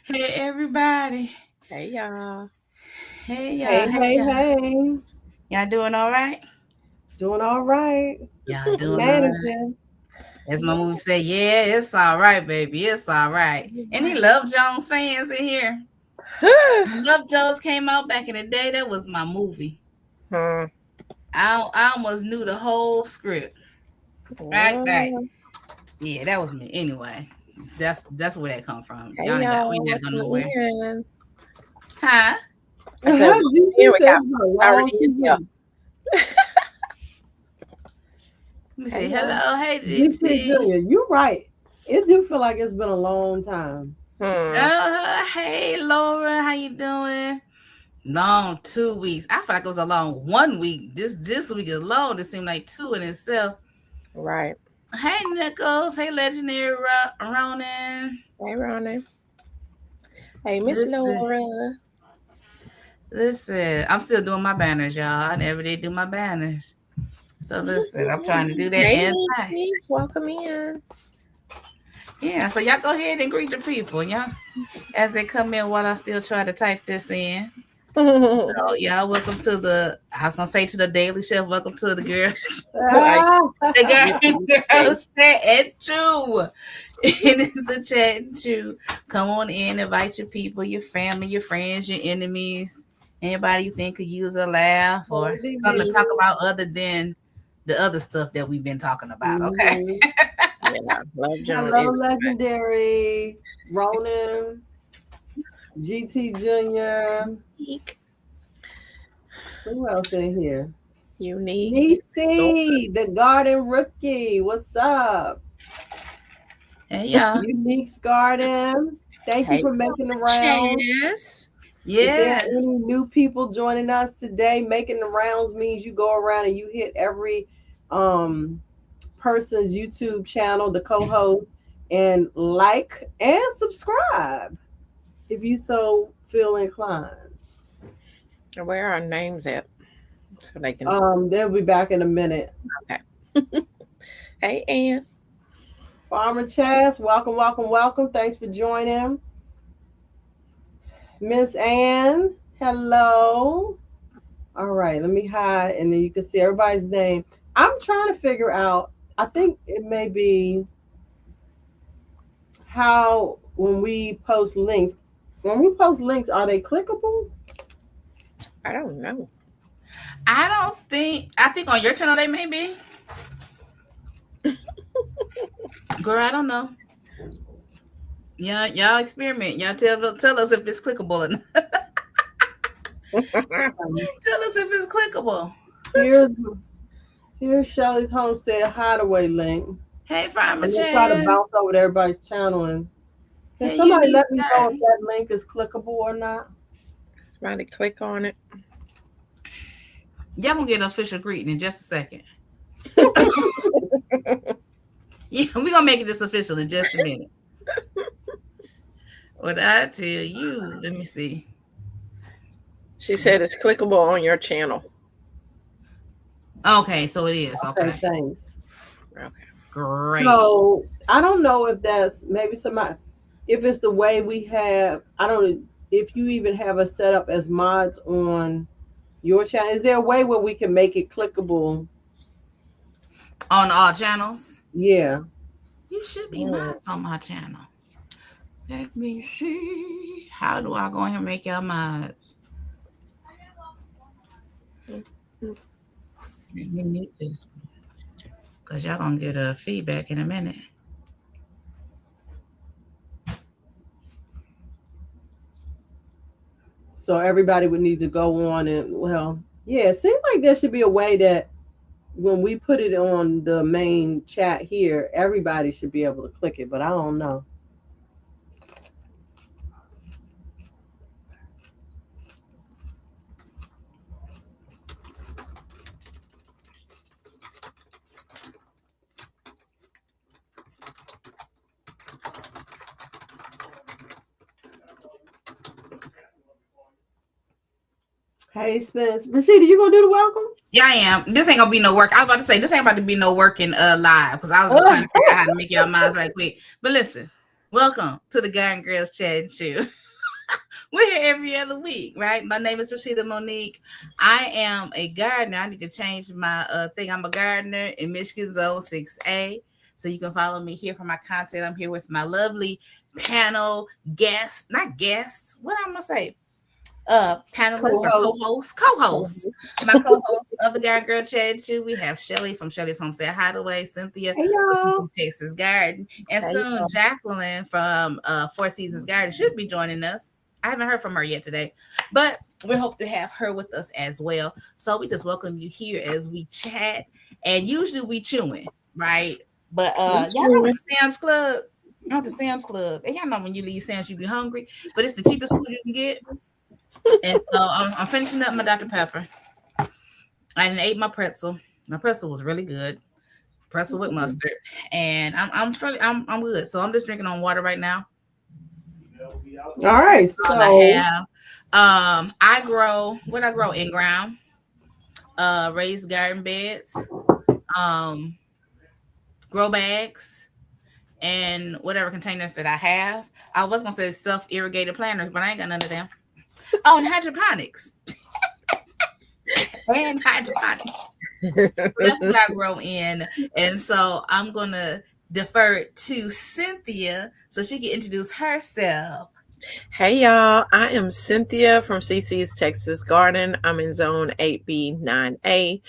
Hey everybody. Hey y'all. Hey y'all. Hey. Y'all doing all right? Doing all right. Y'all doing all right? Managing. As my movie said, yeah, it's all right, baby. It's all right. Any Love Jones fans in here? Love Jones came out back in the day. That was my movie. I almost knew the whole script. Right. Yeah, that was me. Anyway, that's where that come from. Hey, Y'all y'all. we not going nowhere. In. Huh? I said, already in here. Let me say hello. Hey, GT Junior. You're right. It do feel like it's been a long time. Hey, Laura. How you doing? Long 2 weeks. I feel like it was a long 1 week. This week alone, it seemed like 2 in itself. Right. Hey, Nichols. Hey, Legendary Ronan. Hey, Ronan. Hey, Miss Laura. Listen, I'm still doing my banners, y'all. I never did do my banners. So listen, I'm trying to do that. Hey, Nancy. Welcome in. Yeah, so y'all go ahead and greet the people, y'all, as they come in while I still try to type this in. So y'all, welcome to the, I was gonna say to the Daily Chef, welcome to the girls. The girls chat and chew. It is a chat and chew. Come on in, invite your people, your family, your friends, your enemies, anybody you think could use a laugh or something to talk about other than the other stuff that we've been talking about. Okay. Yeah, hello, Legendary Ronan, GT Junior. Who else in here? Unique. DC, the Garden Rookie. What's up? Hey, y'all. Unique's Garden. Thank you for making the rounds. Yes. Yeah. If there are any new people joining us today, making the rounds means you go around and you hit every person's YouTube channel, the co-host, and like and subscribe if you so feel inclined. Where are our names at? So they can they'll be back in a minute. Okay. Hey, Ann. Farmer Chaz, welcome. Thanks for joining. Miss Ann, hello. All right, let me hide, and then you can see everybody's name. I'm trying to figure out, I think it may be how when we post links, are they clickable? I don't know. I think on your channel they may be. Girl, I don't know. Yeah, y'all experiment. Y'all tell us if it's clickable or not. Tell us if it's clickable. Here's Shelly's Homestead Hideaway link. Hey, Farmer Chaz. And try to bounce over to everybody's channel. And can somebody let me know if that link is clickable or not? Somebody click on it. Y'all gonna get an official greeting in just a second. Yeah, we're gonna make it this official in just a minute. What I tell you, let me see. She said it's clickable on your channel. Okay, so it is. Okay, thanks. Okay, great. So I don't know if that's maybe somebody, if it's the way we have. I don't know if you even have us set up as mods on your channel. Is there a way where we can make it clickable on all channels? Yeah, you should be mods on my channel. Let me see. How do I go ahead and make y'all mods? Let me mute this because y'all gonna get a feedback in a minute. So everybody would need to go on and, well, yeah, it seems like there should be a way that when we put it on the main chat here, everybody should be able to click it, but I don't know. Hey, Spence. Rashida, you gonna do the welcome? Yeah, I am. This ain't gonna be no work. I was about to say this ain't about to be no working live because I was just trying to figure out how to make y'all minds right quick. But listen, welcome to the Garden Girls Chat and Chill. We're here every other week, right? My name is Rashida Monique. I am a gardener. I need to change my thing. I'm a gardener in Michigan Zone 6A. So you can follow me here for my content. I'm here with my lovely panel guests, not guests. What I'm gonna say? Panelists or co-hosts. My co-host of the Garden Girl Chat Too. We have Shelly from Shelly's Homestead Hideaway, Cynthia from Texas Garden, and soon Jacqueline from Four Seasons Garden should be joining us. I haven't heard from her yet today, but we hope to have her with us as well. So we just welcome you here as we chat, and usually we chewing, right? But y'all know the Sam's Club. Not the Sam's Club. And y'all know when you leave Sam's, you be hungry, but it's the cheapest food you can get. And so I'm finishing up my Dr. Pepper. I ate my pretzel. My pretzel was really good. Pretzel with mustard. And I'm good. So I'm just drinking on water right now. All right. So I grow in ground, raised garden beds, grow bags, and whatever containers that I have. I was gonna say self-irrigated planters, but I ain't got none of them. Oh, and hydroponics. And hydroponics. That's what I grow in. And so I'm going to defer to Cynthia so she can introduce herself. Hey, y'all. I am Cynthia from CC's Texas Garden. I'm in Zone 8B, 9A.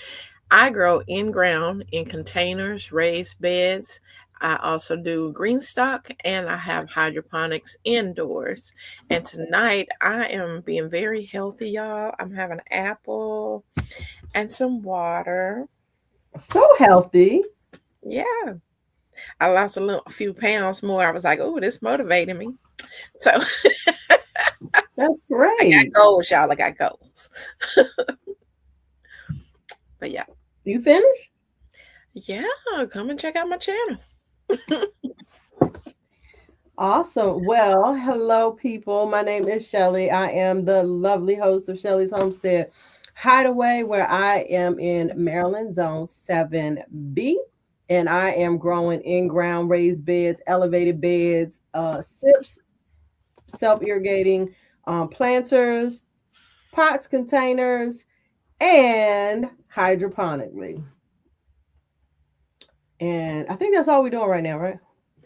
I grow in-ground in containers, raised beds. I also do green stock, and I have hydroponics indoors. And tonight I am being very healthy, y'all. I'm having an apple and some water. So healthy. Yeah. I lost a few pounds more. I was like, oh, this motivated me. So that's great. I got goals, y'all. I got goals. But yeah. You finished? Yeah. Come and check out my channel. Awesome. Well, hello, people. My name is Shelly. I am the lovely host of Shelly's Homestead Hideaway, where I am in Maryland Zone 7B, and I am growing in-ground raised beds, elevated beds, SIPs, self-irrigating planters, pots, containers, and hydroponically. And I think that's all we're doing right now, right?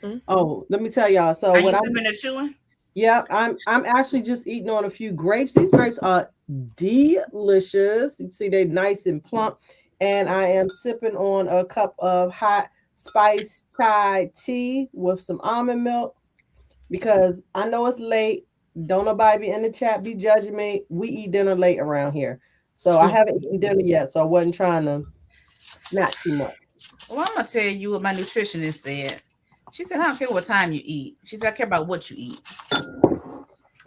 Mm-hmm. Oh, let me tell y'all. So are you sipping or chewing? Yeah, I'm actually just eating on a few grapes. These grapes are delicious. You see, they're nice and plump. And I am sipping on a cup of hot spice chai tea with some almond milk because I know it's late. Don't nobody be in the chat be judging me. We eat dinner late around here. So I haven't eaten dinner yet, so I wasn't trying to snack too much. Well, I'm going to tell you what my nutritionist said. She said, I don't care what time you eat. She said, I care about what you eat.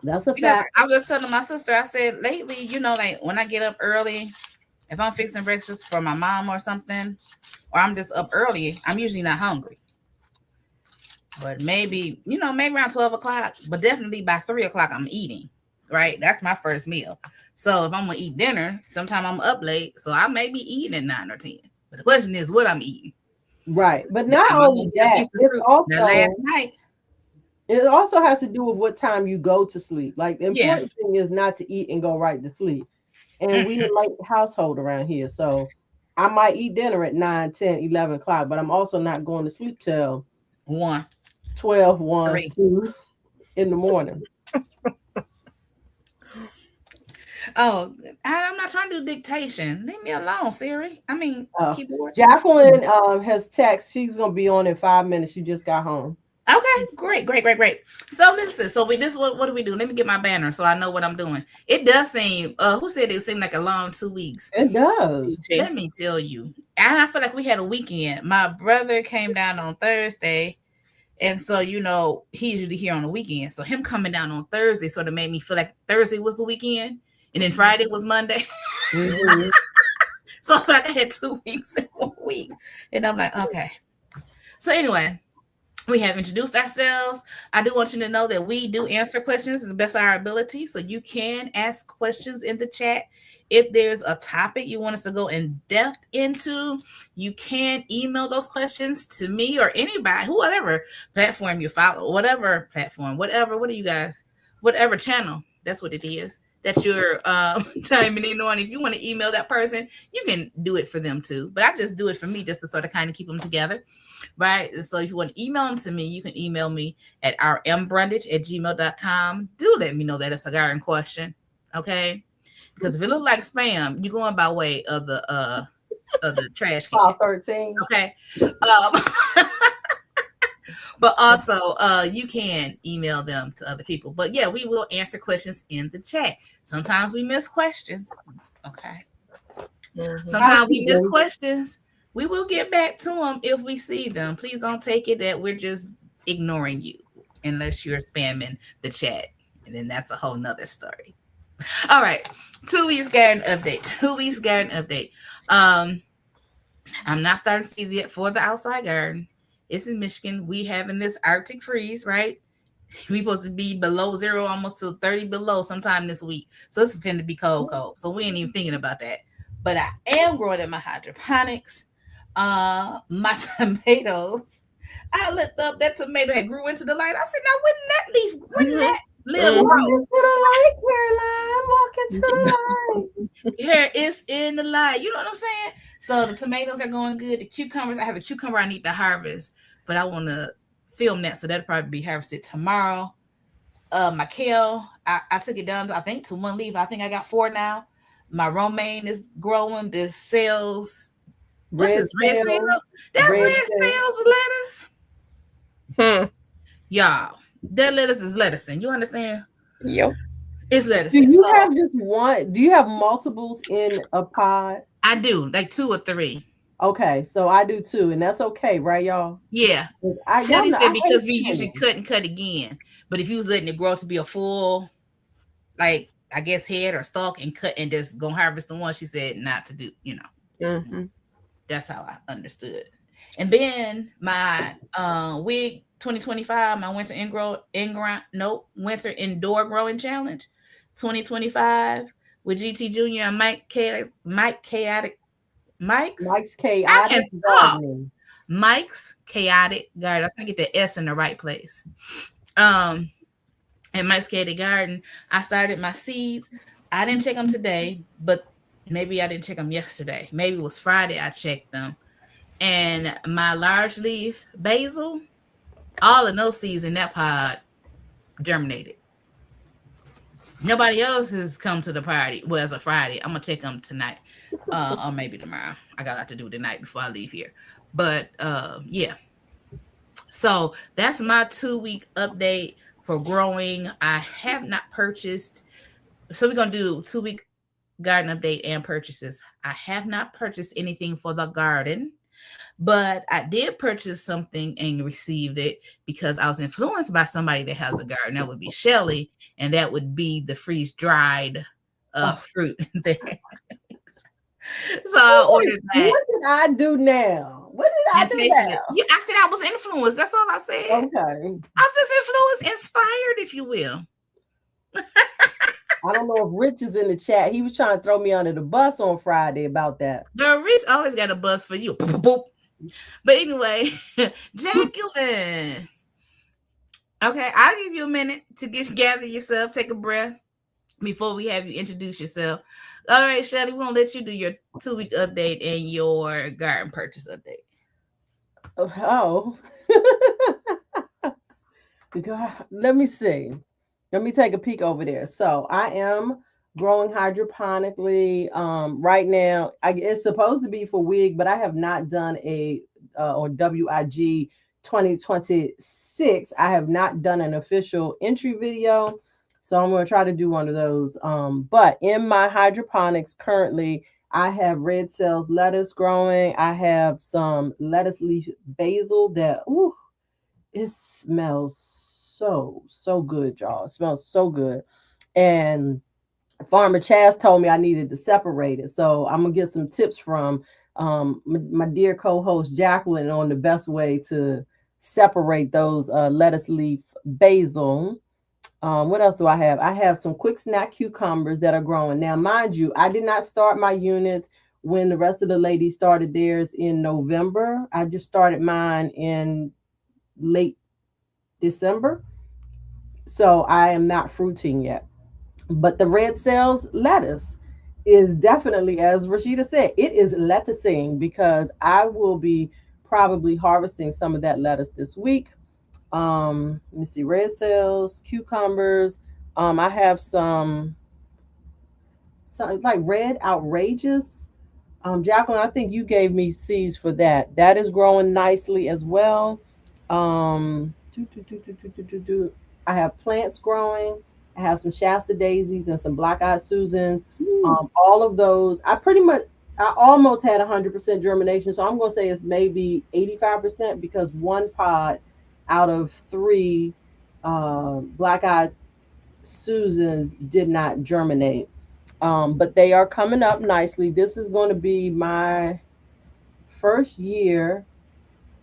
That's a fact. I was telling my sister, I said, lately, you know, like when I get up early, if I'm fixing breakfast for my mom or something, or I'm just up early, I'm usually not hungry. But maybe around 12 o'clock, but definitely by 3 o'clock, I'm eating, right? That's my first meal. So if I'm going to eat dinner, sometime I'm up late, so I may be eating at 9 or 10. But the question is what I'm eating. Right. But not only that, it's also last night. It also has to do with what time you go to sleep. Like the important thing is not to eat and go right to sleep. And we like household around here. So I might eat dinner at 9, 10, 11 o'clock, but I'm also not going to sleep till 1, 12, 1, 2 in the morning. Oh, I'm not trying to do dictation. Leave me alone, Siri. I mean, keyboard. Jacqueline has text. She's gonna be on in 5 minutes. She just got home. Okay, great. So listen, this what do we do? Let me get my banner so I know what I'm doing. It does seem who said it seemed like a long 2 weeks? It does. Let me tell you. And I feel like we had a weekend. My brother came down on Thursday, and so he's usually here on the weekend. So him coming down on Thursday sort of made me feel like Thursday was the weekend and then Friday was Monday. Mm-hmm. So I feel like I had 2 weeks in 1 week. And I'm like, okay. So anyway, we have introduced ourselves. I do want you to know that we do answer questions to the best of our ability. So you can ask questions in the chat. If there's a topic you want us to go in depth into, you can email those questions to me or anybody, whatever platform you follow, whatever platform, whatever channel, that's what it is, that you're chiming in on. If you want to email that person, you can do it for them too. But I just do it for me just to sort of kind of keep them together. Right. So if you want to email them to me, you can email me at rmbrundage@gmail.com. Do let me know that it's a garden question. Okay. Because if it looks like spam, you're going by way of the trash can. 13. Okay. But also you can email them to other people. But yeah, we will answer questions in the chat. Sometimes we miss questions. Okay. Mm-hmm. Sometimes we miss questions. We will get back to them if we see them. Please don't take it that we're just ignoring you unless you're spamming the chat. And then that's a whole nother story. All right. 2 weeks garden update. I'm not starting season yet for the outside garden. It's in Michigan. We having this Arctic freeze, right? We supposed to be below zero, almost to 30 below sometime this week. So it's going to be cold. So we ain't even thinking about that. But I am growing in my hydroponics. My tomatoes. I looked up that tomato had grew into the light. I said, now wouldn't that little walk into the light, Caroline? Walk into the light. Here it's in the light. You know what I'm saying? So the tomatoes are going good. The cucumbers, I have a cucumber I need to harvest, but I want to film that, so that'll probably be harvested tomorrow. My kale, I took it down to, I think, to 1 leaf. I think I got 4 now. My romaine is growing. This sales. What's this? Red sales? That red sales lettuce. Y'all, that lettuce is lettucing. You understand? Yep. It's lettuce. Do you have just one? Do you have multiples in a pod? I do, like 2 or 3. Okay, so I do too, and that's okay, right, y'all? Yeah. Shelly said because we usually cut again. But if you was letting it grow to be a full, like, I guess, head or stalk and cut and just go harvest the one, she said not to do, Mm-hmm. That's how I understood. And then my wig 2025, my winter winter indoor growing challenge 2025 with GT Jr. and Mike's Chaotic Gardening. Mike's Chaotic Garden. I was gonna get the S in the right place. And Mike's Chaotic Garden, I started my seeds. I didn't check them today, but maybe I didn't check them yesterday. Maybe it was Friday I checked them. And my large leaf basil, all of those seeds in that pod germinated. Nobody else has come to the party. Well, as of Friday, I'm going to check them tonight or maybe tomorrow. I got a lot to do tonight before I leave here. But yeah. So that's my 2-week update for growing. I have not purchased. So we're going to do 2-week garden update and purchases. I have not purchased anything for the garden, but I did purchase something and received it because I was influenced by somebody that has a garden. That would be Shelly, and that would be the freeze-dried fruit there. So I ordered that. What did I do now? What did I do now? Yeah, I said I was influenced. That's all I said. Okay. I was just influenced, inspired, if you will. I don't know if Rich is in the chat. He was trying to throw me under the bus on Friday about that. Girl, Rich always got a bus for you. Boop, boop, boop. But anyway, Jacqueline. Okay, I'll give you a minute to gather yourself, take a breath before we have you introduce yourself. All right, Shelly, we're going to let you do your 2-week update and your garden purchase update. Oh. God, let me see. Let me take a peek over there. So I am growing hydroponically. Right now, it's supposed to be for WIG, but I have not done a or WIG 2026. I have not done an official entry video, so I'm going to try to do one of those. But in my hydroponics currently, I have red cells lettuce growing. I have some lettuce leaf basil that it smells so good, y'all. It smells so good. And Farmer Chaz told me I needed to separate it. So I'm gonna get some tips from my dear co-host Jacqueline on the best way to separate those lettuce leaf basil. What else do I have? I have some quick snack cucumbers that are growing. Now, mind you, I did not start my units when the rest of the ladies started theirs in November. I just started mine in late December. So I am not fruiting yet. But the red cells lettuce is definitely, as Rashida said, it is lettucing because I will be probably harvesting some of that lettuce this week. Let me see, red cells, cucumbers. I have some like red outrageous. Jacqueline, I think you gave me seeds for that. That is growing nicely as well. I have plants growing. I have some Shasta daisies and some black-eyed Susans. All of those, I almost had 100% germination. So I'm going to say it's maybe 85% because one pod out of three black-eyed Susans did not germinate. But they are coming up nicely. This is going to be my first year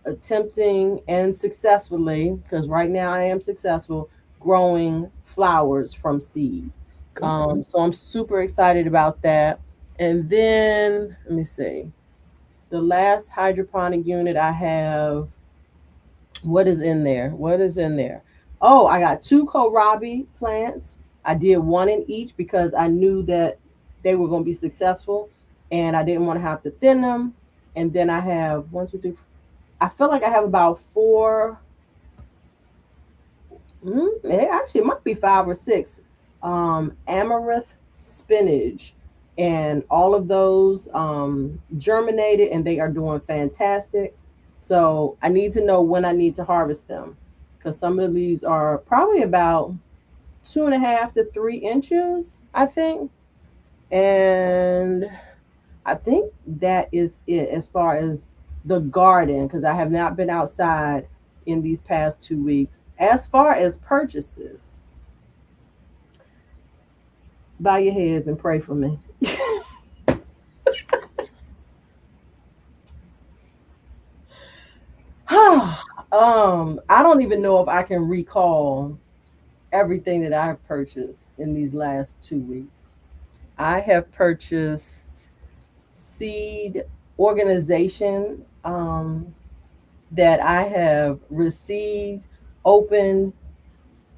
attempting and successfully, because right now I am successful, growing flowers from seed. So I'm super excited about that. And then let me see. The last hydroponic unit I have, what is in there? What is in there? Oh, I got two kohlrabi plants. I did one in each because I knew that they were going to be successful and I didn't want to have to thin them. And then I have one, two, three. I feel like I have about four. Actually, it might be five or six. Amaranth spinach, and all of those germinated, and they are doing fantastic. So I need to know when I need to harvest them because some of the leaves are probably about 2.5 to 3 inches, I think. And I think that is it as far as the garden because I have not been outside in these past 2 weeks. As far as purchases, bow your heads and pray for me. I don't even know if I can recall everything that I've purchased in these last 2 weeks. I have purchased seed organization that I have received, opened,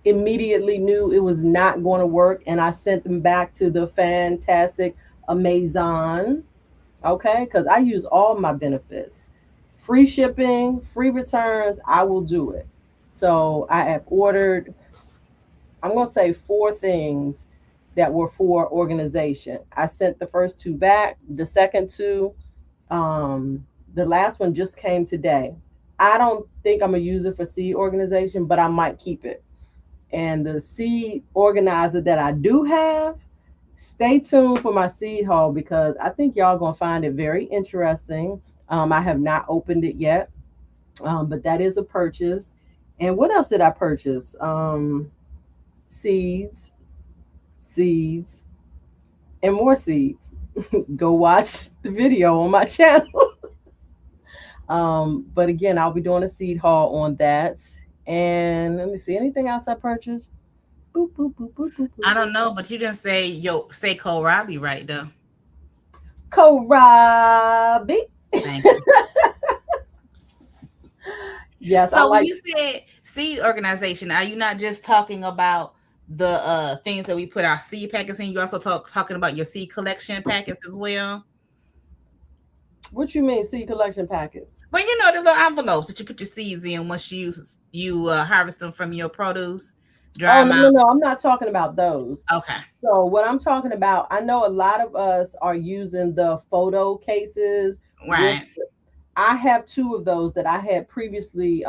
immediately knew it was not going to work, and I sent them back to the fantastic Amazon. Okay, because I use all my benefits. Free shipping, free returns, I will do it. So I have ordered, I'm going to say 4 things that were for organization. I sent the first 2 back. The second 2, the last one just came today. I don't think I'm going to use it for seed organization, but I might keep it. And the seed organizer that I do have, stay tuned for my seed haul because I think y'all going to find it very interesting. I have not opened it yet, but that is a purchase. And what else did I purchase? Seeds, and more seeds. Go watch the video on my channel. But again, I'll be doing a seed haul on that. And let me see, anything else I purchased? Boop, boop, boop, boop, boop, boop. I don't know, but you didn't say kohlrabi right though. Kohlrabi. Thank you. Yes. So when you said seed organization, are you not just talking about the things that we put our seed packets in? You also talking about your seed collection packets as well? What you mean seed collection packets? Well, the little envelopes that you put your seeds in once you harvest them from your produce. Dry Oh them no, out. no, no! I'm not talking about those. Okay. So what I'm talking about, I know a lot of us are using the photo cases with. Right. I have two of those that I had previously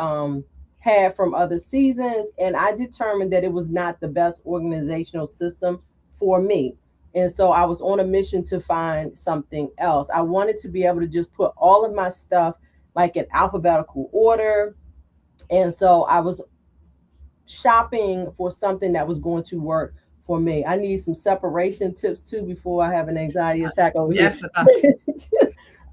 had from other seasons, and I determined that it was not the best organizational system for me. And so I was on a mission to find something else. I wanted to be able to just put all of my stuff like in alphabetical order. And so I was shopping for something that was going to work for me. I need some separation tips too before I have an anxiety attack over here. Jessica.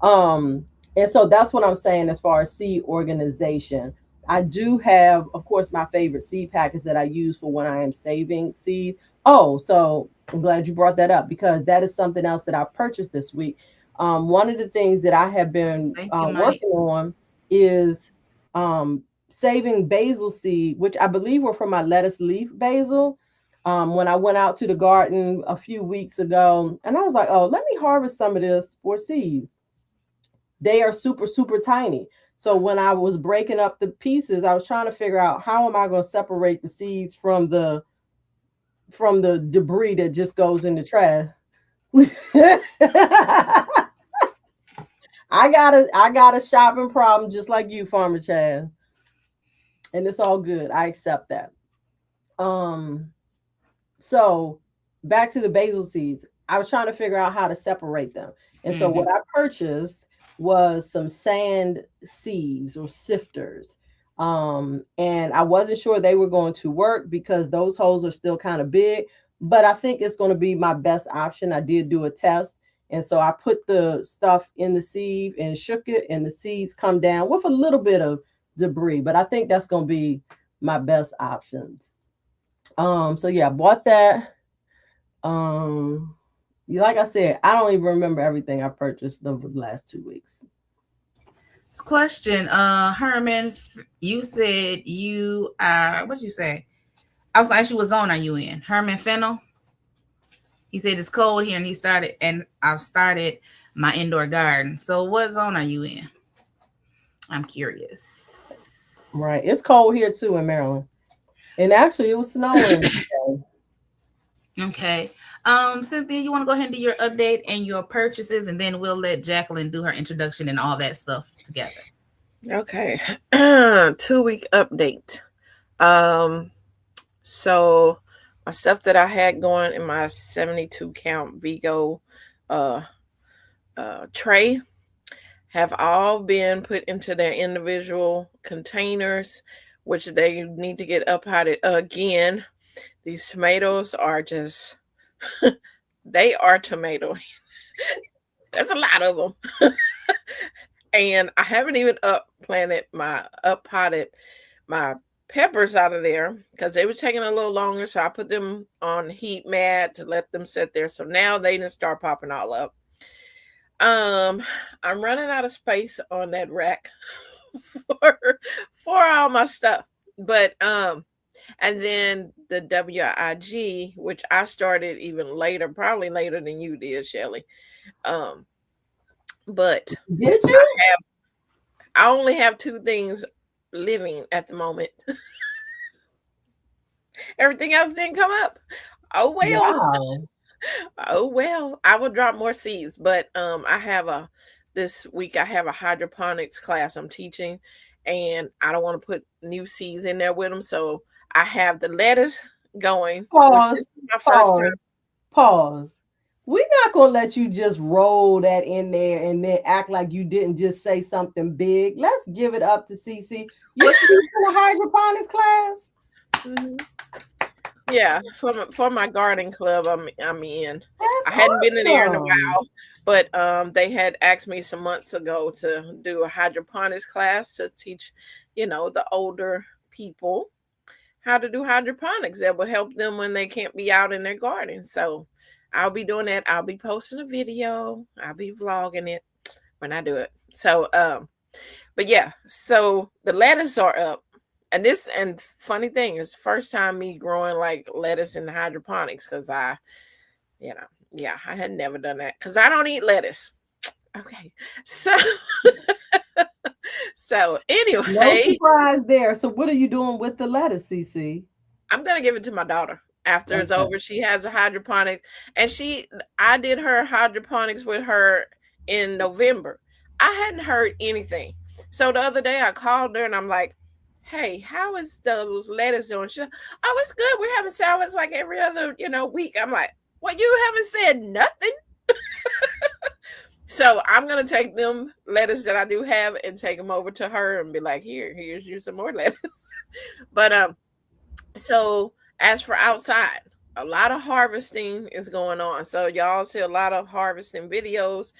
um, and so that's what I'm saying as far as seed organization. I do have, of course, my favorite seed packets that I use for when I am saving seeds. Oh, so I'm glad you brought that up because that is something else that I purchased this week. One of the things that I have been Thank you, Mike. working on is um, saving basil seed, which I believe were from my lettuce leaf basil. When I went out to the garden a few weeks ago, and I was like, oh, let me harvest some of this for seed. They are super, super tiny. So when I was breaking up the pieces, I was trying to figure out how am I going to separate the seeds from the debris that just goes in the trash. I got a shopping problem just like you, Farmer Chad. And it's all good. I accept that. Um, so back to the basil seeds. I was trying to figure out how to separate them. And so what I purchased was some sand sieves or sifters. And I wasn't sure they were going to work because those holes are still kind of big, but I think it's going to be my best option. I did do a test. And so I put the stuff in the sieve and shook it, and the seeds come down with a little bit of debris, but I think that's going to be my best options. So yeah, I bought that. Like I said, I don't even remember everything I purchased over the last 2 weeks. Question, Herman, you said you are, what did you say? I was gonna ask you what zone are you in? Herman Fennel. He said it's cold here and I've started my indoor garden. So what zone are you in? I'm curious. Right. It's cold here too in Maryland. And actually it was snowing today. Okay. Cynthia, you want to go ahead and do your update and your purchases, and then we'll let Jacqueline do her introduction and all that stuff together. Okay. 2-week update. So my stuff that I had going in my 72 count Vigo tray have all been put into their individual containers, which they need to get up potted again. These tomatoes are just they are tomato. There's a lot of them. And I haven't even potted my peppers out of there because they were taking a little longer. So I put them on heat mat to let them sit there. So now they didn't start popping all up. I'm running out of space on that rack for all my stuff. But and then the WIG, which I started even later, probably later than you did, Shelly. But did you? I only have 2 things living at the moment. Everything else didn't come up. Oh well. Wow. Oh well. I will drop more seeds, but this week I have a hydroponics class I'm teaching, and I don't want to put new seeds in there with them, so I have the lettuce going. Pause. My first time. Pause. We're not gonna let you just roll that in there and then act like you didn't just say something big. Let's give it up to CC. You're teaching a hydroponics class? Mm-hmm. Yeah, for my garden club, I'm in. That's I hadn't been in there in a awesome. while, but they had asked me some months ago to do a hydroponics class to teach, the older people how to do hydroponics that will help them when they can't be out in their garden. So I'll be doing that. I'll be posting a video. I'll be vlogging it when I do it. So, but yeah, so the lettuce are up. And funny thing is, first time me growing like lettuce in the hydroponics because I had never done that because I don't eat lettuce. Okay, so so anyway, no surprise there. So what are you doing with the lettuce, CC? I'm gonna give it to my daughter after it's Okay. over. She has a hydroponic, and I did her hydroponics with her in November. I hadn't heard anything, so the other day I called her and I'm like, "Hey, how is those lettuce doing?" She's like, "Oh, it's good. We're having salads like every other week." I'm like, "Well, you haven't said nothing." So I'm gonna take them lettuce that I do have and take them over to her and be like, here's you some more lettuce. But so as for outside, a lot of harvesting is going on. So y'all see a lot of harvesting videos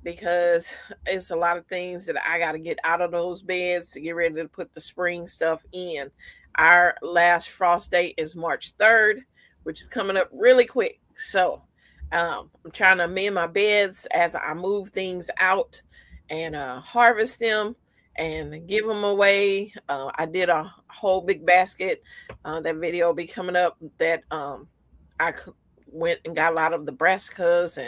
because it's a lot of things that I got to get out of those beds to get ready to put the spring stuff in. Our last frost date is March 3rd, which is coming up really quick. So I'm trying to mend my beds as I move things out and harvest them and give them away. I did a whole big basket. That video will be coming up that went and got a lot of the brassicas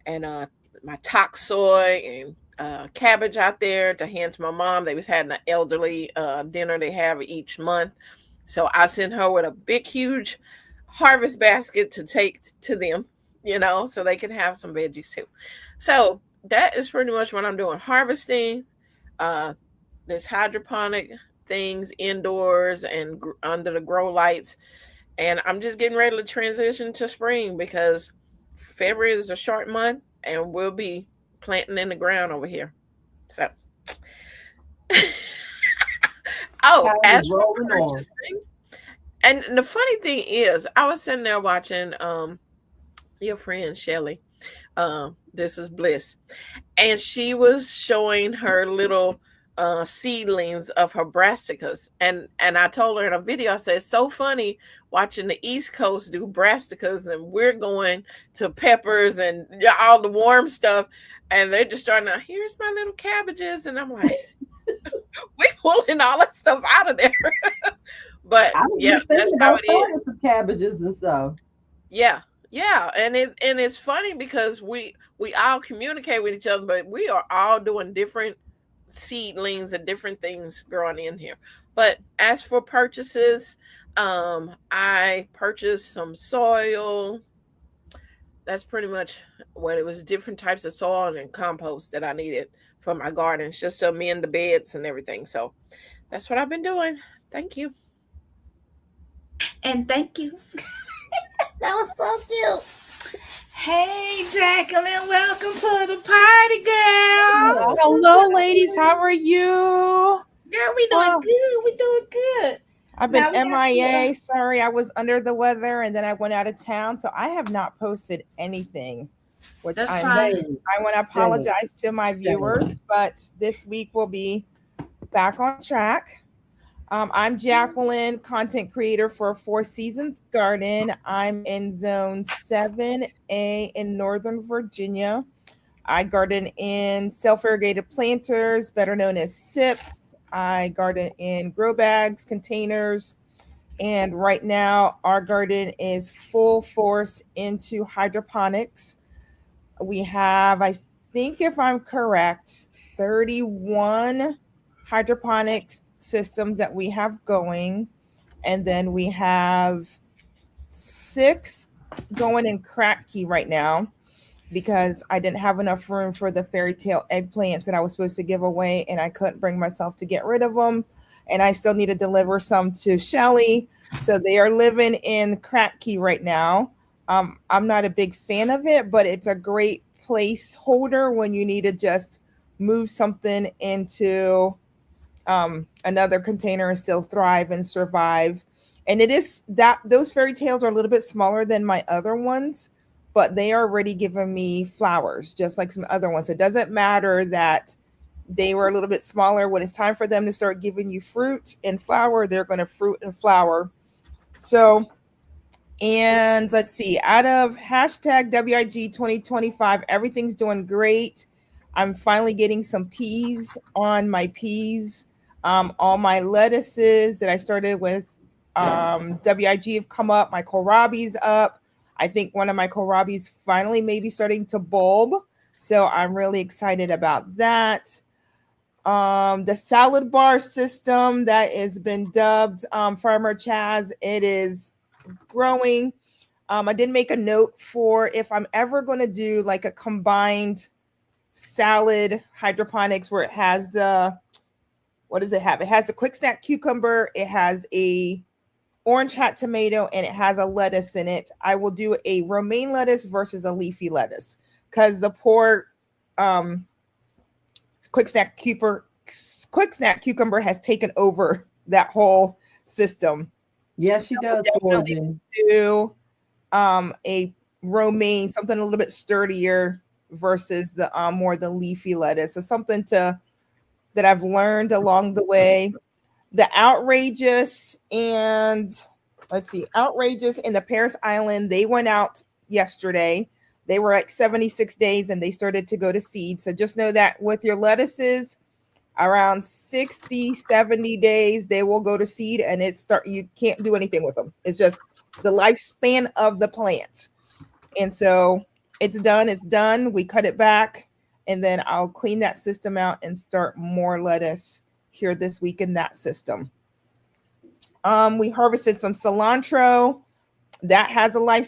and my tox soy and cabbage out there to hand to my mom. They was having an elderly dinner they have each month. So I sent her with a big, huge harvest basket to take to them, so they can have some veggies too. So that is pretty much what I'm doing. Harvesting, this hydroponic things indoors and under the grow lights. And I'm just getting ready to transition to spring because February is a short month and we'll be planting in the ground over here. So, as for purchasing, and the funny thing is, I was sitting there watching your friend Shelly. This is Bliss, and she was showing her little seedlings of her brassicas, and I told her in a video, I said, it's so funny watching the East Coast do brassicas, and we're going to peppers and all the warm stuff, and they're just starting to, here's my little cabbages, and I'm like, we're pulling all that stuff out of there. But yeah, that's how it is. Some cabbages and stuff. Yeah, and it's funny because we all communicate with each other, but we are all doing different seedlings and different things growing in here. But as for purchases, I purchased some soil. That's pretty much what it was. Different types of soil and compost that I needed for my gardens, just to amend the beds and everything. So that's what I've been doing. Thank you. And thank you. That was so cute. Hey, Jacqueline, welcome to the party, girl. Hello, ladies. How are you? Girl, we doing good. We doing good. I've been MIA. Sorry, I was under the weather and then I went out of town, so I have not posted anything. Which That's I fine. want to apologize to my viewers, but this week will be back on track. I'm Jacqueline, content creator for Four Seasons Garden. I'm in Zone 7A in Northern Virginia. I garden in self-irrigated planters, better known as SIPs. I garden in grow bags, containers, and right now our garden is full force into hydroponics. We have, I think if I'm correct, 31 hydroponics systems that we have going, and then we have 6 going in crack key right now because I didn't have enough room for the fairy tale eggplants that I was supposed to give away, and I couldn't bring myself to get rid of them, and I still need to deliver some to Shelly, so they are living in crack key right now. I'm not a big fan of it, but it's a great placeholder when you need to just move something into another container and still thrive and survive. And it is that those fairy tales are a little bit smaller than my other ones, but they are already giving me flowers, just like some other ones. It doesn't matter that they were a little bit smaller. When it's time for them to start giving you fruit and flower, they're going to fruit and flower. So, and let's see, out of hashtag WIG 2025, everything's doing great. I'm finally getting some peas on my peas. All my lettuces that I started with WIG have come up. My kohlrabi's up. I think one of my kohlrabi's finally maybe starting to bulb. So I'm really excited about that. The salad bar system that has been dubbed Farmer Chaz, it is growing. I did make a note for if I'm ever going to do like a combined salad hydroponics where it has the, what does it have? It has the quick snap cucumber, it has a orange hat tomato, and it has a lettuce in it. I will do a romaine lettuce versus a leafy lettuce because the poor quick snap cucumber has taken over that whole system. Yes, she does. Definitely do a romaine, something a little bit sturdier versus the more the leafy lettuce. So something that I've learned along the way. The outrageous and the Paris Island, they went out yesterday. They were at 76 days and they started to go to seed. So just know that with your lettuces, around 60, 70 days, they will go to seed and you can't do anything with them. It's just the lifespan of the plant. And so it's done. We cut it back and then I'll clean that system out and start more lettuce here this week in that system. We harvested some cilantro that has a life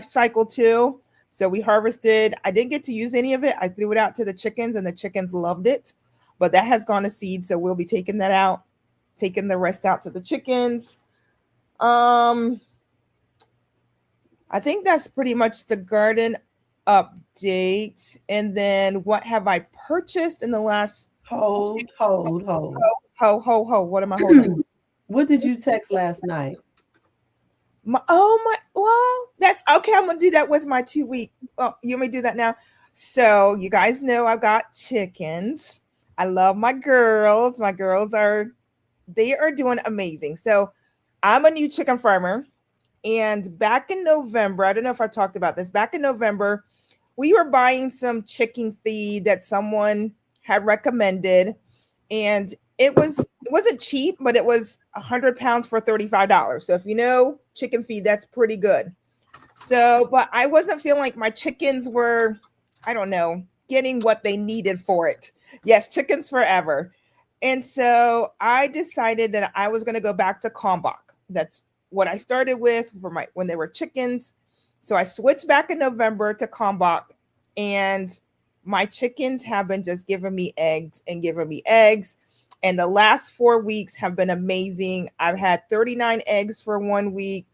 cycle too. So we harvested, I didn't get to use any of it. I threw it out to the chickens and the chickens loved it, but that has gone to seed. So we'll be taking that out, taking the rest out to the chickens. I think that's pretty much the garden update. And then what have I purchased in the last? Hold. What am I holding? What did you text last night? Well, that's okay. I'm gonna do that with my 2 week. Oh, you want me to do that now? So you guys know I've got chickens. I love my girls. My girls they are doing amazing. So I'm a new chicken farmer. And back in November, I don't know if I talked about this. Back in November, we were buying some chicken feed that someone had recommended. And it wasn't cheap, but it was 100 pounds for $35. So if you know chicken feed, that's pretty good. So, but I wasn't feeling like my chickens were, I don't know, getting what they needed for it. Yes, chickens forever. And so I decided that I was going to go back to Kalmbach. That's what I started with when they were chickens. So I switched back in November to Kalmbach, and my chickens have been just giving me eggs and giving me eggs. And the last 4 weeks have been amazing. I've had 39 eggs for 1 week,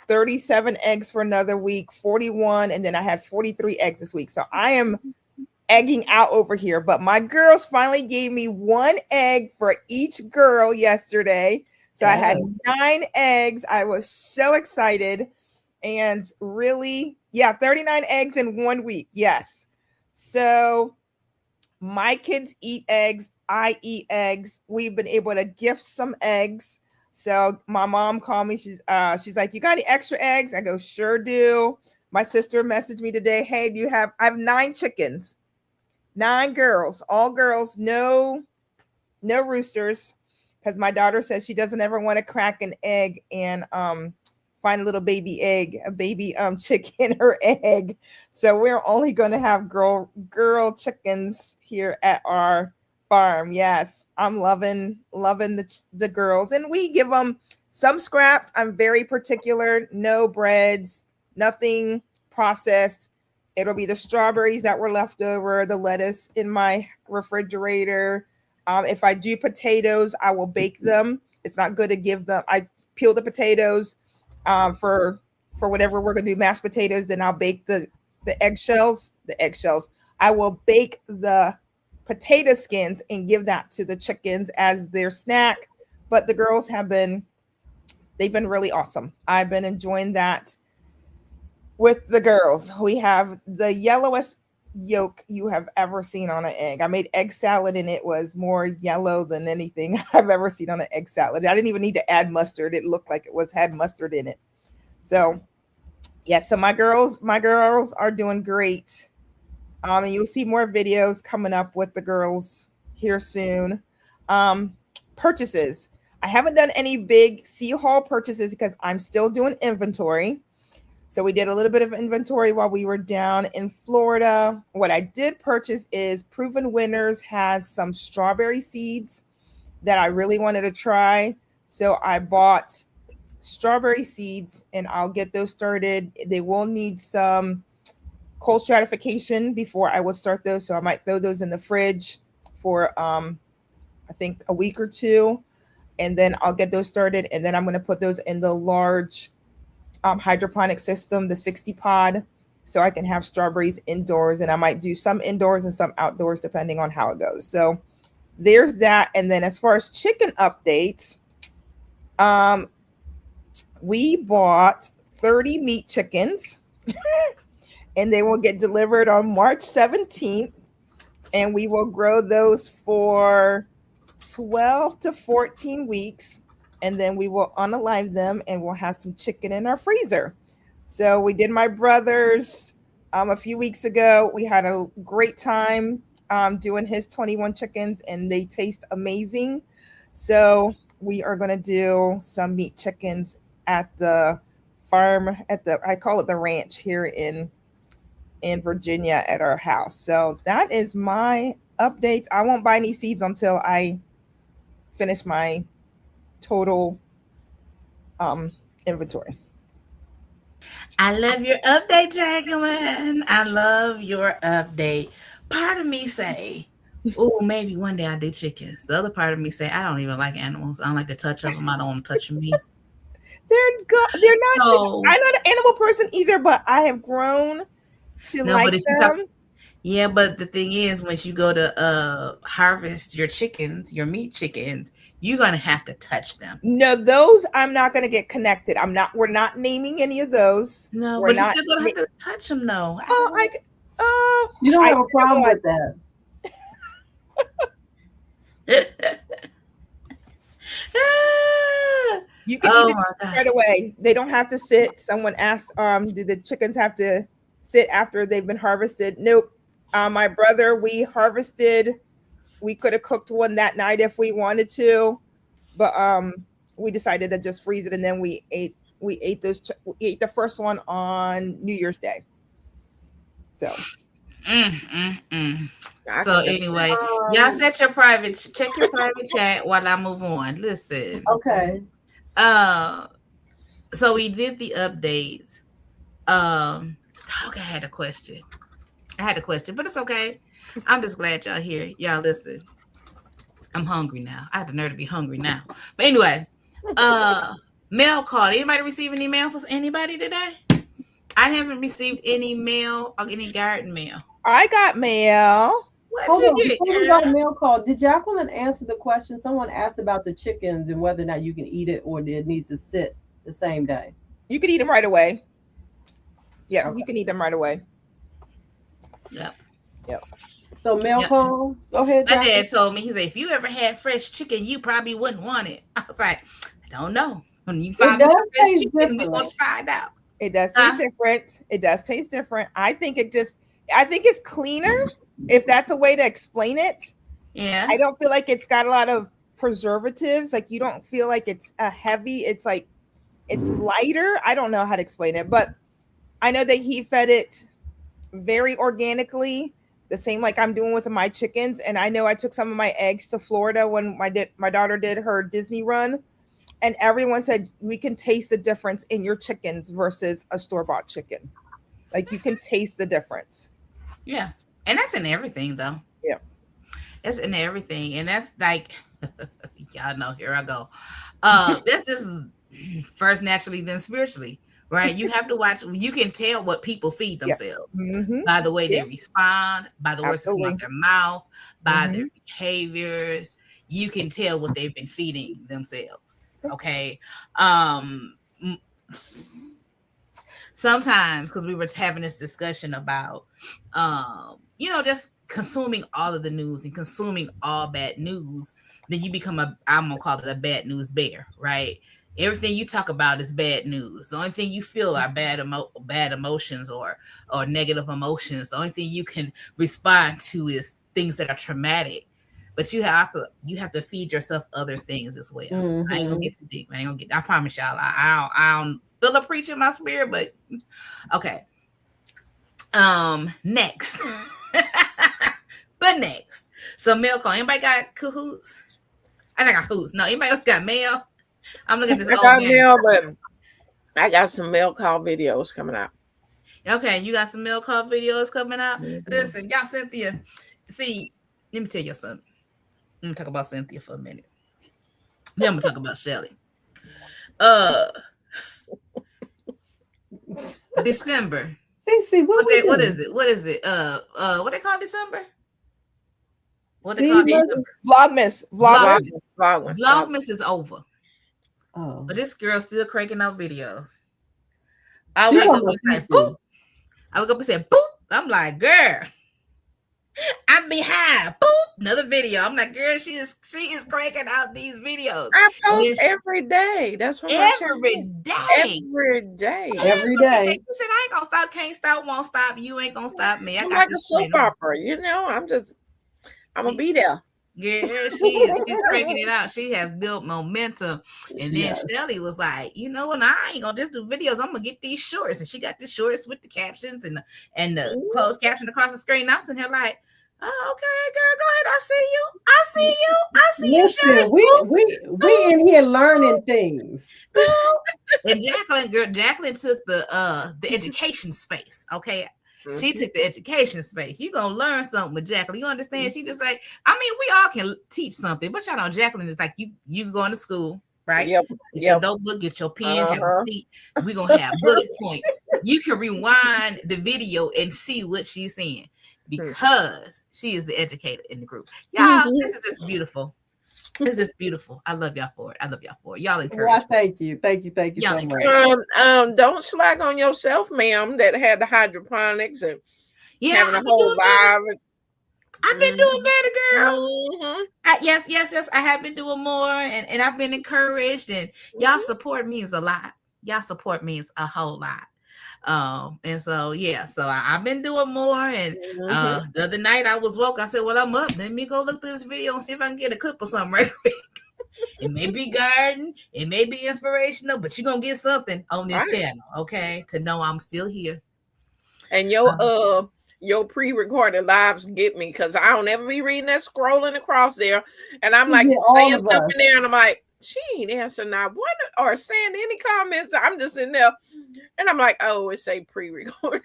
37 eggs for another week, 41, and then I had 43 eggs this week. So I am egging out over here. But my girls finally gave me 1 egg for each girl yesterday. So I had 9 eggs. I was so excited. And really, 39 eggs in 1 week. Yes. So my kids eat eggs. I eat eggs. We've been able to gift some eggs. So my mom called me. She's like, "You got any extra eggs?" I go, "Sure do." My sister messaged me today. "Hey, I have 9 chickens, 9 girls, all girls, no roosters." Because my daughter says she doesn't ever want to crack an egg and find a little baby chicken or egg. So we're only going to have girl chickens here at our farm. Yes, I'm loving the girls, and we give them some scrapped. I'm very particular. No breads, nothing processed. It'll be the strawberries that were left over, the lettuce in my refrigerator. If I do potatoes, I will bake them. It's not good to give them. I peel the potatoes for whatever we're going to do, mashed potatoes. Then I'll bake the eggshells. I will bake the potato skins and give that to the chickens as their snack. But the girls they've been really awesome. I've been enjoying that with the girls. We have the yellowest yolk you have ever seen on an egg. I made egg salad and it was more yellow than anything I've ever seen on an egg salad. I didn't even need to add mustard. It looked like it had mustard in it. So so my girls are doing great. And you'll see more videos coming up with the girls here soon. Purchases. I haven't done any big sea haul purchases because I'm still doing inventory. So we did a little bit of inventory while we were down in Florida. What I did purchase is Proven Winners has some strawberry seeds that I really wanted to try. So I bought strawberry seeds and I'll get those started. They will need some cold stratification before I will start those. So I might throw those in the fridge for I think a week or two, and then I'll get those started. And then I'm going to put those in the large hydroponic system, the 60 pod, so I can have strawberries indoors. And I might do some indoors and some outdoors depending on how it goes. So there's that. And then as far as chicken updates, we bought 30 meat chickens and they will get delivered on March 17th. And we will grow those for 12 to 14 weeks. And then we will unalive them and we'll have some chicken in our freezer. So we did my brother's a few weeks ago. We had a great time doing his 21 chickens and they taste amazing. So we are going to do some meat chickens at the farm, I call it the ranch here in Virginia at our house. So that is my update. I won't buy any seeds until I finish my total inventory. I love your update, Jacqueline. I love your update. Part of me say, oh, maybe one day I do chickens. The other part of me say, I don't even like animals. I don't like to touch them. I don't want them touching me. They're not. So, I'm not an animal person either, but I have grown to like them. Yeah, but the thing is, once you go to harvest your chickens, your meat chickens, you're gonna have to touch them. No, those I'm not gonna get connected. We're not naming any of those. No, we're but you're still gonna have to touch them, though. You don't have a problem with that. You can eat the chicken right away. They don't have to sit. Someone asked, do the chickens have to sit after they've been harvested? Nope. My brother, we harvested. We could have cooked one that night if we wanted to, but we decided to just freeze it, and then we ate the first one on New Year's Day. So. So anyway, y'all check your private chat while I move on. Listen. Okay. So we did the updates. Okay, I had a question, but it's okay. I'm just glad y'all here. Y'all listen. I'm hungry now. I have the nerve to be hungry now. But anyway, mail call. Anybody receive any mail for anybody today? I haven't received any mail or any garden mail. I got mail. Hold on, before we got a mail call, did Jacqueline answer the question? Someone asked about the chickens and whether or not you can eat it or it needs to sit the same day. You can eat them right away. Yeah, okay. You can eat them right away. Yep. So mail call, go ahead, Jacqueline. My dad told me, he said, if you ever had fresh chicken, you probably wouldn't want it. I was like, I don't know. When you find fresh chicken, we're going to find out. It does taste different. It does taste different. I think it's cleaner, if that's a way to explain it. Yeah. I don't feel like it's got a lot of preservatives. Like, you don't feel like it's a heavy. It's like, it's lighter. I don't know how to explain it, but I know that he fed it very organically, the same like I'm doing with my chickens. And I know I took some of my eggs to Florida when my daughter did her Disney run. And everyone said, we can taste the difference in your chickens versus a store-bought chicken. Like, you can taste the difference. Yeah. And that's in everything, though. Yeah. That's in everything. And that's like, y'all know, here I go. That's just first naturally, then spiritually, right? You have to watch. You can tell what people feed themselves by the way they respond, by the words that come out their mouth, by their behaviors. You can tell what they've been feeding themselves. Okay. Sometimes, because we were having this discussion about, just consuming all of the news and consuming all bad news, then you become I'm going to call it a bad news bear, right? Everything you talk about is bad news. The only thing you feel are bad emotions or negative emotions. The only thing you can respond to is things that are traumatic. but you have to feed yourself other things as well. I ain't gonna get too deep. I promise y'all. I don't feel a preach in my spirit, but okay. Next. But next. So mail call. Anybody got cahoots? I got cahoots. No, anybody else got mail? I'm looking at this I got mail, but I got some mail call videos coming out. Okay, you got some mail call videos coming out. Listen, y'all, Cynthia. See, let me tell you something. Let me talk about Cynthia for a minute. Then I'm gonna talk about Shelly. December. Cece, what is it? What is it? What they call December? What they call Vlogmas. Vlogmas is over. Oh. But this girl's still cranking out videos. I wake up and say, boop. I wake up and say, boop. I'm like, girl, I'm behind. Boop. Another video. I'm like, girl, she is cranking out these videos. I post every day. That's what every day. Every day. Every day. You said I ain't gonna stop, can't stop, won't stop. You ain't gonna stop me. I'm like a soap opera, you know. I'm gonna be there. Yeah, she's cranking it out. She has built momentum. And then Shelly was like, you know what? I ain't gonna just do videos. I'm gonna get these shorts. And she got the shorts with the captions and the closed caption across the screen. I was in here like, oh, okay, girl, go ahead. I see you. Listen, we in here learning things. And Jacqueline took the education space. Okay. She took the education space. You gonna learn something with Jacqueline. You understand? She just like, I mean, we all can teach something, but y'all know Jacqueline is like you going to school, right? Yep. Get your notebook, get your pen, have a seat. We're gonna have bullet points. You can rewind the video and see what she's saying because she is the educator in the group. Y'all, this is just beautiful. This is beautiful. I love y'all for it. Y'all encourage. Well, thank you so much. Don't slack on yourself, ma'am. That had the hydroponics and having a whole live. I've been doing better, girl. Yes. I have been doing more, and I've been encouraged. And y'all support means a lot. Y'all support means a whole lot. And so I've been doing more. And the other night I was woke. I said, well, I'm up. Let me go look through this video and see if I can get a clip or something right quick. It may be garden, it may be inspirational, but you're gonna get something on this channel, okay? To know I'm still here. And your pre-recorded lives get me because I don't ever be reading that scrolling across there. And I'm like saying stuff in there, and I'm like, she ain't answering not one or saying any comments. I'm just in there. And I'm like, oh, it say pre-recorded.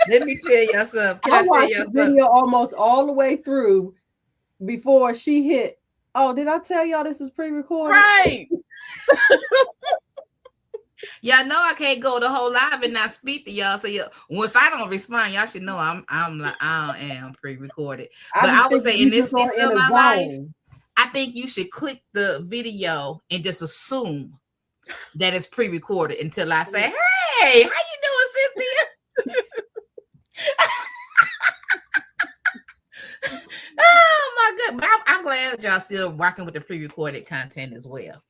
Let me tell y'all something. I watched the video almost all the way through before she hit. Oh, did I tell y'all this is pre-recorded? Right. Y'all know I can't go the whole live and not speak to y'all. So if I don't respond, y'all should know I am pre-recorded. But I would say in this season of my life, I think you should click the video and just assume that it's pre-recorded until I say, hey, how you doing, Cynthia? Oh my God. But I'm glad y'all still rocking with the pre-recorded content as well.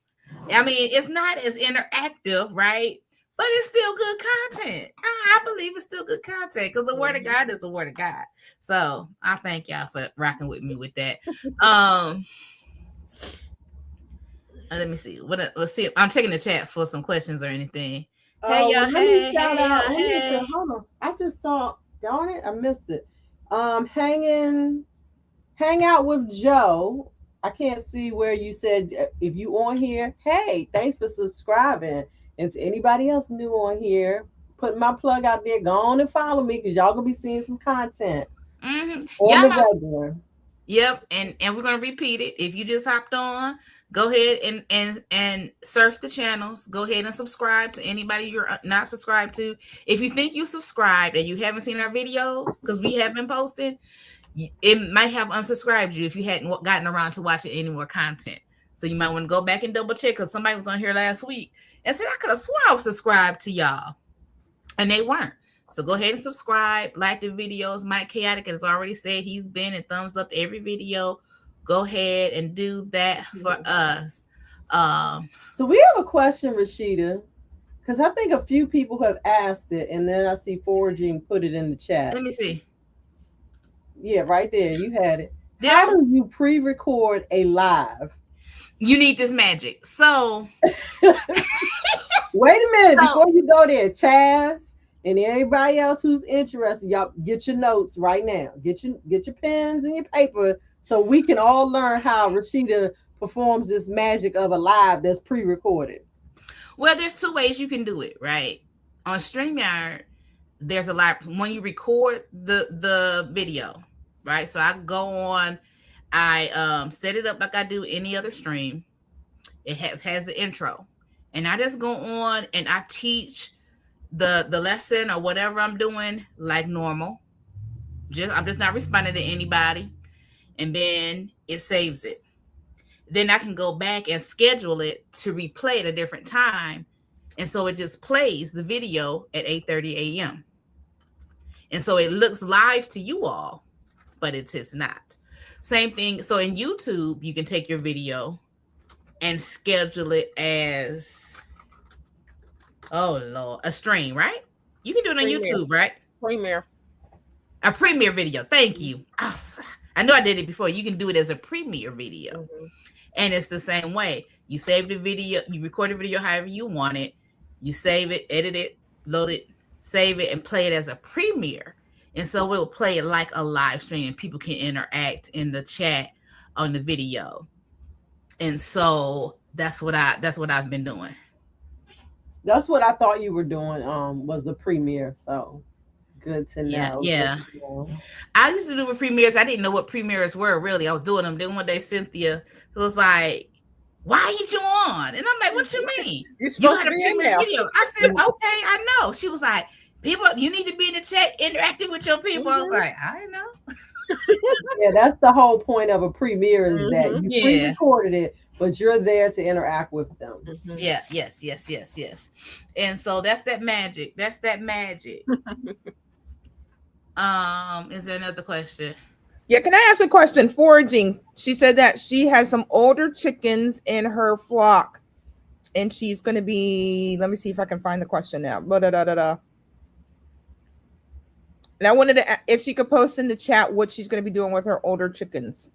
I mean, it's not as interactive, right? But it's still good content. I believe it's still good content because the word of God is the word of God. So I thank y'all for rocking with me with that. Let me see. Let's see. I'm checking the chat for some questions or anything. Hey y'all. Hey. Hold on. I just saw. Darn it, I missed it. Hang out with Joe. I can't see where you said if you on here. Hey, thanks for subscribing. And to anybody else new on here, putting my plug out there, go on and follow me because y'all gonna be seeing some content. Yep, and we're gonna repeat it. If you just hopped on, go ahead and surf the channels. Go ahead and subscribe to anybody you're not subscribed to. If you think you subscribed and you haven't seen our videos because we have been posting, it might have unsubscribed you if you hadn't gotten around to watching any more content. So you might want to go back and double check because somebody was on here last week and said I could have sworn I was subscribed to y'all, and they weren't. So go ahead and subscribe, like the videos. Mike Chaotic has already said he's been and thumbs up every video. Go ahead and do that for us. So we have a question, Rashida, because I think a few people have asked it, and then I see Foraging put it in the chat. Let me see. Yeah, right there. You had it. How do you pre-record a live? You need this magic. So wait a minute before you go there, Chaz, and anybody else who's interested, y'all get your notes right now. Get your pens and your paper so we can all learn how Rashida performs this magic of a live that's pre-recorded. Well, there's two ways you can do it, right? On StreamYard, there's a live when you record the video, right? So I go on, I set it up like I do any other stream. It has the intro, and I just go on and I teach the lesson or whatever I'm doing like normal. I'm just not responding to anybody, and then it saves it. Then I can go back and schedule it to replay at a different time, and so it just plays the video at 8:30 a.m. And so it looks live to you all, but it's not. Same thing. So in YouTube, you can take your video and schedule it as, oh Lord, a stream, right? You can do it on YouTube, right? A premiere video. Thank you. I know I did it before. You can do it as a premiere video. And it's the same way. You save the video, you record the video however you want it, you save it, edit it, load it, save it, and play it as a premiere. And so we'll play it like a live stream, and people can interact in the chat on the video. And so that's what I've been doing. That's what I thought you were doing. Was the premiere. So good to know. Yeah. I used to do with premieres. I didn't know what premieres were really. I was doing them. Then one day Cynthia was like, "Why ain't you on?" And I'm like, "What you mean? You're supposed to be in there." Video. I said, "Okay, I know." She was like, "People, you need to be in the chat interacting with your people." I was like, "I know." Yeah, that's the whole point of a premiere is that you pre-recorded it, but you're there to interact with them. Yeah, yes. And so that's that magic. Is there another question? Yeah, can I ask a question? Foraging. She said that she has some older chickens in her flock, and she's going to be. Let me see if I can find the question now. And I wanted to, if she could post in the chat what she's going to be doing with her older chickens.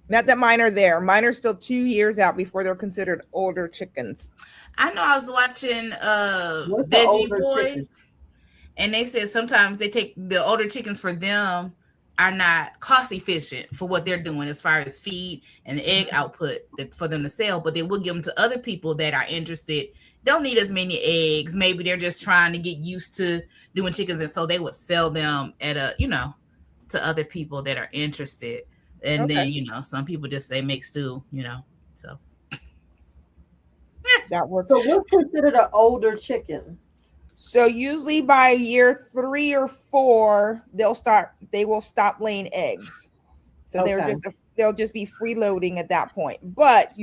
Not that mine are there. Mine are still 2 years out before they're considered older chickens. I know I was watching Veggie Boys, chickens? And they said sometimes they take the older chickens for them are not cost efficient for what they're doing as far as feed and the egg output for them to sell, but they will give them to other people that are interested, don't need as many eggs. Maybe they're just trying to get used to doing chickens, and so they would sell them at to other people that are interested. And then some people just say make stew, so that works. So what's considered an older chicken? So usually by year 3 or 4, they will stop laying eggs. So they'll just be freeloading at that point. But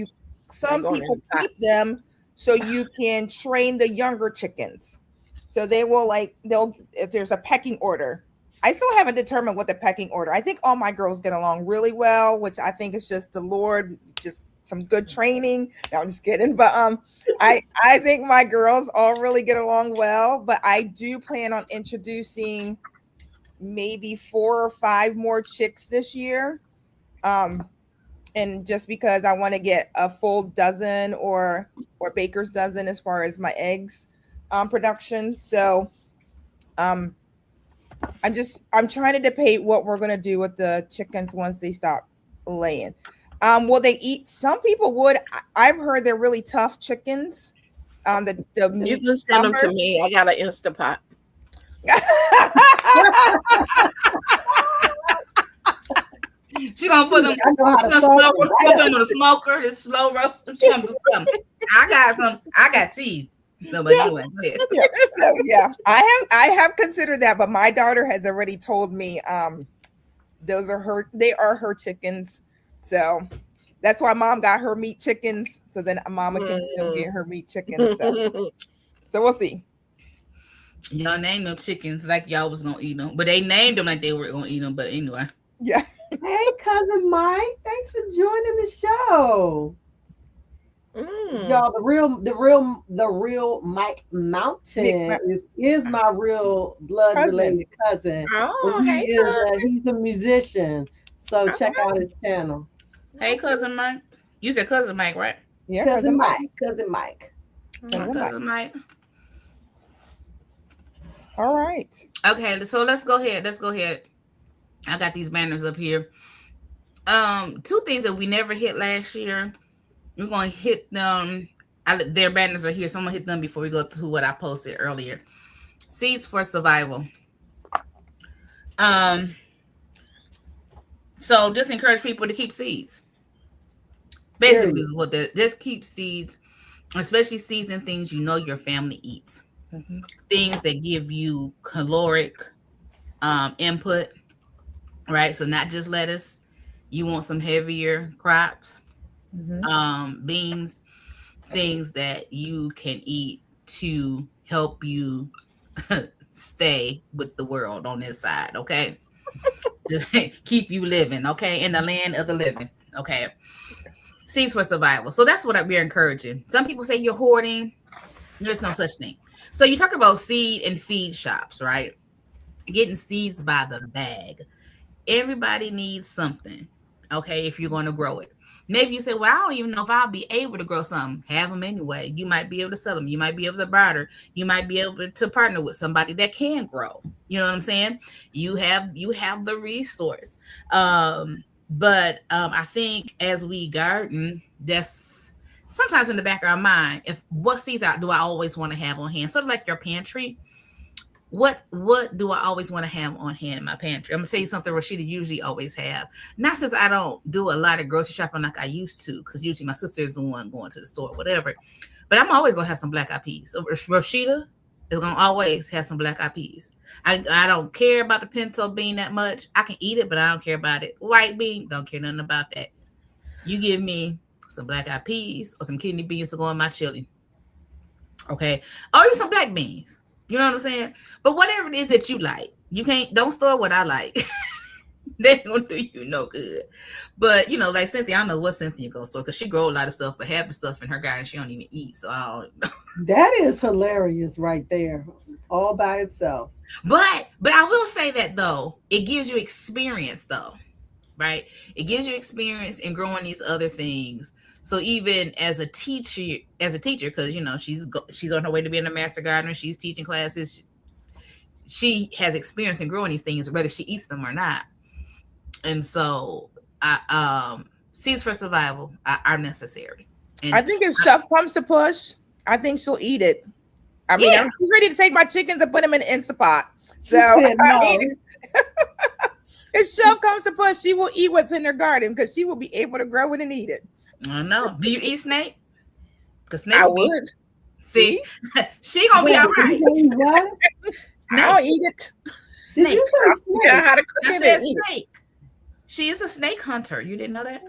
some people keep them so you can train the younger chickens. So if there's a pecking order. I still haven't determined what the pecking order. I think all my girls get along really well, which I think is just the Lord, just some good training. No, I'm just kidding. But I think my girls all really get along well. But I do plan on introducing maybe 4 or 5 more chicks this year. And just because I want to get a full dozen or baker's dozen as far as my eggs production. So I'm trying to debate what we're going to do with the chickens once they stop laying. Will they eat? Some people would. I've heard they're really tough chickens. The you can send them to me. I got an Instapot. She gonna put them. On the smoker. This slow roast. She gonna do something. I got teeth. No, but anyway, I have considered that, but my daughter has already told me they are her chickens. So that's why mom got her meat chickens. So then mama can still get her meat chickens. So we'll see. Y'all named them chickens like y'all was gonna eat them, but they named them like they were gonna eat them. But anyway, yeah. Hey, cousin Mike, thanks for joining the show. Y'all, the real Mike Mountain is my real blood related cousin. Oh, he's a musician. So check out his channel. Hey, cousin Mike. You said cousin Mike, right? Yeah, Cousin Mike. Cousin Mike. All right. Okay, so let's go ahead. I got these banners up here. Two things that we never hit last year. We're going to hit them. Their banners are here, so I'm going to hit them before we go to what I posted earlier. Seeds for survival. So just encourage people to keep seeds. Basically, is what just keep seeds, especially seeds and things you know your family eats. Mm-hmm. Things that give you caloric input, right? So not just lettuce. You want some heavier crops, beans, things that you can eat to help you stay with the world on this side, okay? Just keep you living, okay? In the land of the living, okay? Seeds for survival. So that's what we're encouraging. Some people say you're hoarding. There's no such thing. So you talk about seed and feed shops, right? Getting seeds by the bag. Everybody needs something, okay, if you're going to grow it. Maybe you say, well, I don't even know if I'll be able to grow something. Have them anyway. You might be able to sell them. You might be able to barter. You might be able to partner with somebody that can grow. You know what I'm saying? You have the resource. But I think as we garden, that's sometimes in the back of our mind, if what seeds do I always want to have on hand? Sort of like your pantry. What do I always want to have on hand in my pantry? I'm gonna tell you something Rashida usually always have. Not since I don't do a lot of grocery shopping like I used to, because usually my sister is the one going to the store or whatever. But I'm always gonna have some black eyed peas. So Rashida is gonna always have some black eyed peas. I don't care about the pinto bean that much. I can eat it, but I don't care about it. White bean, don't care nothing about that. You give me some black eyed peas or some kidney beans to go in my chili. Okay. Or even some black beans. You know what I'm saying? But whatever it is that you like, don't store what I like. They ain't gonna do you no good. But you know, like Cynthia, I don't know what Cynthia gonna store because she grow a lot of stuff, but half the stuff in her garden she don't even eat. So I don't know. That is hilarious right there, all by itself. But I will say that though, it gives you experience though, right? It gives you experience in growing these other things. So even as a teacher, because you know she's on her way to being a master gardener, she's teaching classes. She has experience in growing these things, whether she eats them or not. And so, seeds for survival are necessary. And I think if Chef comes to push, I think she'll eat it. I mean, I'm ready to take my chickens and put them in the Instapot. So if Chef comes to push, she will eat what's in her garden because she will be able to grow it and eat it. I know. Do you eat snake? Because I would. See, she gonna be all right. What? I'll eat it. Snake. Did you say snake? Yeah, how to cook it and snake. She is a snake hunter. You didn't know that?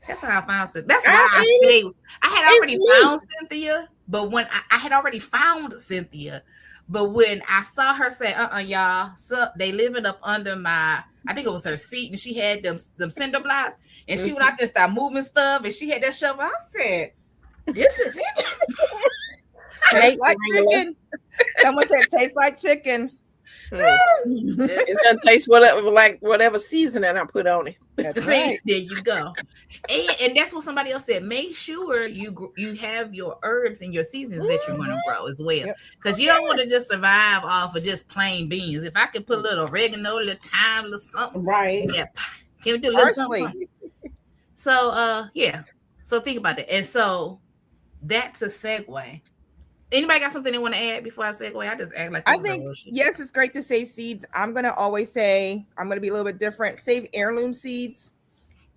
That's how I found it. That's why I stayed. I had already found Cynthia, but when I had already found Cynthia, but when I saw her say, y'all, so they living up under my, I think it was her seat, and she had them cinder blocks, and she went out there and started moving stuff, and she had that shovel. I said, this is interesting. Tastes like chicken. Someone said tastes like chicken. It's gonna taste whatever seasoning I put on it. That's right. There you go. And that's what somebody else said. Make sure you have your herbs and your seasonings that you're going to grow as well, because you don't want to just survive off of just plain beans. If I could put a little oregano, a little thyme, a little something, right? Yeah, can we do a little something? So So think about that. And so that's a segue. Anybody got something they want to add before I segue? I just act like I think yes, it's great to save seeds. I'm gonna always say I'm gonna be a little bit different. Save heirloom seeds.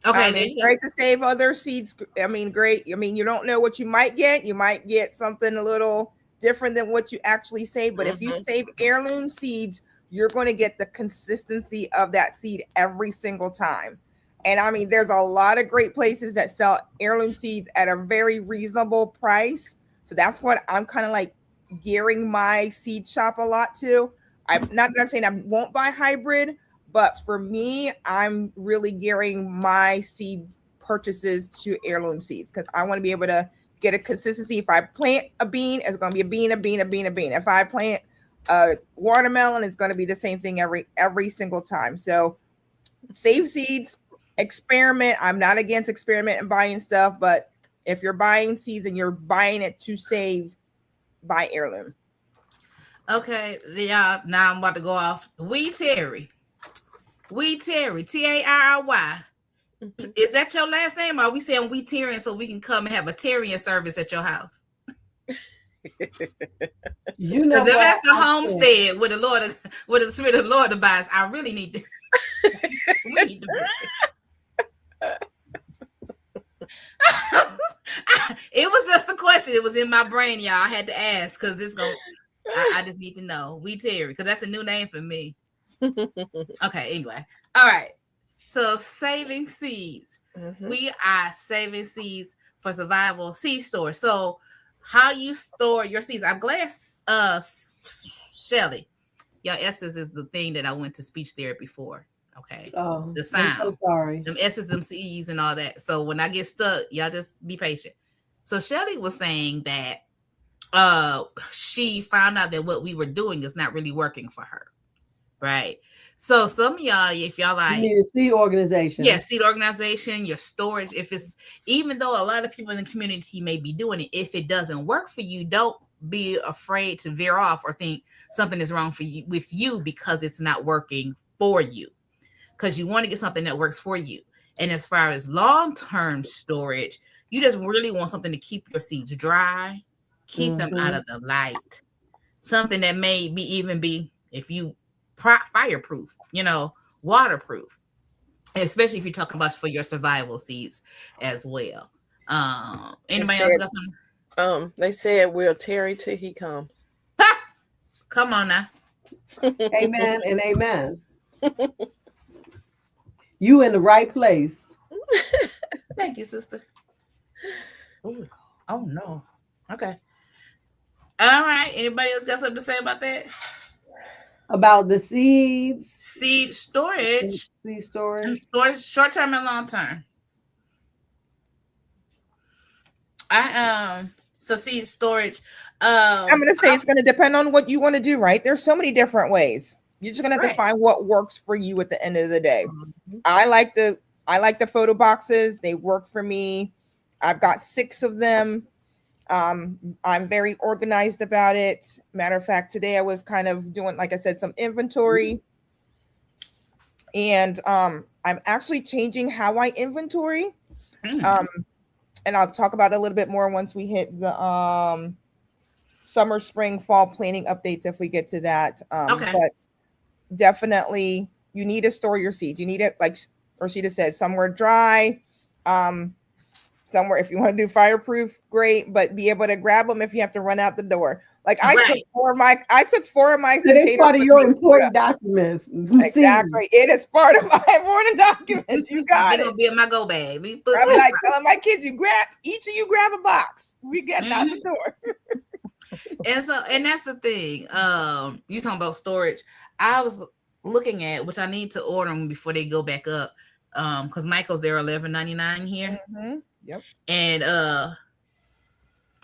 Okay, it's great to save other seeds. I mean, great. I mean, you don't know what you might get. You might get something a little different than what you actually save. But if you save heirloom seeds, you're going to get the consistency of that seed every single time. And I mean, there's a lot of great places that sell heirloom seeds at a very reasonable price. So that's what I'm kind of like gearing my seed shop a lot to. Not that I'm saying I won't buy hybrid, but for me, I'm really gearing my seed purchases to heirloom seeds because I want to be able to get a consistency. If I plant a bean, it's going to be a bean, a bean, a bean, a bean. If I plant a watermelon, it's going to be the same thing every single time. So save seeds, experiment. I'm not against experiment and buying stuff, but if you're buying seeds and you're buying it to save, buy heirloom. Okay, y'all. Now I'm about to go off. We Terry, Tarry. Is that your last name? Or are we saying we Tyrion so we can come and have a Tyrion service at your house? You know, because if that's the homestead with the Lord, with the Spirit of the Lord abides, I really need to. We need to visit. It was just a question. It was in my brain, y'all. I had to ask because it's going. I just need to know. We Terry, because that's a new name for me. Okay. Anyway, all right. So saving seeds. Mm-hmm. We are saving seeds for survival seed store. So how you store your seeds? I'm glad, Shelly, your S's is the thing that I went to speech therapy for. Okay. Oh, the sound. I'm so sorry. Them S's, them C's, and all that. So when I get stuck, y'all just be patient. So Shelly was saying that she found out that what we were doing is not really working for her. Right. So some of y'all, if y'all like, you need a seed organization. Yeah, seed organization, your storage. If it's, even though a lot of people in the community may be doing it, if it doesn't work for you, don't be afraid to veer off or think something is wrong for you with you because it's not working for you. Because you want to get something that works for you. And as far as long-term storage, you just really want something to keep your seeds dry, keep them out of the light. Something that may even be, if you fireproof, waterproof, especially if you're talking about for your survival seeds as well. Anybody else got some? They said we'll tarry till he comes. Come on now. Amen and amen. You in the right place. Thank you, sister. Ooh. Oh no. Okay. All right. Anybody else got something to say about that? About the seeds, seed storage, short term and long term. So seed storage. I'm gonna say it's gonna depend on what you want to do, right? There's so many different ways. You're just gonna have to find what works for you at the end of the day. Mm-hmm. I like the photo boxes. They work for me. I've got 6 of them. I'm very organized about it. Matter of fact, today I was kind of doing, like I said, some inventory. And I'm actually changing how I inventory. And I'll talk about it a little bit more once we hit the summer, spring, fall planning updates if we get to that. Okay. But definitely you need to store your seeds. You need it, like Rashida said, somewhere dry. Somewhere, if you want to do fireproof, great, but be able to grab them if you have to run out the door. Like I took 4 of my It's part of your important documents. Exactly. It is part of my important documents. You got it. It'll be in my go bag. I'm like telling my kids, each of you grab a box. We get out the door. And that's the thing. You talking about storage. I was looking at, which I need to order them before they go back up. Because Michael's there $11.99 here. Mm-hmm. Yep. And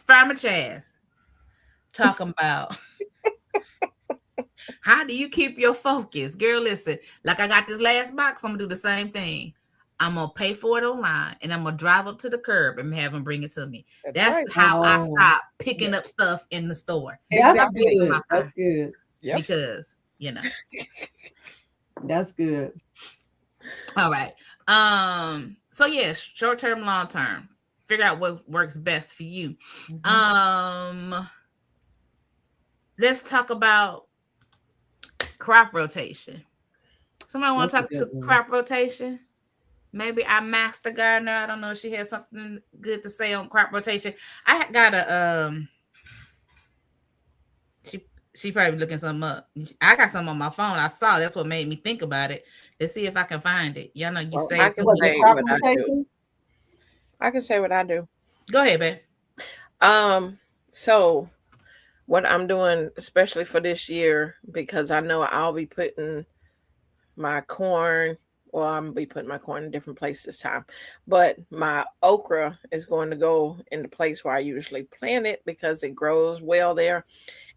Farmer Chaz talking about how do you keep your focus? Girl, listen, like I got this last box, I'm gonna do the same thing. I'm gonna pay for it online and I'm gonna drive up to the curb and have them bring it to me. That's how I stop picking up stuff in the store. That's good. That's good. Yep. Because that's good. All right. So yeah, short term, long term. Figure out what works best for you. Mm-hmm. Let's talk about crop rotation. Somebody want to talk to crop rotation? Maybe our master gardener. I don't know if she has something good to say on crop rotation. I got a she probably looking something up. I got something on my phone. I saw. That's what made me think about it. Let's see if I can find it. Y'all know you say I can say what I do. Go ahead, babe. So what I'm doing, especially for this year, because I know I'll be putting my corn, well, I'm gonna be putting my corn in different places this time, but my okra is going to go in the place where I usually plant it because it grows well there.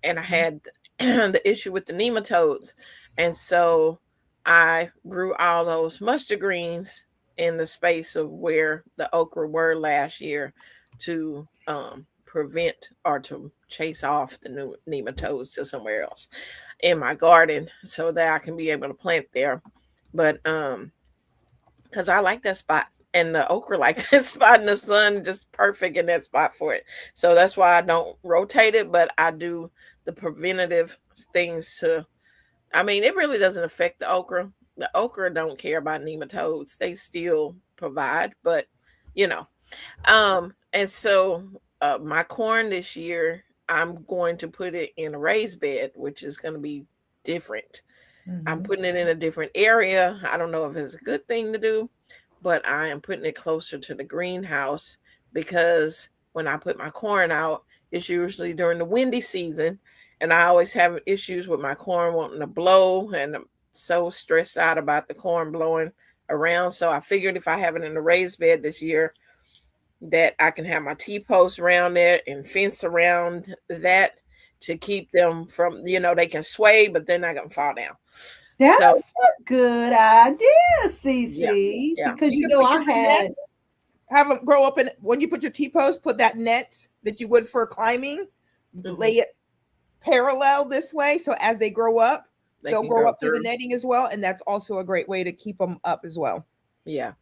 And I had the issue with the nematodes. And so I grew all those mustard greens in the space of where the okra were last year to prevent or to chase off the new nematodes to somewhere else in my garden so that I can be able to plant there. But because I like that spot. And the okra like that spot in the sun, just perfect in that spot for it. So that's why I don't rotate it, but I do the preventative things to. I mean, it really doesn't affect the okra. The okra don't care about nematodes; they still provide, but you know. And so my corn this year, I'm going to put it in a raised bed, which is going to be different. I'm putting it in a different area. I don't know if it's a good thing to do, but I am putting it closer to the greenhouse because when I put my corn out, it's usually during the windy season. And I always have issues with my corn wanting to blow, and I'm so stressed out about the corn blowing around. So I figured if I have it in a raised bed this year, that I can have my T-post around there and fence around that to keep them from, they can sway, but they're not going to fall down. That's So, a good idea, yeah, Cece. yeah. Because You you can know put I use the had net, have them grow up in when you put your T-post, put that net that you would for climbing, lay it parallel this way, so as they grow up, They they'll can grow grow up through the through. netting as well, and that's also a great way to keep them up as well. Yeah.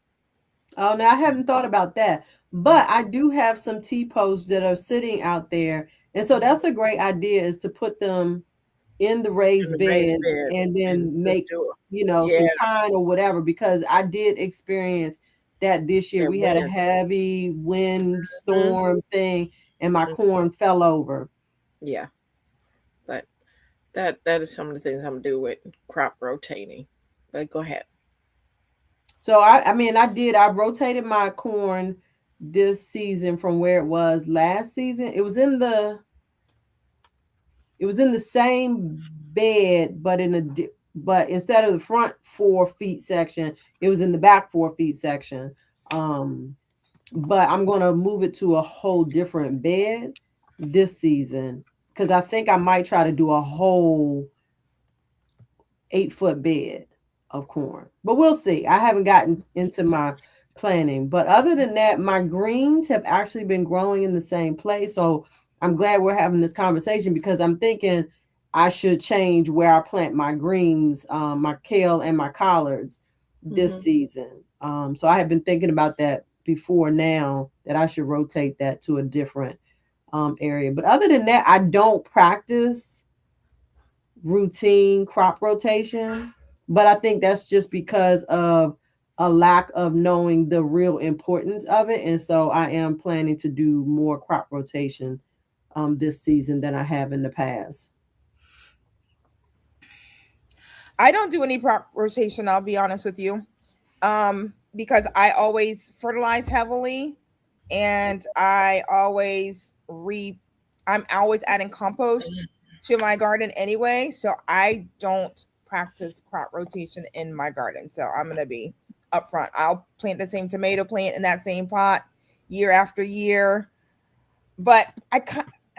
Oh, now I haven't thought about that. But I do have some T-posts that are sitting out there. And so that's a great idea is to put them in the In raised the raised bed bed and and then just make, do it. some Yeah, time or whatever, because I did experience that this year. that We had a win. heavy wind Mhm, storm thing and my mhm. corn fell over. Yeah, but that is some of the things I'm gonna do with crop rotating. But go ahead. So I rotated my corn this season from where it was last season. It was in the same bed, but but instead of the front 4 feet section, it was in the back 4 feet section. Um, but I'm gonna move it to a whole different bed this season because I think I might try to do a whole 8 foot bed of corn. But we'll see. I haven't gotten into my planning. But other than that, my greens have actually been growing in the same place. So I'm glad we're having this conversation because I'm thinking I should change where I plant my greens, my kale and my collards this Hmm. season. So I have been thinking about that before now that I should rotate that to a different area. But other than that, I don't practice routine crop rotation, but I think that's just because of a lack of knowing the real importance of it. And so I am planning to do more crop rotation this season than I have in the past. I don't do any crop rotation, I'll be honest with you. Because I always fertilize heavily, and I'm always adding compost to my garden anyway, so I don't practice crop rotation in my garden. So I'm gonna be upfront. I'll plant the same tomato plant in that same pot year after year, but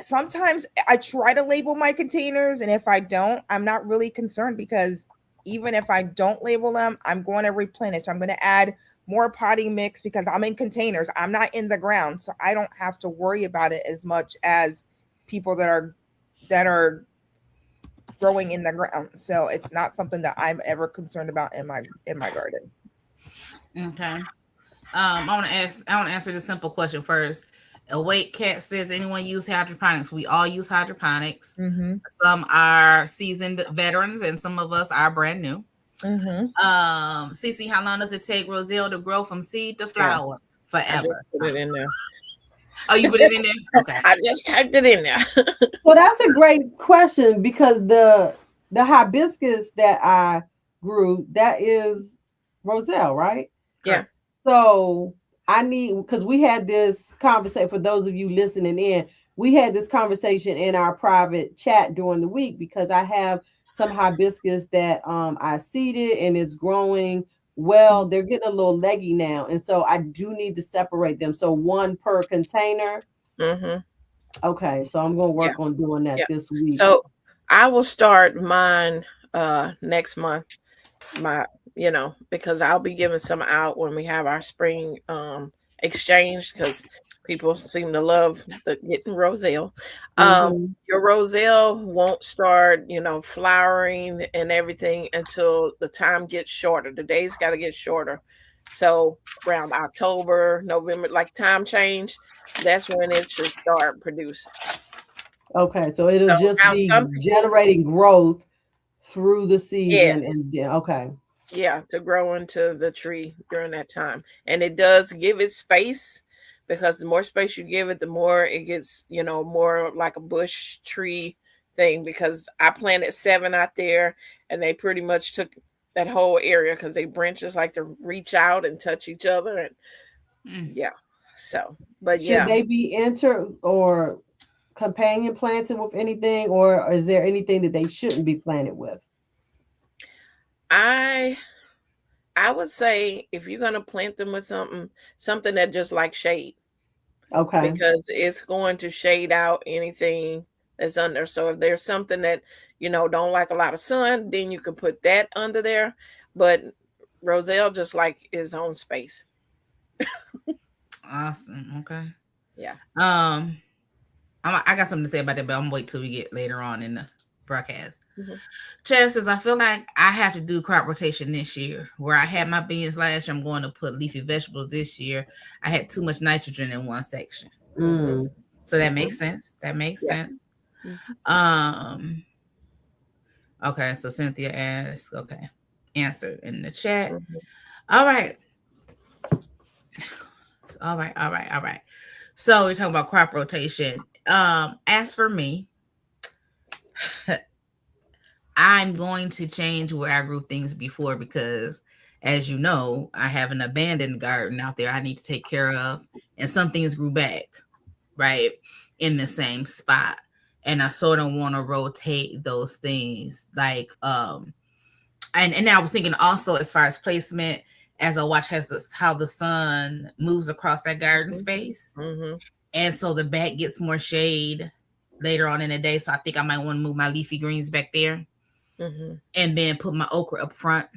sometimes I try to label my containers, and if I don't, I'm not really concerned because even if I don't label them, I'm going to replenish. I'm going to add more potting mix because I'm in containers. I'm not in the ground, so I don't have to worry about it as much as people that are growing in the ground. So it's not something that I'm ever concerned about in my garden. Okay. I want to answer this simple question first. Awake Cat says, anyone use hydroponics? We all use hydroponics. Mm-hmm. Some are seasoned veterans, and some of us are brand new. Mm-hmm. Cece, how long does it take Roselle to grow from seed to Yeah, flower? I just Forever. put it in there. Oh, you put it in there? Okay. I just typed it in there. Well, that's a great question because the hibiscus that I grew, that is Roselle, right? Yeah. So I need, because we had this conversation, for those of you listening in, we had this conversation in our private chat during the week because I have some hibiscus that I seeded and it's growing well. They're getting a little leggy now. And so I do need to separate them. So one per container. Mm-hmm. Okay. So I'm going to Yeah. work on doing that Yeah. this week. So I will start mine next month. my, because I'll be giving some out when we have our spring exchange, because people seem to love getting roselle. Mhm. Your roselle won't start, flowering and everything until the time gets shorter. The days got to get shorter. So around October, November, like time change, that's when it should start producing. Okay, so it'll So just now be some people, generating growth through the season, yes, and yeah, okay. yeah, to grow into the tree during that time. And it does give it space, because the more space you give it, the more it gets, more like a bush tree thing. Because I planted 7 out there, and they pretty much took that whole area, because they branches like to reach out and touch each other. And yeah, so, but Should yeah, they be inter or companion planted with anything, or is there anything that they shouldn't be planted with? I I would say if you're gonna plant them with something that just like shade, Okay. because it's going to shade out anything that's under. So if there's something that don't like a lot of sun, then you can put that under there. But roselle just like its own space. Awesome. Okay. Yeah. I got something to say about that, but I'm gonna wait till we get later on in the broadcast. Mm-hmm. Chess says, I feel like I have to do crop rotation this year. Where I had my beans last year, I'm going to put leafy vegetables this year. I had too much nitrogen in one section. Mm. So that makes sense. That makes sense. Mm-hmm. Okay, so Cynthia asked, okay, answer in the chat. Mm-hmm. All right. All right. So we're talking about crop rotation. As for me, I'm going to change where I grew things before, because as you know, I have an abandoned garden out there I need to take care of, and some things grew back, right, in the same spot. And I sort of want to rotate those things, like and I was thinking also, as far as placement, as I watch how the sun moves across that garden space. Mm-hmm. And so the back gets more shade later on in the day. So I think I might want to move my leafy greens back there. Mm-hmm. And then put my okra up front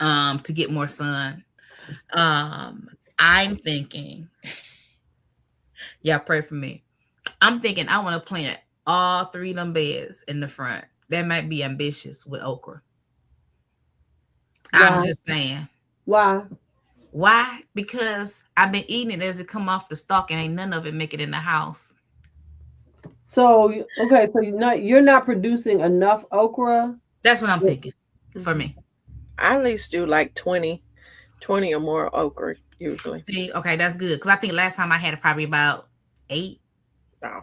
to get more sun. I'm thinking, yeah, pray for me. I'm thinking I want to plant all 3 of them beds in the front. That might be ambitious with okra. Why? I'm just saying. Why? Because I've been eating it as it come off the stalk, and ain't none of it make it in the house. So okay, so you're not producing enough okra. That's what I'm thinking for me. I at least do like 20 or more okra usually. See, okay, that's good, because I think last time I had probably about 8. Oh.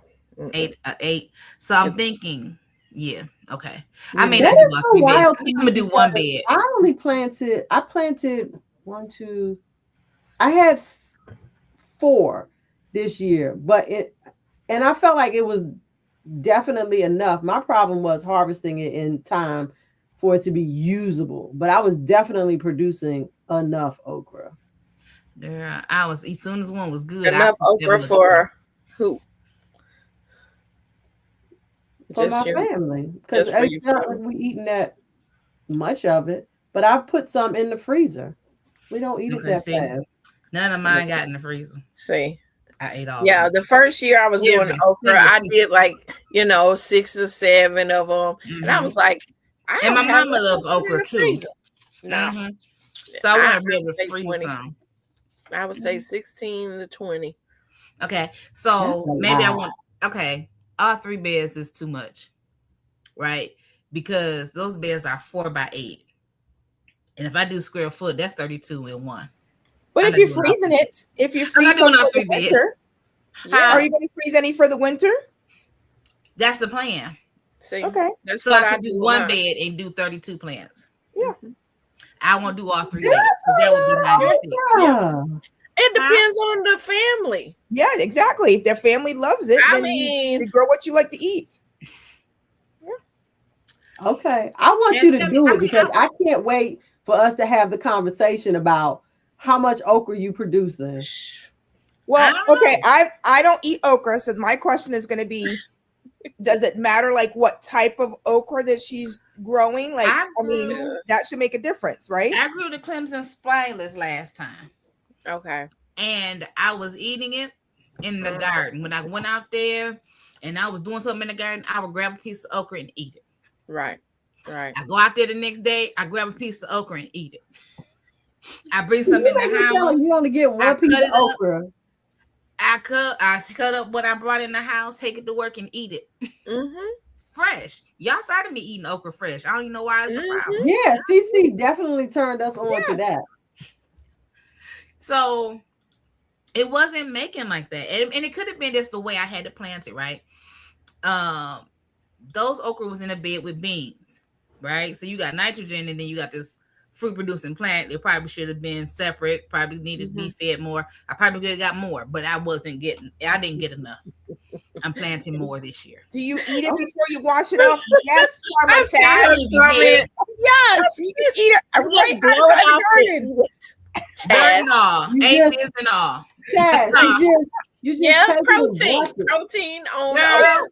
Eight. So I'm thinking, yeah, okay. Yeah. I may not do about 3 beds. I think I'm gonna do 1 bed. I planted 1, 2. I had 4 this year, and I felt like it was definitely enough. My problem was harvesting it in time for it to be usable, but I was definitely producing enough okra. Yeah, I was, as soon as one was good. Enough okra for who? For my family, because it's not like we eating that much of it. But I've put some in the freezer. We don't eat it that fast. None of mine got in the freezer. See, I ate all. Yeah, the first year I was doing okra, I did like 6 or 7 of them, mm-hmm. And I was like, and my mama loved okra too. No, mm-hmm. So I want to be able to freeze some. I would say 16 to 20. Okay, so maybe I want. Okay, all 3 beds is too much, right? Because those beds are 4 by 8, and if I do square foot, that's 32 in one. But if you're freezing it, if you freeze them for the winter, are you going to freeze any for the winter? That's the plan. See, okay. That's so I can do 1 bed and do 32 plants. Yeah. I won't do all 3 beds. So that would be 96. Yeah. It depends on the family. Yeah, exactly. If their family loves it, then you grow what you like to eat. Yeah. Okay. I want you to do it because I can't wait for us to have the conversation about how much okra you producing. Well, okay. I don't eat okra, so my question is going to be, does it matter like what type of okra that she's growing? Like, I mean, that should make a difference, right? I grew the Clemson spiralus last time. Okay. And I was eating it in the garden. When I went out there and I was doing something in the garden, I would grab a piece of okra and eat it. Right. Right. I go out there the next day, I grab a piece of okra and eat it. I bring some in the house. You only get one piece of okra. I cut up what I brought in the house, take it to work and eat it. Fresh. Y'all started me eating okra fresh. I don't even know why it's a problem. Yeah, CC definitely turned us on to that. So it wasn't making like that. And it could have been just the way I had to plant it, right? Those okra was in a bed with beans, right? So you got nitrogen and then you got this fruit producing plant. It probably should have been separate, probably needed to be fed more. I probably could have got more, but I didn't get enough. I'm planting more this year. Do you eat it before you wash it off? Yes. Yes. You can eat it right out of the garden. Dirt and all. Aphis and all. Chad, you just protein on. Girl,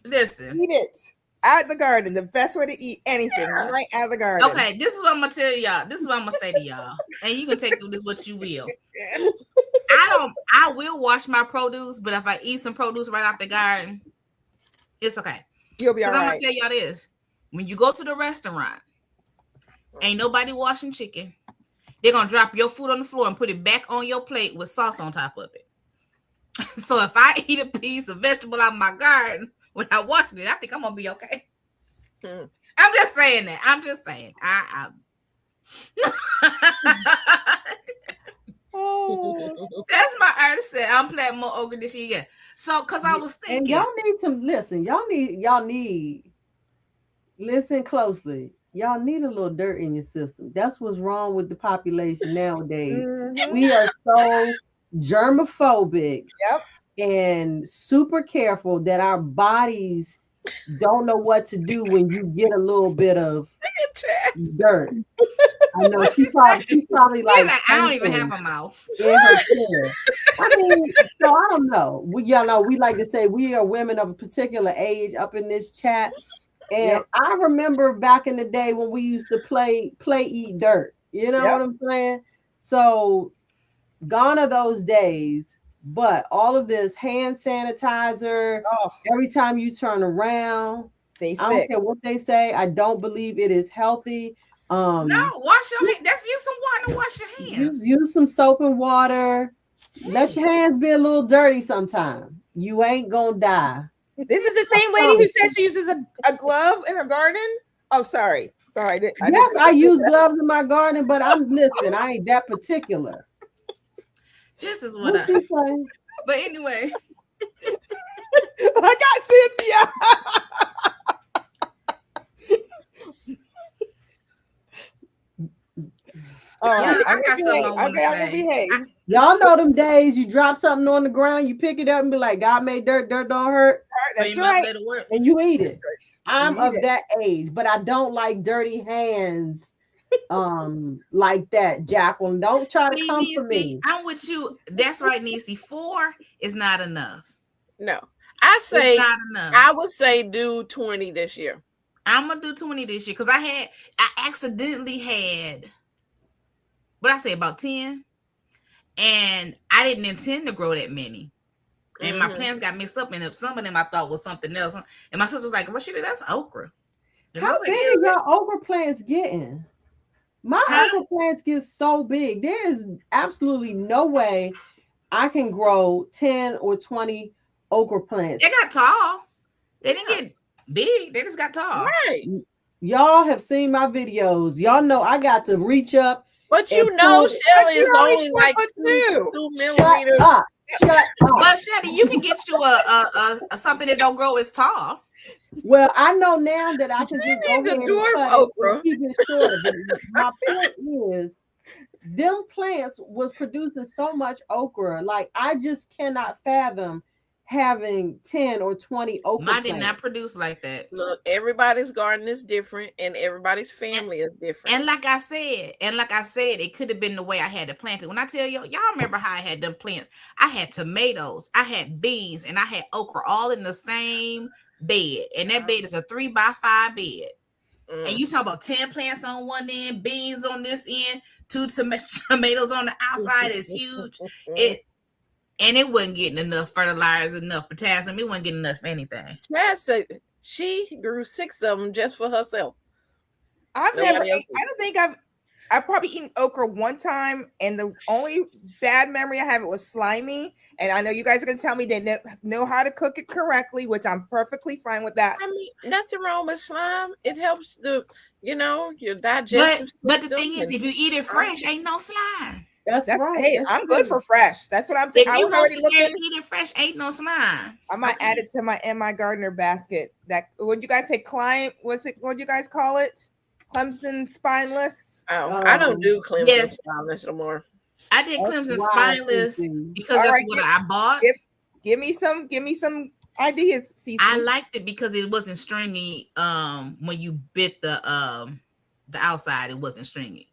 listen. Eat it at the garden. The best way to eat anything, right out of the garden. Okay, this is what I'm gonna tell y'all. This is what I'm gonna say to y'all, and you can take this what you will. I will wash my produce, but if I eat some produce right out the garden, it's okay. You'll be all right. I'm gonna tell y'all this: when you go to the restaurant, ain't nobody washing chicken. They're gonna drop your food on the floor and put it back on your plate with sauce on top of it. So if I eat a piece of vegetable out of my garden without washing it, I think I'm gonna be okay. I'm just saying that. I'm just saying. That's my earth set. I'm planting more okra this year. Yeah. So, cause I was thinking, and y'all need some. Listen, y'all need. Listen closely. Y'all need a little dirt in your system. That's what's wrong with the population nowadays. We are so germophobic and super careful that our bodies don't know what to do when you get a little bit of dirt. I know she's probably like, I don't even have a mouth. In her chair. I mean, so I don't know. Y'all know we like to say we are women of a particular age up in this chat. And I remember back in the day when we used to play eat dirt. You know what I'm saying? So gone are those days, but all of this hand sanitizer, every time you turn around, I don't care what they say. I don't believe it is healthy. No, wash your hands. Let's use some water to wash your hands. Use some soap and water. Jeez. Let your hands be a little dirty sometime. You ain't gonna die. This is the same lady who said she uses a glove in her garden. Oh, sorry. I use gloves in my garden, but I ain't that particular. This is what she's saying. But anyway, I got Cynthia. All right, I got something I want to behave. Y'all know them days you drop something on the ground, you pick it up and be like, God made dirt don't hurt. That's right. And you eat it. I'm of that age, but I don't like dirty hands like that, Jacqueline. Don't try to come for me. I'm with you. That's right, Niecy. 4 is not enough. No. I say not enough. I would say do 20 this year. I'm gonna do 20 this year because I accidentally had about 10. And I didn't intend to grow that many. And my plants got mixed up, and some of them I thought was something else. And my sister was like, Rashida, that's okra. And how big is your okra plants getting? My okra plants get so big. There is absolutely no way I can grow 10 or 20 okra plants. They got tall. They didn't get big. They just got tall. Right. Y'all have seen my videos. Y'all know I got to reach up. But you know, Shelly is only like 2 millimeters. Shut up. But Shelly, you can get you a something that don't grow as tall. Well, I know now that I can just go ahead and keep it shorter. But my point is, them plants was producing so much okra. Like I just cannot fathom having 10 or 20 okra plants. Mine did not produce like that. Look, everybody's garden is different and everybody's family is different. And like I said, it could have been the way I had to plant it. When I tell y'all remember how I had them plants. I had tomatoes, I had beans, and I had okra all in the same bed, and that bed is a 3x5 bed. And you talk about 10 plants on one end, beans on this end, 2 tomatoes on the outside. Is huge. It wasn't getting enough fertilizer, enough potassium. It wasn't getting enough of anything. She grew 6 of them just for herself. I've probably eaten okra one time, and the only bad memory I have, it was slimy. And I know you guys are going to tell me they know how to cook it correctly, which I'm perfectly fine with that. I mean, nothing wrong with slime. It helps your digestive system. But the thing is, if you eat it fresh, ain't no slime. That's right. Hey, I'm good for fresh. That's what I'm thinking. If you I was already looking. Eat it fresh, ain't no slime. I might add it to my gardener basket. That would you guys say? What'd you guys call it? Clemson spineless. Oh, I don't do Clemson spineless no more. I did Clemson spineless because that's what I bought. Give me some ideas, CC. I liked it because it wasn't stringy. When you bit the outside, it wasn't stringy.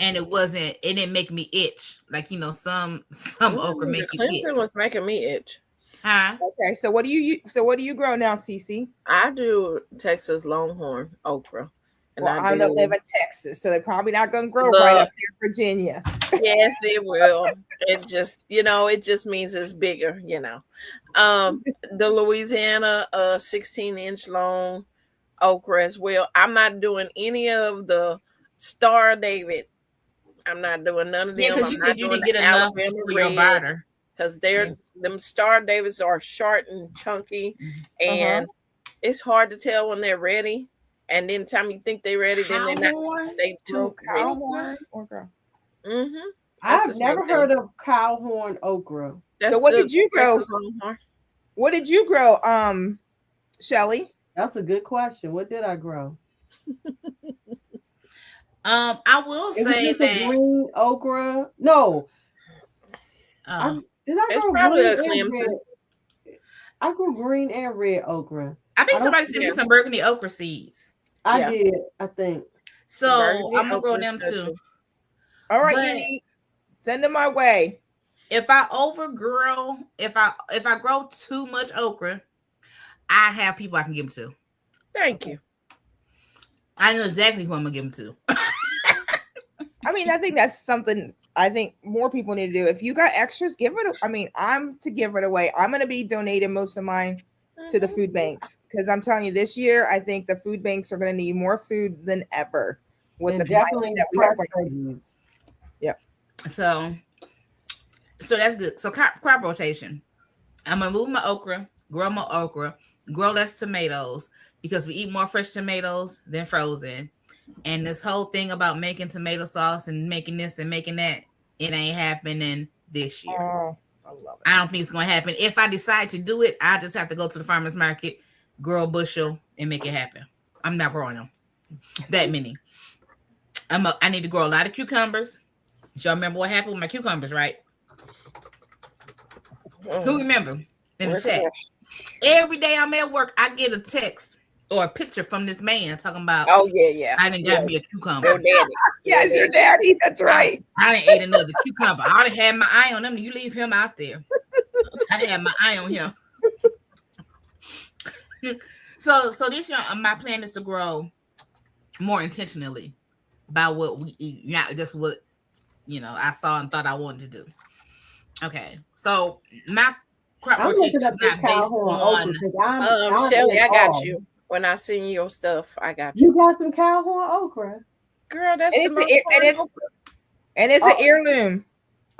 And it didn't make me itch. Like, some okra make you itch. Clemson was making me itch. Huh? Okay, so what do you grow now, CC? I do Texas Longhorn okra. And I don't live in Texas, so they're probably not going to grow right up here in Virginia. Yes, it will. It just, it just means it's bigger, The Louisiana 16-inch long okra as well. I'm not doing any of the Star David. I'm not doing none of them. Yeah, because you said you didn't get enough for your barter. Because them Star Davids are short and chunky, and it's hard to tell when they're ready. And then time you think they're ready, then they're not. They too cowhorn okra. I've never heard of cowhorn okra. So what did you grow? What did you grow, Shelly? That's a good question. What did I grow? I will say that green okra. No. Did I grow green and red? I grew green and red okra. I think somebody sent me some burgundy okra seeds. I did, I think. So I'm gonna grow them too. All right, Edie, send them my way. If I overgrow, if I grow too much okra, I have people I can give them to. Thank you. I know exactly who I'm gonna give them to. I mean, I think that's something I think more people need to do. If you got extras, give it. I'm to give it away. I'm gonna be donating most of mine to the food banks, because I'm telling you, this year I think the food banks are going to need more food than ever with the definitely that we have right now. Yeah. So that's good. So crop rotation. I'm gonna move my okra, grow more okra, grow less tomatoes, because we eat more fresh tomatoes than frozen. And this whole thing about making tomato sauce and making this and making that, it ain't happening this year. Oh. I love it. I don't think it's going to happen. If I decide to do it, I just have to go to the farmer's market, grow a bushel, and make it happen. I'm not growing them that many. I need to grow a lot of cucumbers. Y'all remember what happened with my cucumbers, right? Who remember? In the text. Every day I'm at work, I get a text or a picture from this man talking about, I done got me a cucumber. Your daddy. Yes, your daddy. That's right. I done ate another cucumber. I done had my eye on him. You leave him out there. I had my eye on him. So this year, my plan is to grow more intentionally by what we eat, not just what I saw and thought I wanted to do. Okay, so my crop rotation is not based on. Shelly, I got you. When I send you your stuff, I got you. You got some cowhorn okra, girl. That's and it's an heirloom.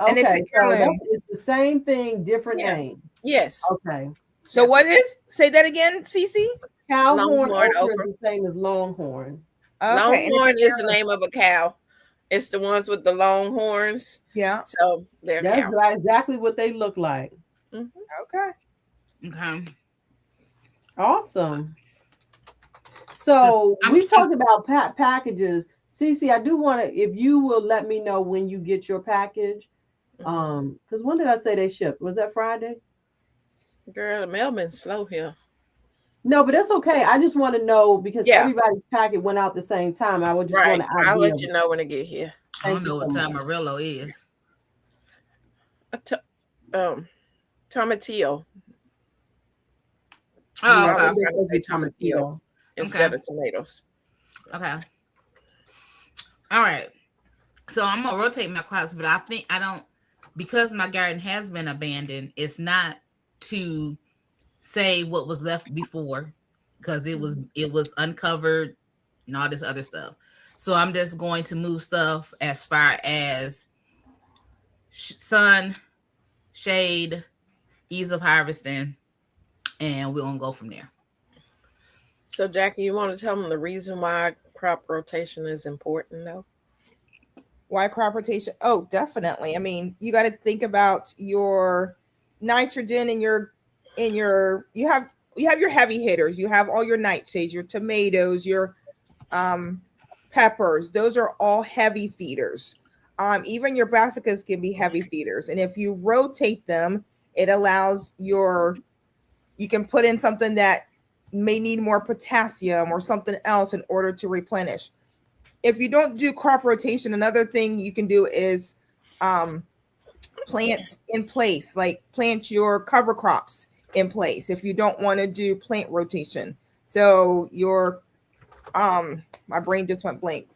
Okay, and it's an heirloom. It's the same thing, different name. Yes. Okay. So what is? Say that again, Cece. Cowhorn okra is the same as longhorn. Okay. Longhorn is the name of a cow. It's the ones with the long horns. Yeah. So they're that's exactly what they look like. Mm-hmm. Okay. Awesome. So we talked about packages. Cece, I do want to, if you will let me know when you get your package. Because when did I say they shipped? Was that Friday? Girl, the mail been slow here. No, but that's okay. I just want to know because everybody's packet went out the same time. I would just want to. I'll let you know when I get here. I don't know what time Amarillo is. Tomatillo. Oh, Yeah, I okay. was trying to say tomatillo instead of tomatoes. Okay. All right. So I'm gonna rotate my crops, but I don't, because my garden has been abandoned. It's not to say what was left before, because it was uncovered and all this other stuff. So I'm just going to move stuff as far as sun, shade, ease of harvesting, and we're gonna go from there. So, Jackie, you want to tell them the reason why crop rotation is important, though? Why crop rotation? Oh, definitely. I mean, you got to think about your nitrogen in your you have your heavy hitters. You have all your nightshades, your tomatoes, your peppers. Those are all heavy feeders. Even your brassicas can be heavy feeders, and if you rotate them, it allows you can put in something that may need more potassium or something else in order to replenish. If you don't do crop rotation, another thing you can do is plant in place, like plant your cover crops in place if you don't want to do plant rotation. So your my brain just went blank.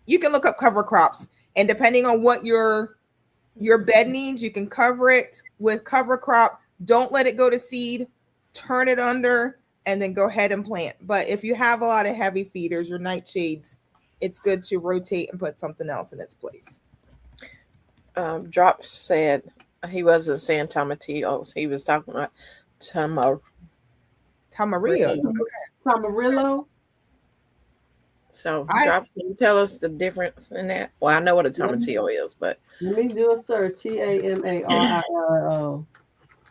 You can look up cover crops, and depending on what your bed needs, you can cover it with cover crop. Don't let it go to seed, turn it under, and then go ahead and plant. But if you have a lot of heavy feeders, your nightshades, it's good to rotate and put something else in its place. Drops said he wasn't saying tomatillos. He was talking about Tamarillo. Tamarillo. So, Drops, can you tell us the difference in that? Well, I know what a tomatillo is, but let me do a search. Tamarilo.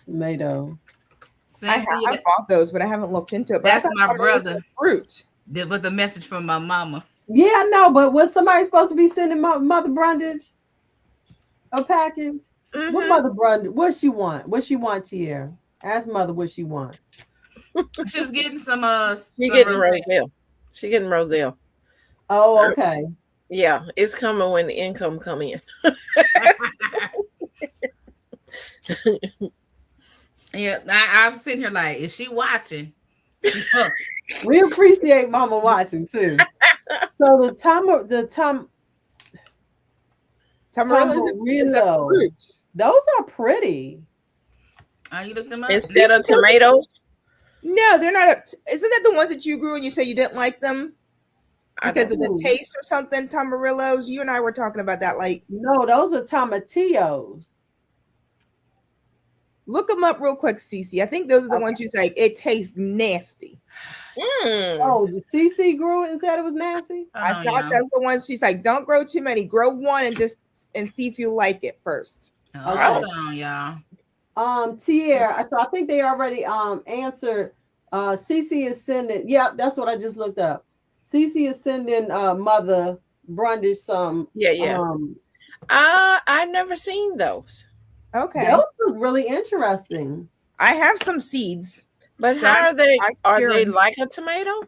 Tomato. I bought those, but I haven't looked into it. But That's my brother. Fruit. With a message from my mama. Yeah, I know, but was somebody supposed to be sending Mother Brundage a package? Mm-hmm. What Mother Brundage? What she want? What she want, Tierra? Ask Mother what she want. She was getting some She getting Roselle. She getting Roselle. Oh, okay. Yeah, it's coming when the income come in. Yeah, I'm sitting here like, is she watching? We appreciate Mama watching too. So Tamarillo. Those are pretty. You looked them up? Instead of tomatoes? No, they're not. Isn't that the ones that you grew and you say you didn't like them because of the taste or something? Tamarillos. You and I were talking about that. Like, no, those are tomatillos. Look them up real quick, Cece. I think those are the ones you say it tastes nasty. Oh, the CC grew it and said it was nasty. I thought that's the one. She's like, don't grow too many. Grow one and see if you like it first. Hold on, y'all. Tierra. So I think they already answered. CC is sending. Yep, that's what I just looked up. CC is sending Mother Brundage some. Yeah. I never seen those. Okay, those look really interesting. I have some seeds, but how are they? Are they like a tomato?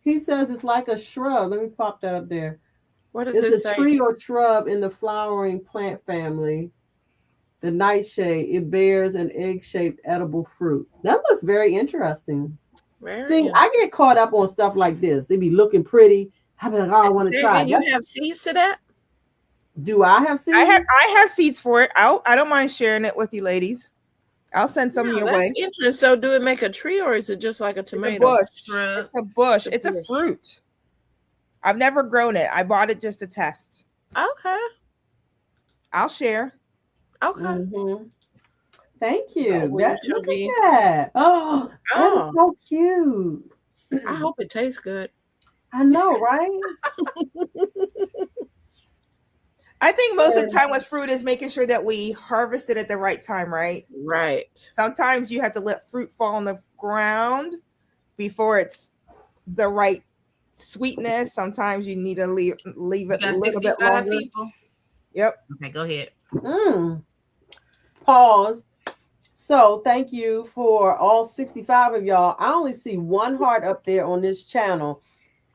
He says it's like a shrub. Let me pop that up there. What does it say? It's a tree or shrub in the flowering plant family. The nightshade. It bears an egg-shaped edible fruit. That looks very interesting. I get caught up on stuff like this. They be looking pretty. I be like, oh, I want to try. You have seeds to that? Do I have seeds? I have seeds for it. I don't mind sharing it with you ladies. I'll send some your way. Interesting. So do it make a tree or is it just like a tomato? It's a bush. It's a fruit. I've never grown it. I bought it just to test. Okay. I'll share. Okay. Mm-hmm. Thank you. Look at that. Oh, that's so cute. I hope it tastes good. I know, right? I think most of the time with fruit is making sure that we harvest it at the right time, right? Right. Sometimes you have to let fruit fall on the ground before it's the right sweetness. Sometimes you need to leave it a little bit longer. People? Yep. Okay, go ahead. Pause. So thank you for all 65 of y'all. I only see one heart up there on this channel.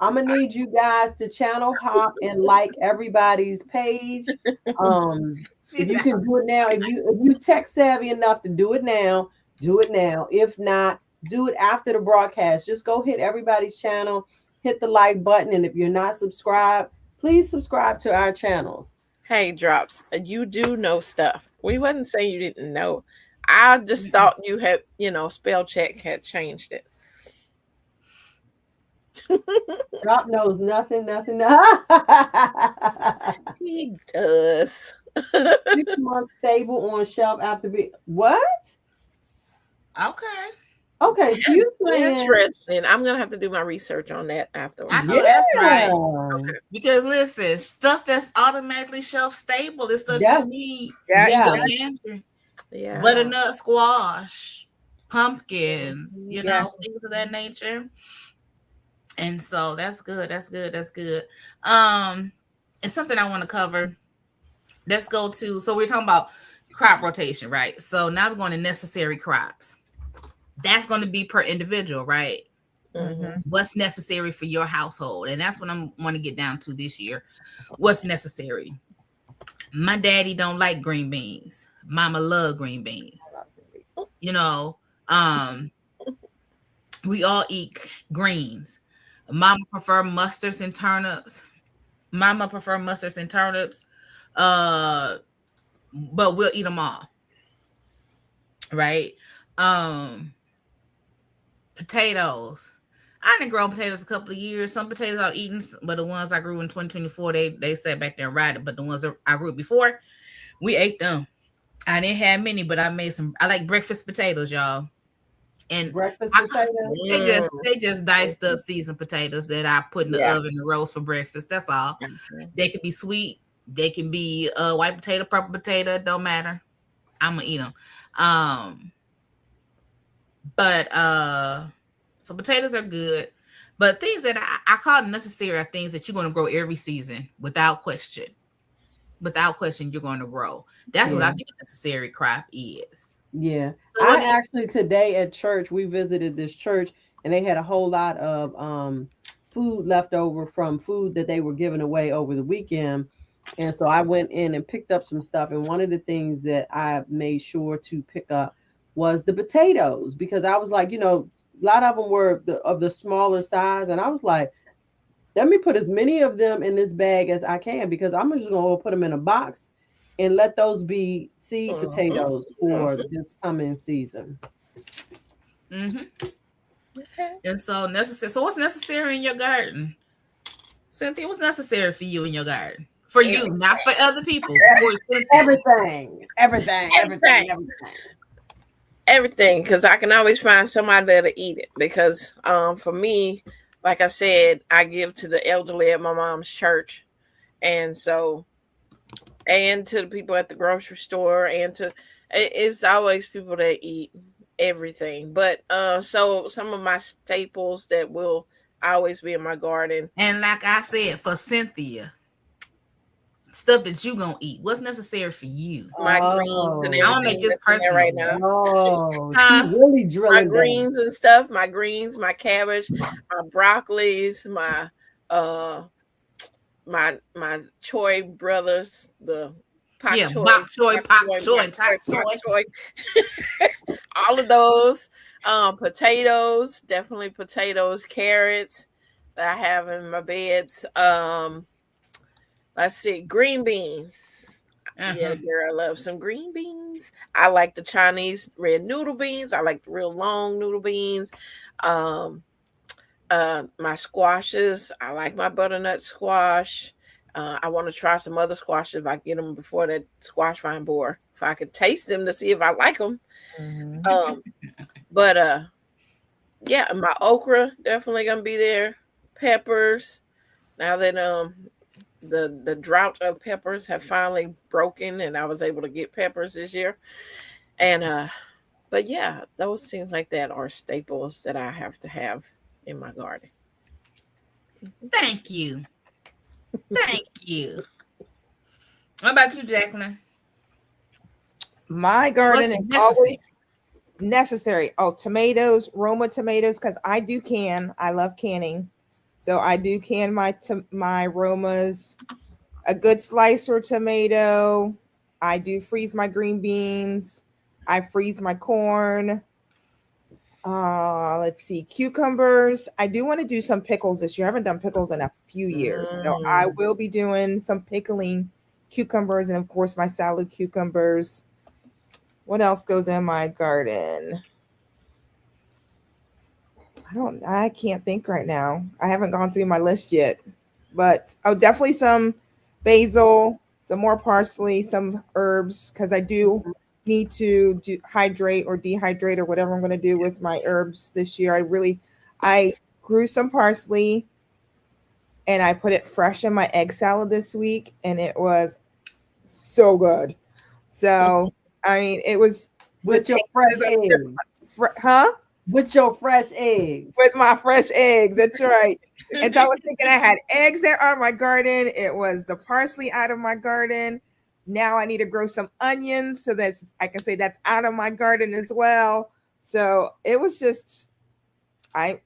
I'm gonna need you guys to channel hop and like everybody's page. If you can do it now, if you tech savvy enough to do it now, do it now. If not, do it after the broadcast. Just go hit everybody's channel, hit the like button, and if you're not subscribed, please subscribe to our channels. Hey, Drops, you do know stuff. We wasn't saying you didn't know. I just thought you had, spell check had changed it. Drop knows nothing. He does. 6 months stable on shelf after what? Okay, so you're saying interesting. I'm gonna have to do my research on that afterwards. I know that's right. Okay. Because listen, stuff that's automatically shelf stable is stuff you need. Yeah. Butternut squash, pumpkins, things of that nature. And so that's good. That's good. It's something I want to cover. Let's go to, so we're talking about crop rotation, right? So now we're going to necessary crops. That's going to be per individual, right? Mm-hmm. What's necessary for your household? And that's what I want to get down to this year. What's necessary? My daddy don't like green beans. Mama love green beans. We all eat greens. Mama prefer mustards and turnips. But we'll eat them all. Right? Potatoes. I didn't grow potatoes a couple of years. Some potatoes I've eaten, but the ones I grew in 2024, they sat back there and rotted. But the ones that I grew before, we ate them. I didn't have many, but I made some. I like breakfast potatoes, y'all. And breakfast potatoes. They just diced up seasoned potatoes that I put in the oven and roast for breakfast. That's all. They can be sweet. They can be white potato, purple potato. It don't matter. I'm gonna eat them. So potatoes are good, but things that I call necessary are things that you're going to grow every season without question. Without question, you're going to grow. That's what I think a necessary crop is. Yeah. So I actually today at church, we visited this church and they had a whole lot of food left over from food that they were giving away over the weekend. And so I went in and picked up some stuff. And one of the things that I made sure to pick up was the potatoes, because I was like, a lot of them were of the smaller size. And I was like, let me put as many of them in this bag as I can, because I'm just going to put them in a box and let those be seed potatoes for this coming season. Okay. And so necessary. So what's necessary in your garden? Cynthia, what's necessary for you in your garden? For you, not for other people. Everything, because I can always find somebody that'll eat it. Because for me, like I said, I give to the elderly at my mom's church, and to the people at the grocery store, it's always people that eat everything. But so some of my staples that will always be in my garden, and like I said, for Cynthia, stuff that you gonna eat. What's necessary for you? My greens and everything. I don't make this personal right now. She's really drilling my greens and stuff. My greens, my cabbage, my broccolis, my Choi brothers, the pak choy. All of those. Potatoes, definitely potatoes, carrots that I have in my beds. Let's see, green beans. Yeah, girl, I love some green beans. I like the Chinese red noodle beans. I like the real long noodle beans. My squashes. I like my butternut squash. I want to try some other squashes if I get them before that squash vine borer. If I can taste them to see if I like them. Yeah, my okra definitely gonna be there. Peppers. Now that the drought of peppers have finally broken and I was able to get peppers this year. And but yeah, those things like that are staples that I have to have in my garden. Thank you. What about you, Jacqueline? My garden is always necessary. Oh, tomatoes, Roma tomatoes, because I do can. I love canning. So I do can my Romas, a good slicer tomato. I do freeze my green beans. I freeze my corn. Let's see, cucumbers. I do want to do some pickles this year. I haven't done pickles in a few years, so I will be doing some pickling cucumbers, and of course my salad cucumbers. What else goes in my garden? I can't think right now. I haven't gone through my list yet, but definitely some basil, some more parsley, some herbs, because I do need to hydrate or dehydrate or whatever I'm going to do with my herbs this year. I grew some parsley and I put it fresh in my egg salad this week, and it was so good. So, I mean, it was with your fresh eggs. Huh? With your fresh eggs. With my fresh eggs. That's right. And so I was thinking I had eggs that are in my garden. It was the parsley out of my garden. Now I need to grow some onions so that I can say that's out of my garden as well. So it was just, I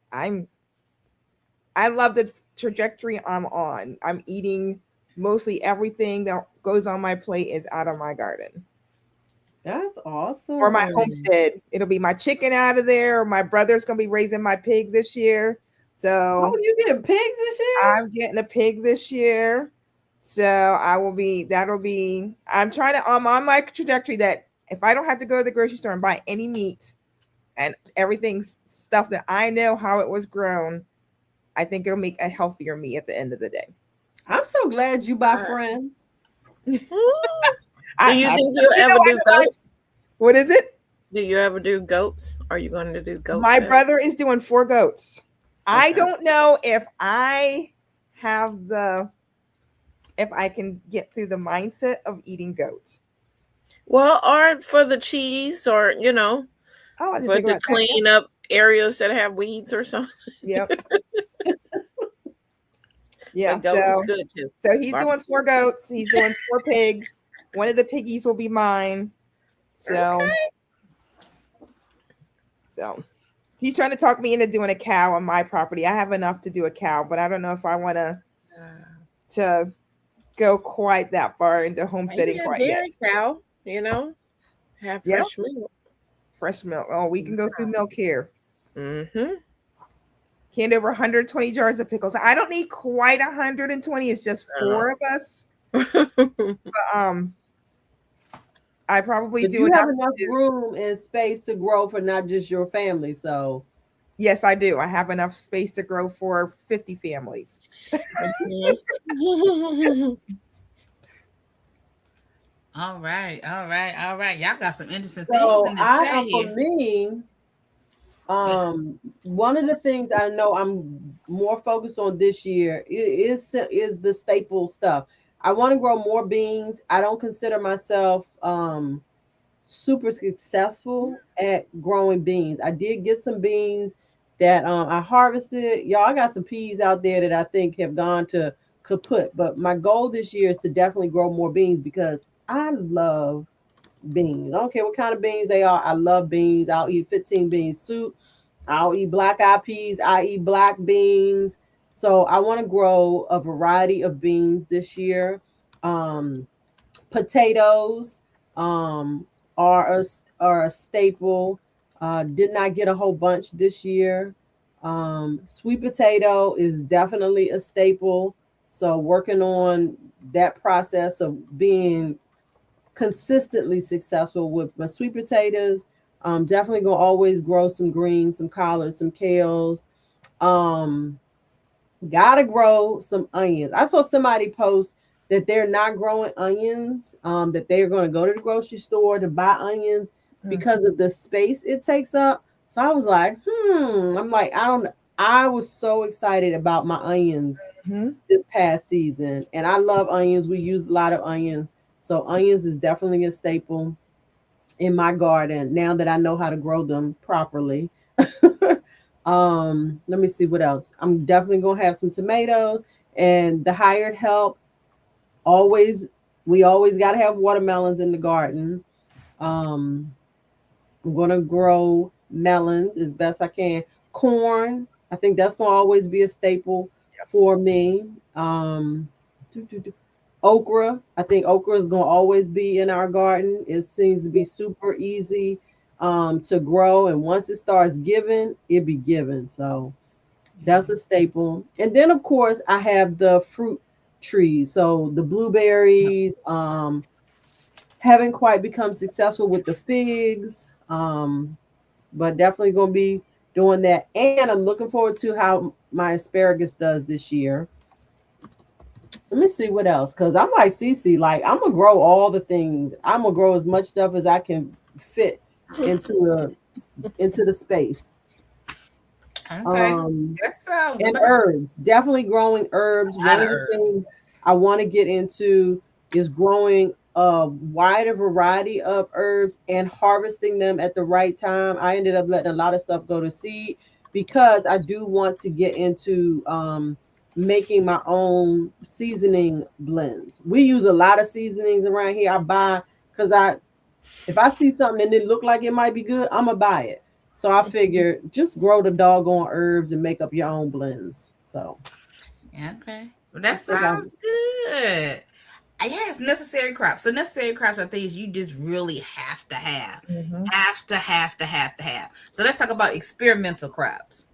love the trajectory I'm on. I'm eating mostly everything that goes on my plate is out of my garden. That's awesome. Or my homestead. It'll be my chicken out of there. Or my brother's going to be raising my pig this year. So you getting pigs this year? I'm getting a pig this year. So I'm trying to, I'm on my trajectory that if I don't have to go to the grocery store and buy any meat and everything's stuff that I know how it was grown, I think it'll make a healthier me at the end of the day. I'm so glad you buy friend. Do you think you'll ever do goats? What is it? Do you ever do goats? Are you going to do goats? My brother is doing 4 goats. Okay. I don't know if I can get through the mindset of eating goats. Well, or for the cheese, or for the clean up areas that have weeds or something. Yep. Yeah. So he's doing 4 goats. He's doing 4 pigs. One of the piggies will be mine. So he's trying to talk me into doing a cow on my property. I have enough to do a cow, but I don't know if I want to go quite that far into homesteading quite yet. Cow, have fresh milk. Fresh milk. Oh, we can go through milk here. Mm-hmm. Canned over 120 jars of pickles. I don't need quite 120. It's just 4 of us. But, I probably do. You have enough room and space to grow for not just your family. So, yes, I do. I have enough space to grow for 50 families. All right. Y'all got some interesting things in the chat here. For me, one of the things I know I'm more focused on this year is the staple stuff. I want to grow more beans. I don't consider myself super successful at growing beans. I did get some beans that I harvested. Y'all, I got some peas out there that I think have gone to kaput. But my goal this year is to definitely grow more beans because I love beans. I don't care what kind of beans they are. I love beans. I'll eat 15 bean soup. I'll eat black-eyed peas. I eat black beans. So I want to grow a variety of beans this year. Potatoes are a staple. Did not get a whole bunch this year. Sweet potato is definitely a staple. So working on that process of being consistently successful with my sweet potatoes. Definitely gonna always grow some greens, some collards, some kales. Gotta grow some onions. I saw somebody post that they're not growing onions, that they're going to go to the grocery store to buy onions because of the space it takes up. So I was like, I'm like, I don't know. I was so excited about my onions this past season. And I love onions. We use a lot of onions. So onions is definitely a staple in my garden now that I know how to grow them properly. Let me see what else. I'm definitely gonna have some tomatoes and the hired help. We always got to have watermelons in the garden. I'm gonna grow melons as best I can. Corn, I think that's gonna always be a staple for me. Okra, I think okra is gonna always be in our garden. It seems to be super easy to grow. And once it starts giving, it be giving. So that's a staple. And then of course I have the fruit trees. So the blueberries, haven't quite become successful with the figs. But definitely gonna be doing that. And I'm looking forward to how my asparagus does this year. Let me see what else, because I'm like Cece, like I'm gonna grow all the things. I'm gonna grow as much stuff as I can fit into the space. Okay. That's And herbs, definitely growing herbs. One of the things I want to get into is growing a wider variety of herbs and harvesting them at the right time. I ended up letting a lot of stuff go to seed because I do want to get into making my own seasoning blends. We use a lot of seasonings around here. I buy because if I see something and it look like it might be good, I'm gonna buy it. So I figure just grow the doggone herbs and make up your own blends. So okay, well, that sounds good. Yes, necessary crops. So necessary crops are things you just really have to have. Have to. So let's talk about experimental crops.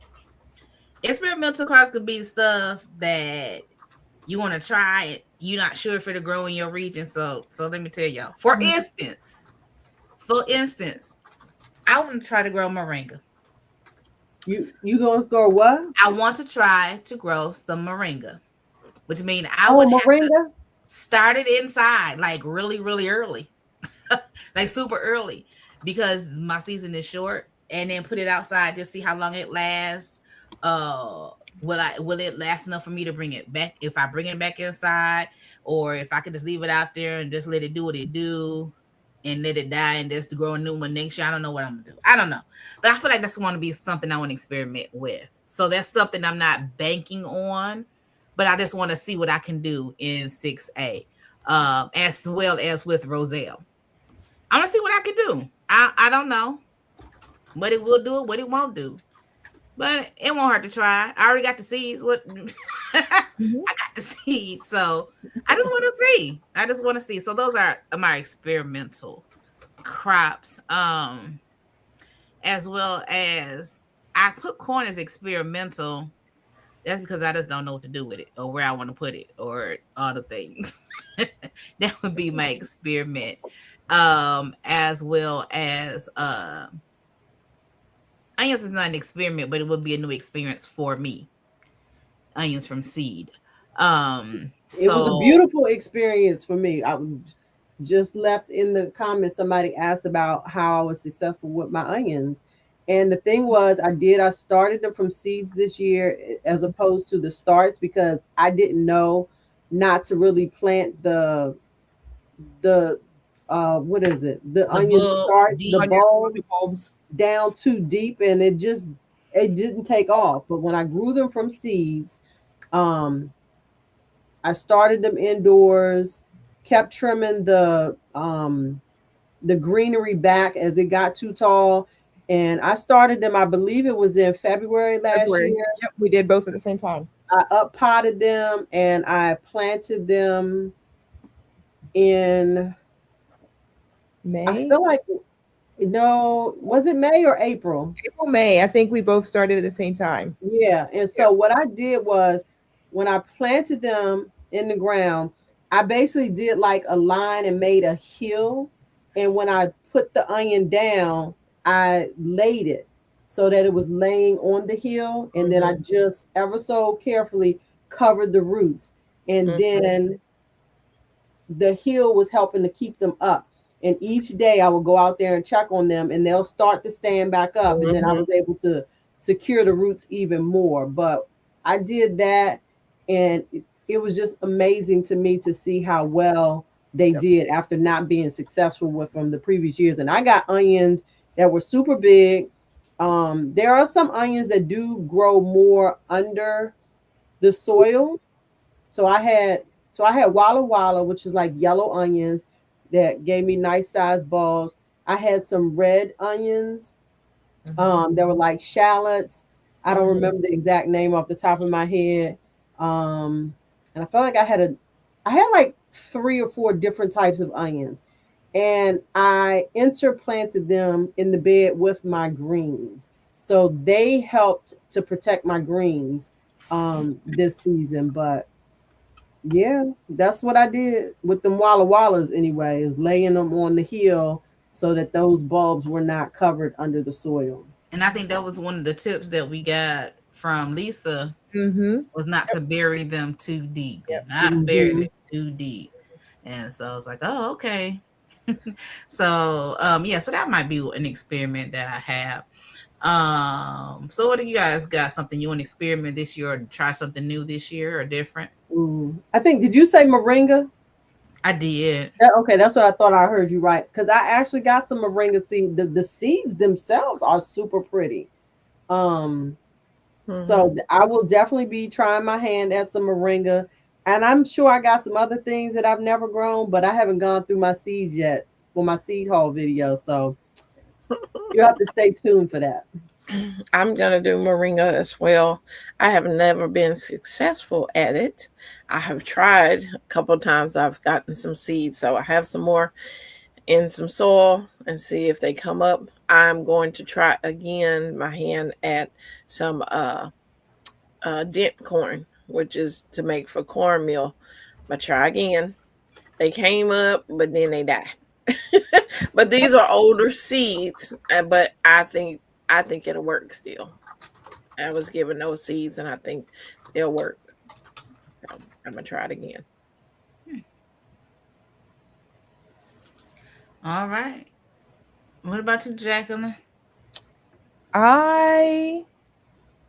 Experimental crops could be stuff that you want to try it. You're not sure if it'll grow in your region. So let me tell y'all. For instance, I want to try to grow moringa. You gonna grow what? I want to try to grow some moringa, which means I would have to start it inside, like really, really early, like super early, because my season is short, and then put it outside just see how long it lasts. Will it last enough for me to bring it back? If I bring it back inside, or if I could just leave it out there and just let it do what it do and let it die and just grow a new one next year. I don't know what I'm gonna do. I don't know. But I feel like that's going to be something I want to experiment with. So that's something I'm not banking on, but I just want to see what I can do in 6A, as well as with Roselle. I want to see what I can do. I don't know what it will do, what it won't do. But it won't hurt to try. I already got the seeds. I got the seeds. So I just want to see. So those are my experimental crops. As well as I put corn as experimental. That's because I just don't know what to do with it or where I want to put it or other things. That would be my experiment. As well as onions is not an experiment, but it would be a new experience for me. Onions from seed. It was a beautiful experience for me. I just left in the comments, somebody asked about how I was successful with my onions. And the thing was, I started them from seeds this year as opposed to the starts because I didn't know not to really plant the what is it? The onion start, the bulbs down too deep, and it didn't take off. But when I grew them from seeds, I started them indoors, kept trimming the greenery back as it got too tall. And I started them, I believe it was in February last year. Yep, we did both at the same time. I up-potted them and I planted them in May. I feel like, no, was it May or April? April, May. I think we both started at the same time. Yeah. And so what I did was when I planted them in the ground, I basically did like a line and made a hill. And when I put the onion down, I laid it so that it was laying on the hill. And then I just ever so carefully covered the roots. And then the hill was helping to keep them up. And each day I would go out there and check on them and they'll start to stand back up. And then I was able to secure the roots even more. But I did that. And it was just amazing to me to see how well they did after not being successful with them the previous years. And I got onions that were super big. There are some onions that do grow more under the soil. So I had Walla Walla, which is like yellow onions that gave me nice sized bulbs. I had some red onions. That were like shallots. I don't remember the exact name off the top of my head. And I felt like I had like 3 or 4 different types of onions. and I interplanted them in the bed with my greens. So they helped to protect my greens this season. But yeah, that's what I did with them Walla Wallas anyway, is laying them on the hill so that those bulbs were not covered under the soil. And I think that was one of the tips that we got from Lisa Mm-hmm. was not to bury them too deep. Do Yep. not bury them too deep. And so I was like, oh, okay. So yeah, so that might be an experiment that I have. So what do you guys got? Something you want to experiment this year or try something new this year or different? I think, did you say moringa? I did. Okay, that's what I thought I heard you right. Because I actually got some moringa seed. The seeds themselves are super pretty. So I will definitely be trying my hand at some moringa. And I'm sure I got some other things that I've never grown, but I haven't gone through my seeds yet for my seed haul video. So you have to stay tuned for that. I'm going to do moringa as well. I have never been successful at it. I have tried a couple of times. I've gotten some seeds, so I have some more in some soil and see if they come up. I'm going to try again my hand at some dent corn, which is to make for cornmeal. But try again. They came up, but then they died. But these are older seeds, but I think it'll work still. I was given those seeds, and I think they'll work. So I'm gonna try it again. All right. What about you, Jacqueline? I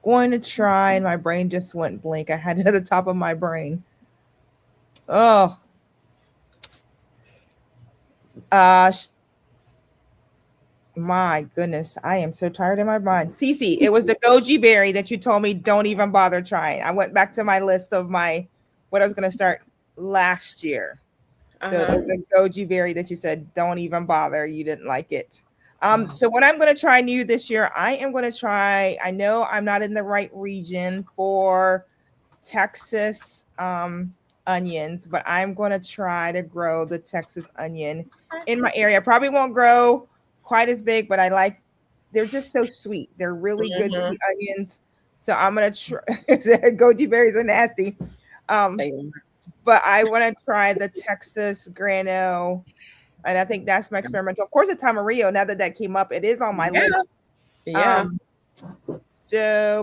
going to try, and my brain just went blank. I had it at the top of my brain. Oh, my goodness, I am so tired in my mind. Cece, it was the goji berry that you told me don't even bother trying. I went back to my list of what I was going to start last year. So it was the goji berry that you said don't even bother. You didn't like it. So what I'm going to try new this year, I am going to try. I know I'm not in the right region for Texas onions, but I'm going to try to grow the Texas onion in my area. Probably won't grow quite as big, but they're just so sweet. They're really good sweet onions. So I'm going to try. Goji berries are nasty. But I want to try the Texas grano. And I think that's my experimental. Of course, the Tamarillo, now that came up, it is on my list. Yeah.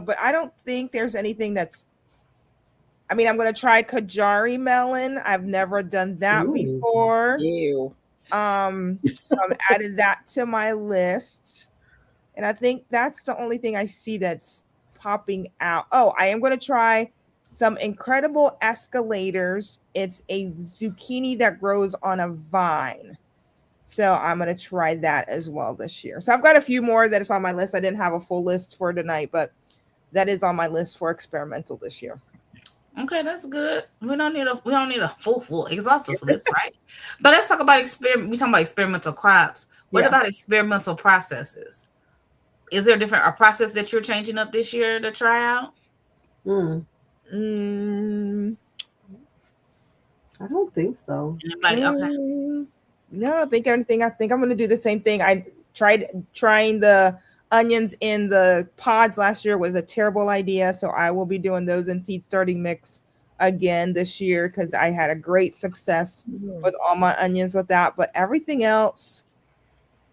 But I don't think there's anything I'm going to try Kajari melon. I've never done that before. Ew. So I'm adding that to my list. And I think that's the only thing I see that's popping out. Oh, I am going to try some incredible escalators. It's a zucchini that grows on a vine. So I'm going to try that as well this year. So I've got a few more that is on my list. I didn't have a full list for tonight, but that is on my list for experimental this year. Okay, that's good. We don't need a full exhaustive list, right? But let's talk about we talking about experimental crops. What about experimental processes? Is there a process that you're changing up this year to try out? I don't think so. Anybody? Okay. No, I don't think anything. I think I'm going to do the same thing. I trying the onions in the pods last year was a terrible idea. So I will be doing those in seed starting mix again this year because I had a great success with all my onions with that. But everything else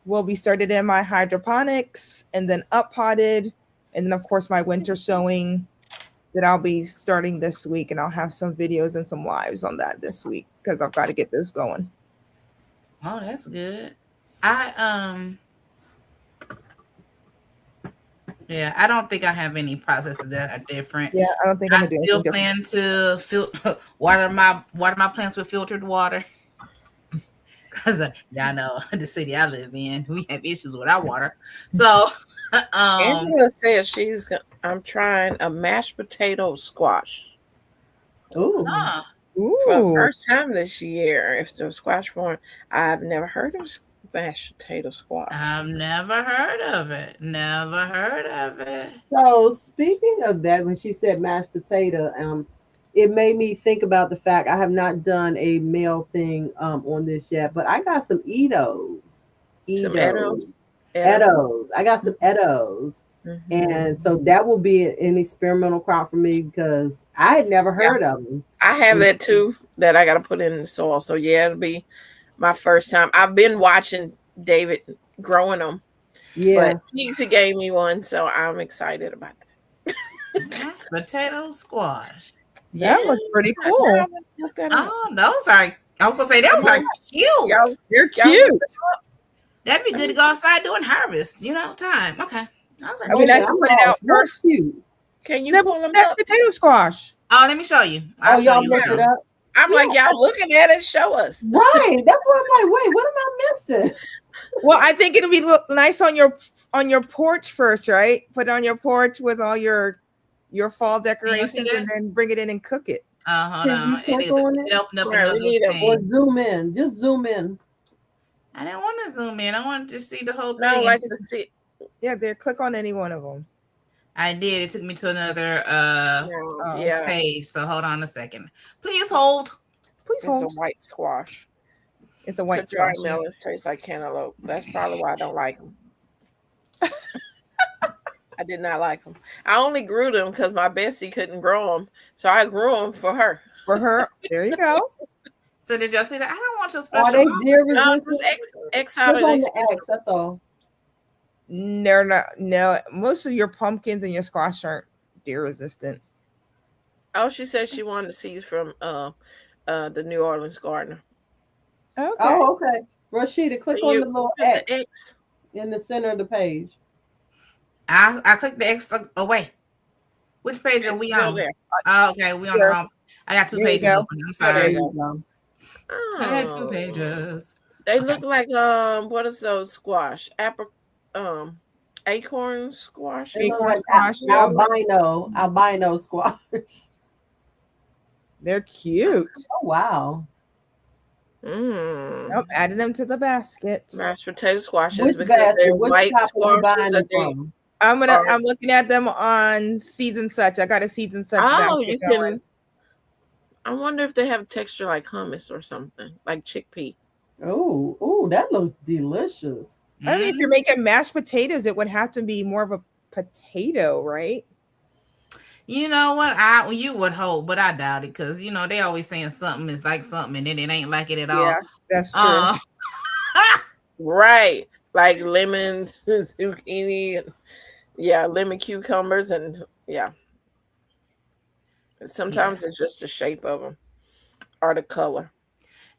will be started in my hydroponics and then up potted. And then, of course, my winter sowing that I'll be starting this week. And I'll have some videos and some lives on that this week because I've got to get those going. Oh, that's good. I don't think I have any processes that are different. Yeah, I don't think I still plan to water my plants with filtered water. Because y'all know the city I live in, we have issues with our water. So Angela says I'm trying a mashed potato squash. Ooh. For the first time this year, if the squash form, I've never heard of mashed potato squash. I've never heard of it. Never heard of it. So speaking of that, when she said mashed potato, it made me think about the fact I have not done a male thing on this yet, but I got some Edos. Some Edos. Edo. Edos. I got some Edos. And so that will be an experimental crop for me because I had never heard of them. I have that too that I got to put in the soil. So yeah, it'll be my first time. I've been watching David growing them. Yeah. But Teagsy gave me one, so I'm excited about that. Potato squash. That looks pretty cool. Oh, those are. I was gonna say those are cute. They're cute. That'd be good to go outside doing harvest. Time. Okay. It'd be nice to put it out first. Cute. Can you pull them That's up? potato squash. Oh, let me show you. Y'all looked it up. I'm like, y'all looking at it, show us. Right. That's why I'm like, wait, what am I missing? Well, I think it'll be look nice on your porch first, right? Put it on your porch with all your fall decorations, and then bring it in and cook it. Hold on. It opened up Right, another we need thing. Or zoom in. Just zoom in. I didn't want to zoom in. I wanted to see the whole thing. No, like to see. Yeah, there. Click on any one of them. I did. It took me to another Yeah, page. So hold on a second. Please hold. Please it's hold. a white squash. It's a white The dry squash. melons taste like cantaloupe. That's probably why I don't like them. I did not like them. I only grew them because my bestie couldn't grow them, so I grew them for her. For her, there you go. So did y'all see that? I don't want your special. Are they deer No, resistant? just X out Click of on it. the X, that's all. They're not. No, most of your pumpkins and your squash aren't deer resistant. Oh, she said she wanted to see from the New Orleans gardener. Okay. Oh, okay. Rashida, click on the little The X X. in the center of the page. I clicked the X away. Which page are It's we still on? there. Oh, okay, we on the wrong. I got two There you pages go. open. I'm There sorry. you go. I had 2 Oh. pages. They Okay. look like what is those squash? Acorn squash. It looks Acorn like squash, yeah. albino squash. They're cute. Oh wow. Nope, added them to the basket. Mashed potato squashes Which because they're basket? Which white shop are you buying squashes. them from? I'm looking at them on Season Such. I got a Season Such basket you going. can. I wonder if they have a texture like hummus or something, like chickpea. Oh, that looks delicious. I mean, if you're making mashed potatoes, it would have to be more of a potato, right? You know what? You would hope, but I doubt it because they always saying something is like something, and then it ain't like it at all. Yeah, that's true. Right, like lemon, zucchini, lemon cucumbers, and sometimes it's just the shape of them or the color.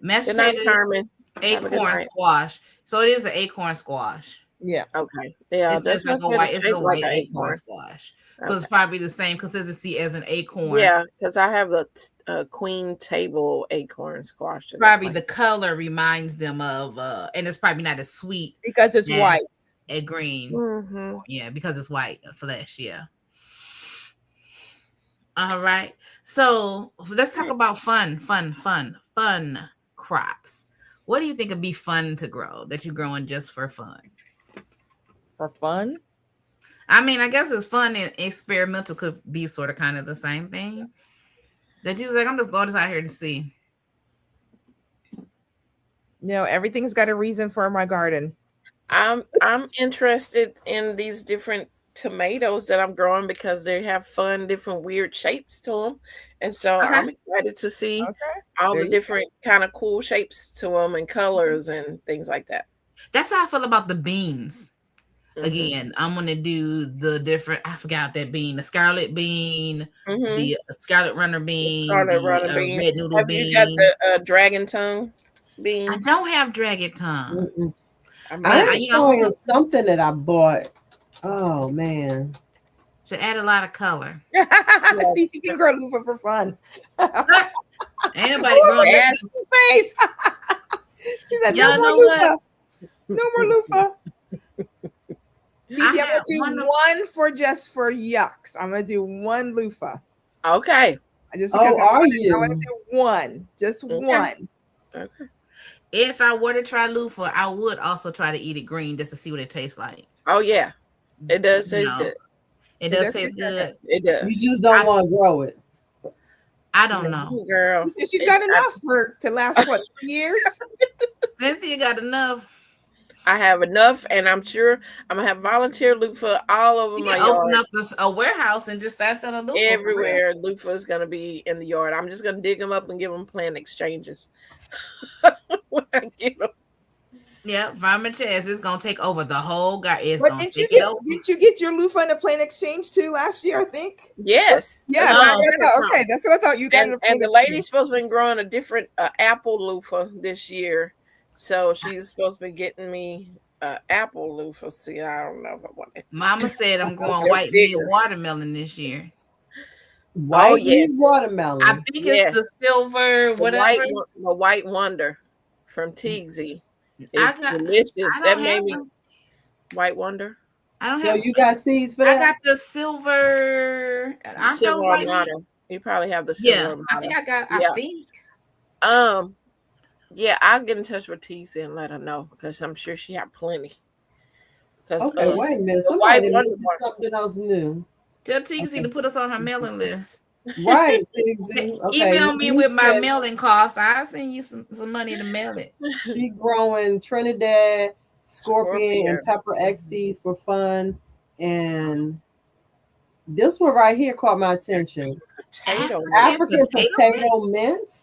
Mashed Good night, potatoes, Carmen. Have a good acorn night. squash. So it is an acorn squash. Yeah. Okay. Yeah, It's that's just like a what white. it's It's a shaped white like an acorn squash. So it's probably the same consistency as an acorn. Yeah, because I have a queen table acorn squash. Probably the color reminds them of, and it's probably not as sweet Because it's as white. a green. Mm-hmm. Yeah, because it's white flesh. Yeah. All right. So let's talk about fun crops. What do you think would be fun to grow that you're growing just for fun? For fun? I mean, I guess it's fun and experimental could be sort of kind of the same thing. That you're like, I'm just going out here to see. Everything's got a reason for my garden. I'm interested in these different tomatoes that I'm growing because they have fun, different weird shapes to them, and so I'm excited to see all the different kind of cool shapes to them and colors and things like that. That's how I feel about the beans. Again, I'm gonna do the different. I forgot that bean, the scarlet bean, the scarlet runner bean, Red noodle have bean. You got the dragon tongue beans? I don't have dragon tongue. I'm showing something that I bought. Oh man! To add a lot of color. See, she can grow loofah for fun. Anybody growing that face? She said, "No more loofah. No more loofah." See, I'm gonna do one for yucks. I'm gonna do one loofah. Okay. Just because I want to do one, one. Okay. If I were to try loofah, I would also try to eat it green just to see what it tastes like. Oh yeah, it does taste good. It does taste good. It does. You just don't want to grow it. I don't know. Girl. She's got enough to last, what, 3 years? Cynthia got enough. I have enough, and I'm sure I'm going to have volunteer loofah all over my yard. Open up a warehouse and just start selling loofah. Everywhere loofah is going to be in the yard. I'm just going to dig them up and give them plant exchanges when I get them. Yeah, Farmer Chaz is gonna take over the whole garden. But did you get your loofah in a plant exchange too last year? I think. Yes. Yeah. Okay, that's what I thought you got. And the lady's supposed to be growing a different apple loofah this year, so she's supposed to be getting me apple loofah. See, I don't know if I want it. Mama said I'm going white meat watermelon this year. White meat watermelon. I think it's the silver whatever. The white wonder from Teagsy. It's delicious. That made me White Wonder. I don't have. So you got seeds for that? I got the silver. Silver Armada. You probably have the silver Armada. I think I got. I think. Yeah, I'll get in touch with Teagsy and let her know because I'm sure she have plenty. Okay, wait a minute. Somebody mentioned something else new. Tell Teagsy to put us on her mailing list. Right, Teagsy. Okay. Email me with my mailing cost. I'll send you some money to mail it. She growing Trinidad, Scorpion, and Pepper X seeds for fun. And this one right here caught my attention. African potato mint.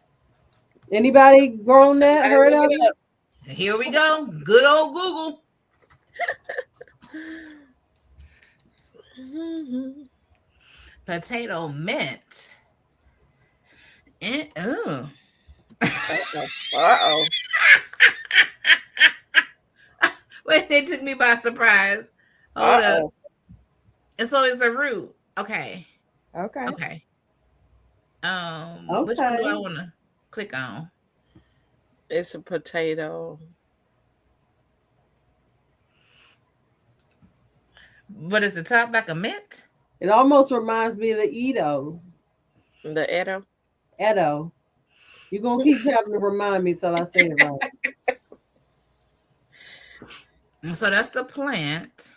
Anybody grown that? Heard of it? Here we go. Good old Google. Potato mint. Uh-oh. Wait, they took me by surprise. Hold up. And so it's a root. Okay. Which one do I want to click on? It's a potato. But is the top like a mint? It almost reminds me of the Edo. The Edo? Edo. You're going to keep having to remind me till I say it right. So that's the plant.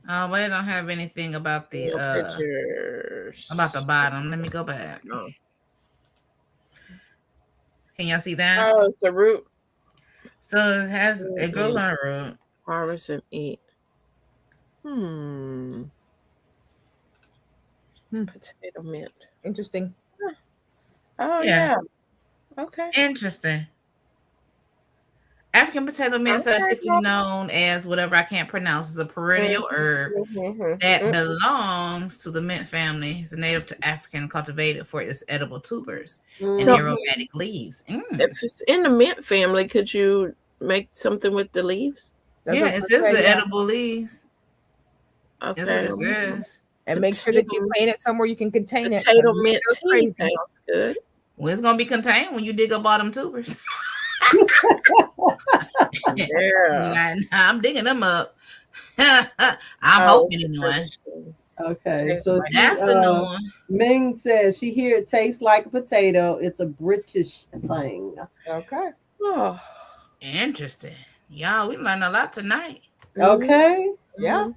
But I don't have anything about the pictures. About the bottom. Let me go back. Oh. Can y'all see that? Oh, it's the root. So it grows on a root. Harvest and eat. Potato mint. Interesting. Oh yeah. Okay. Interesting. African potato mint, scientifically known as whatever I can't pronounce, is a perennial herb that belongs to the mint family. It's native to Africa and cultivated for its edible tubers and aromatic leaves. If it's in the mint family, could you make something with the leaves? It says the edible leaves. Okay. That's what it says. And make sure that you plant it somewhere you can contain it. Potato mint tea sounds good. Well, it's gonna be contained when you dig up all them tubers. Yeah. I'm digging them up. I'm hoping anyway. Okay, so that's a new one. Ming says she hear it tastes like a potato. It's a British thing. Okay. Oh, interesting. Y'all, we learned a lot tonight. Okay. Yeah.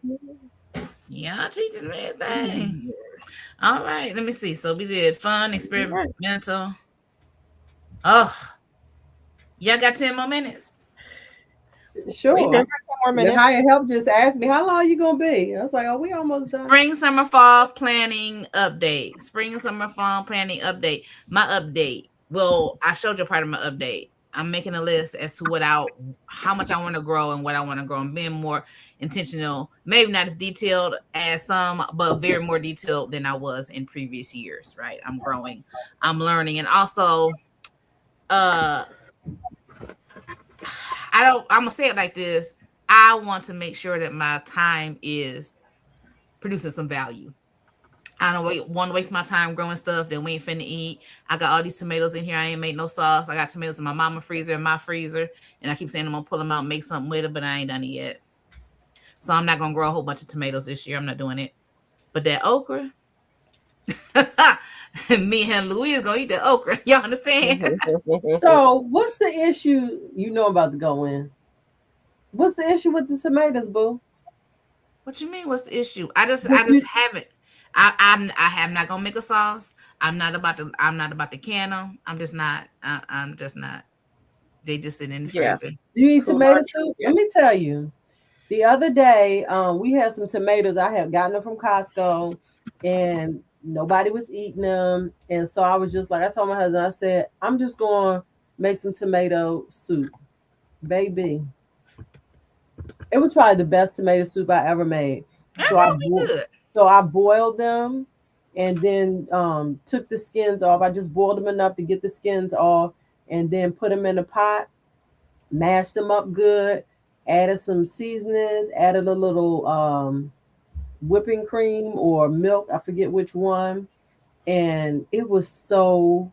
Y'all teaching me everything. All right, let me see. So we did fun, experimental. Oh, y'all got 10 more minutes? Sure. We got 10 more minutes. Higher Help just asked me, how long are you going to be? I was like, we almost done. Spring, summer, fall planning update. Spring, summer, fall planning update. My update. Well, I showed you part of my update. I'm making a list as to how much I want to grow and what I want to grow. I'm being more intentional, maybe not as detailed as some, but very more detailed than I was in previous years, right? I'm growing, I'm learning. And also, I'm gonna say it like this. I want to make sure that my time is producing some value. I don't want to waste my time growing stuff that we ain't finna eat. I got all these tomatoes in here. I ain't made no sauce. I got tomatoes in my mama freezer and my freezer. And I keep saying I'm going to pull them out and make something with it, but I ain't done it yet. So I'm not going to grow a whole bunch of tomatoes this year. I'm not doing it. But that okra, me and Louise going to eat that okra. Y'all understand? So what's the issue about to go in? What's the issue with the tomatoes, boo? What you mean? What's the issue? I just haven't. I am not gonna make a sauce. I'm not about to can them. I'm just not. They just sit in the Yeah. freezer. Do you eat Cool tomato down. soup? Yeah. Let me tell you. The other day, we had some tomatoes. I had gotten them from Costco, and nobody was eating them. And so I was just like, I told my husband, I said, I'm just going to make some tomato soup, baby. It was probably the best tomato soup I ever made. That So I will be good. so I boiled them, and then took the skins off. I just boiled them enough to get the skins off, and then put them in a pot, mashed them up good, added some seasonings, added a little whipping cream or milk, I forget which one, and it was so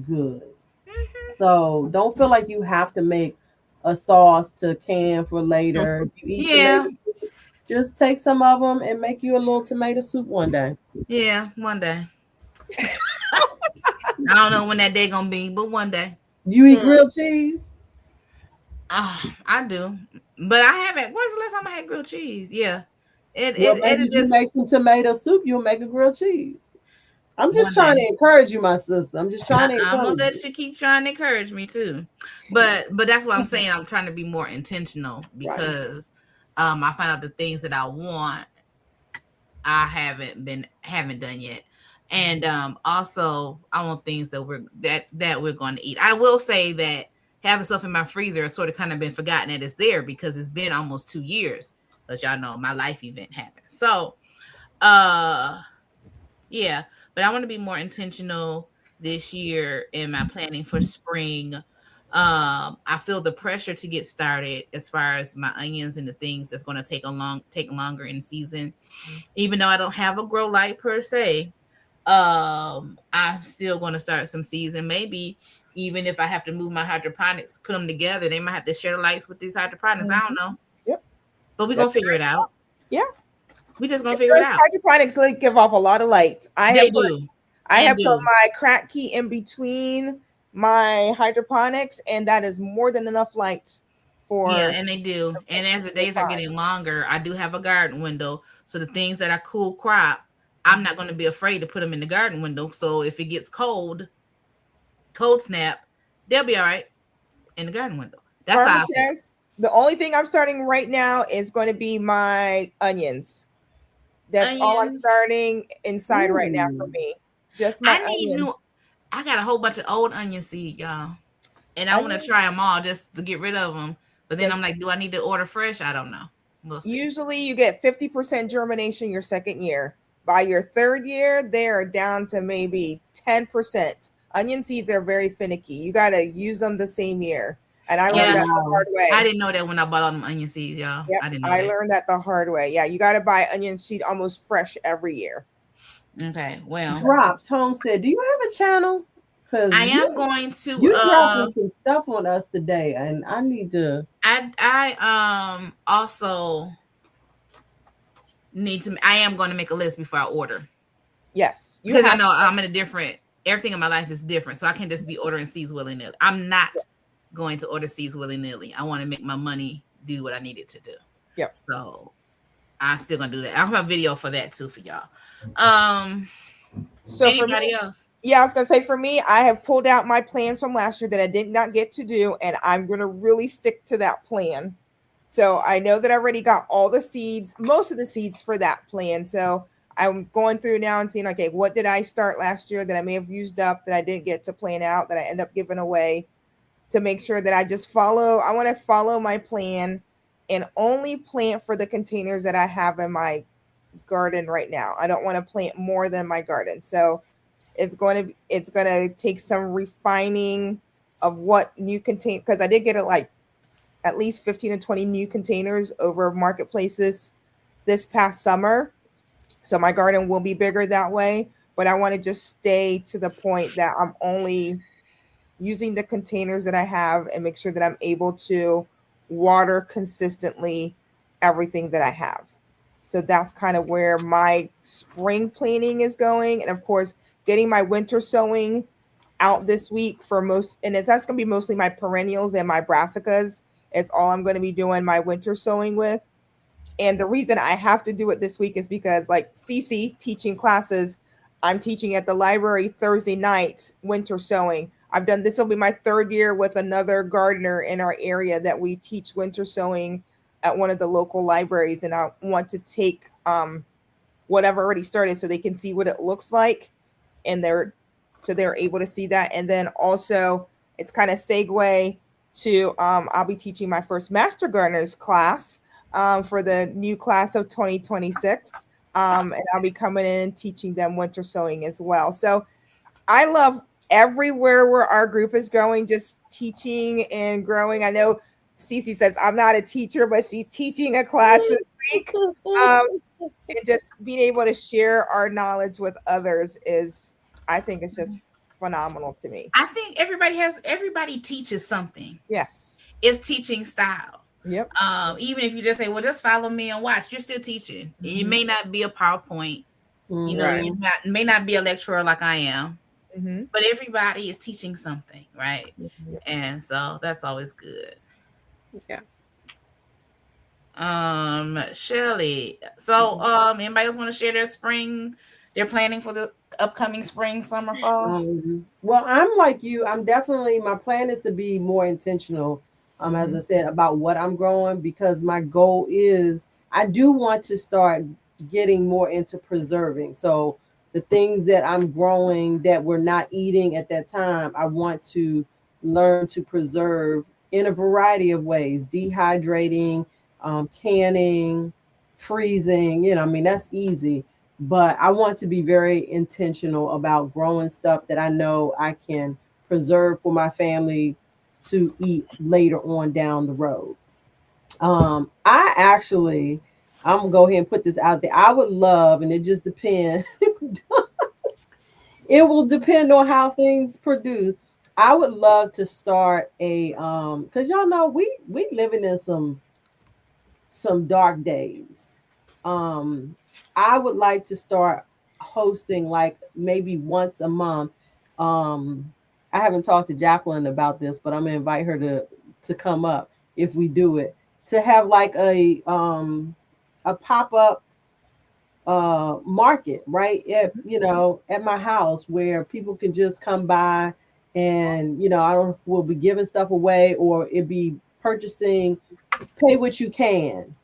good. Mhm. So don't feel like you have to make a sauce to can for later. If you eat Yeah, tomato, just take some of them and make you a little tomato soup one day. yeah. One day. I don't know when that day gonna be, but one day. You eat Mm. grilled cheese? I do, but I haven't. When's the last time I had grilled cheese? Yeah, Well, maybe it if you just make some tomato soup, you'll make a grilled cheese. I'm just one trying day. to encourage you, my sister. I'm just trying to I'm gonna encourage let you. you keep trying to encourage me too, but that's what I'm saying. I'm trying to be more intentional Right. because I find out the things that I want I haven't done yet. And also I want things that we're going to eat. I will say that having stuff in my freezer has sort of kind of been forgotten that it's there because it's been almost 2 years. But y'all know my life event happened. So uh yeah, but I want to be more intentional this year in my planning for spring. I feel the pressure to get started as far as my onions and the things that's going to take longer in season. Even though I don't have a grow light per se, I'm still going to start some season. Maybe even if I have to move my hydroponics, put them together, they might have to share the lights with these hydroponics. I don't know, Yep. but we're That's gonna figure it out. Yeah. We just gonna figure it Those out. hydroponics like give off a lot of light. They do. I They have put do. my crack key in between my hydroponics, and that is more than enough light Yeah, for and they do. And as the you're days are fine. getting longer, I do have a garden window. So the things that are cool crop, I'm not going to be afraid to put them in the garden window. So if it gets cold snap, they'll be all right in the garden window. That's how I feel. Permatex. The only thing I'm starting right now is going to be my onions. That's all I'm Onions. starting inside right now for Ooh. me. Just my I need onions. new. I got a whole bunch of old onion seed, y'all, and I want to Onions. try them all just to get rid of them. But then I'm Because like, do I need to order fresh? I don't know. We'll see. usually you get 50% germination your second year. By your third year, they are down to maybe 10%. Onion seeds are very finicky. You got to use them the same year. And I Oh learned Yeah, that the wow. hard I way. didn't know that when I bought all them onion seeds, y'all. Yep. I didn't know I that. learned that the hard way. Yeah. You got to buy onion seed almost fresh every year. Okay, well, Drops Homestead. Do you have a channel? Because I am going to you dropping some stuff on us today, and I need to. I also I am going to make a list before I order Yes. You because I have know I'm in a different everything in my life is different, so I can't just be ordering seeds willy-nilly. I'm not going to order seeds willy-nilly. I want to make my money do what I need it to do. Yep. So I'm still gonna do that. I have a video for that too for y'all. So for Anybody me, else? yeah, I was gonna say for me, I have pulled out my plans from last year that I did not get to do, and I'm gonna really stick to that plan. So I know that I already got all the seeds, most of the seeds for that plan. So I'm going through now and seeing, okay, what did I start last year that I may have used up that I didn't get to plan out that I end up giving away to make sure that I just follow. I want to follow my plan and only plant for the containers that I have in my garden right now. I don't want to plant more than my garden. So it's going to take some refining of what new contain because I did get it like at least 15 to 20 new containers over marketplaces this past summer. So my garden will be bigger that way, but I want to just stay to the point that I'm only using the containers that I have and make sure that I'm able to water consistently everything that I have. So that's kind of where my spring planning is going. And of course, getting my winter sowing out this week for most, and that's going to be mostly my perennials and my brassicas. It's all I'm going to be doing my winter sowing with. And the reason I have to do it this week is because, like Cece teaching classes, I'm teaching at the library Thursday night, winter sewing. I've done this will be my third year with another gardener in our area that we teach winter sewing at one of the local libraries. And I want to take what I've already started so they can see what it looks like. And they're able to see that. And then also it's kind of segue to I'll be teaching my first Master Gardeners class for the new class of 2026. And I'll be coming in and teaching them winter sewing as well. So I love everywhere where our group is going, just teaching and growing. I know Cece says I'm not a teacher, but she's teaching a class this week. And just being able to share our knowledge with others is, I think it's just phenomenal to me. I think everybody teaches something. Yes. It's teaching style. Yep. Even if you just say, well, just follow me and watch, you're still teaching. Mm-hmm. It may not be a PowerPoint. You know, you may not be a lecturer like I am. Mm-hmm. But everybody is teaching something, right? Mm-hmm. And so that's always good. Yeah. Shirley. So anybody else want to share their planning for the upcoming spring, summer, fall? Well, I'm like you. My plan is to be more intentional, as I said, about what I'm growing, because my goal is I do want to start getting more into preserving. So the things that I'm growing that we're not eating at that time, I want to learn to preserve in a variety of ways: dehydrating, canning, freezing. I mean, that's easy. But I want to be very intentional about growing stuff that I know I can preserve for my family to eat later on down the road. I'm gonna go ahead and put this out there. I would love, and it just depends. It will depend on how things produce. I would love to start a because y'all know we living in some dark days. I would like to start hosting like maybe once a month. I haven't talked to Jacqueline about this, but I'm gonna invite her to come up if we do it, to have like a pop-up market right at my house where people can just come by and I don't know if we'll be giving stuff away or it be purchasing, pay what you can,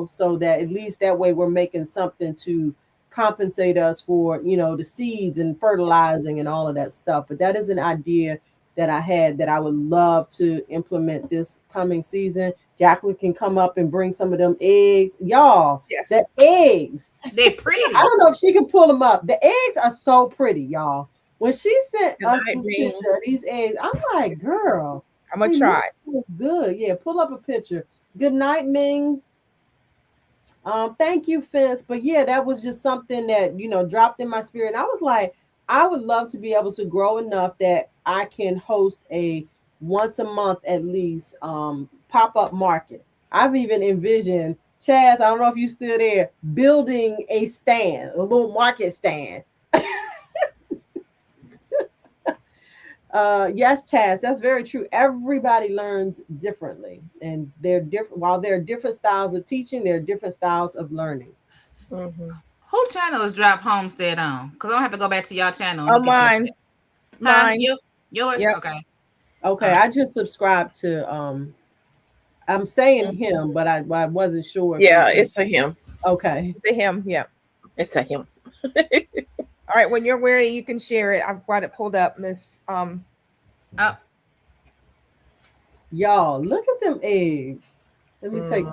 so that at least that way we're making something to compensate us for, the seeds and fertilizing and all of that stuff. But that is an idea that I had that I would love to implement this coming season. Jacqueline can come up and bring some of them eggs. Y'all, yes. The eggs. They're pretty. I don't know if she can pull them up. The eggs are so pretty, y'all. When she sent us this picture of these eggs, I'm like, girl, I'm going to try. So good. Yeah, pull up a picture. Good night, Mings. Thank you, Fence. But yeah, that was just something that, dropped in my spirit. And I was like, I would love to be able to grow enough that I can host a once a month at least pop-up market. I've even envisioned, Chaz, I don't know if you're still there, building a stand, a little market stand. Yes, Chaz, that's very true. Everybody learns differently, and they're different. While there are different styles of teaching, there are different styles of learning. Mm-hmm. Who channel is Drop Homestead on? Because I don't have to go back to y'all channel. Oh, mine. Mine. Yours? Yep. Okay. I just subscribed to I'm saying him, but I wasn't sure. Yeah, it's a him. Okay. It's a him. Yeah. It's a him. All right. When you're ready, you can share it. I've got it pulled up, Miss. Y'all, look at them eggs. Let me take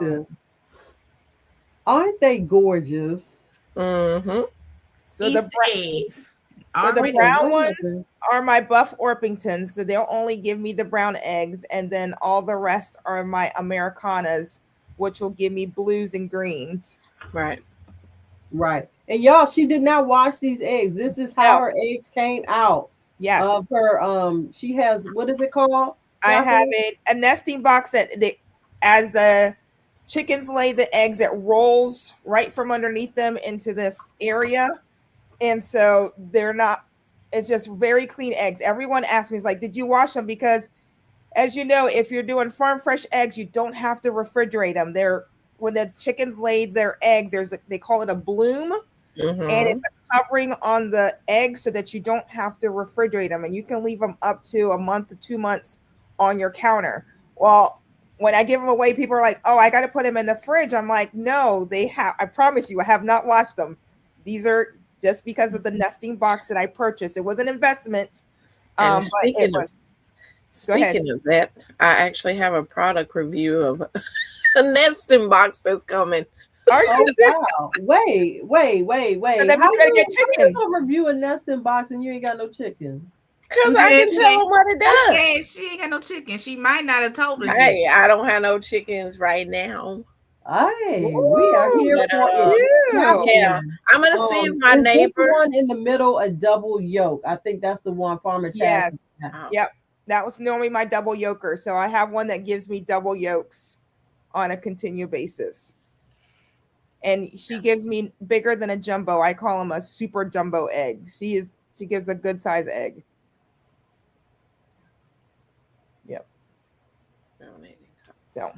Aren't they gorgeous? Mm-hmm. So the eggs. So the brown ones are my Buff Orpingtons. So they'll only give me the brown eggs, and then all the rest are my Americanas, which will give me blues and greens. Right. And y'all, she did not wash these eggs. This is how her eggs came out. Yes. Of her she has, what is it called? I have a nesting box that as the chickens lay the eggs, it rolls right from underneath them into this area. And so it's just very clean eggs. Everyone asks me, is like, did you wash them? Because as you know, if you're doing farm fresh eggs, you don't have to refrigerate them. when the chickens laid their eggs, they call it a bloom, and it's a covering on the eggs so that you don't have to refrigerate them, and you can leave them up to a month to 2 months on your counter. Well, when I give them away, people are like, "Oh, I got to put them in the fridge." I'm like, "No, they have. I promise you, I have not washed them. These are just because of the nesting box that I purchased. It was an investment." And speaking of that, I actually have a product review of a nesting box that's coming. Are you? Wow! Wait! So that means you gotta get chickens. How you review a nesting box and you ain't got no chicken? Because I can tell them what it does. Okay, she ain't got no chicken. She might not have told us. Hey, I don't have no chickens right now. Hey, we are here for it. Yeah, I'm gonna see if my neighbor. One in the middle, a double yolk. I think that's the one Farmer Chaz. Yes. Yep. That was normally my double yolker. So I have one that gives me double yolks on a continual basis. And she gives me bigger than a jumbo. I call him a super jumbo egg. She gives a good size egg. Yep. So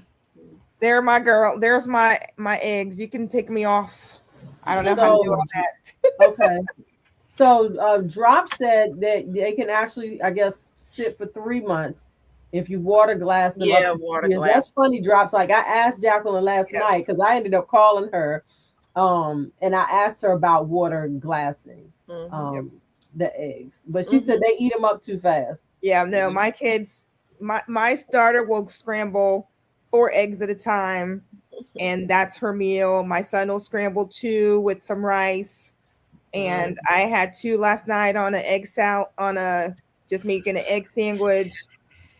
there, my girl. There's my eggs. You can take me off. I don't know how to do all that. Okay. So Drop said that they can actually, I guess, sit for 3 months if you water glass them. Yeah, water glass. That's funny, Drops. Like I asked Jacqueline last night because I ended up calling her, and I asked her about water glassing the eggs, but she said they eat them up too fast. Yeah, no, my kids, my starter will scramble 4 eggs at a time, and that's her meal. My son will scramble 2 with some rice. And I had 2 last night on an egg salad, just making an egg sandwich,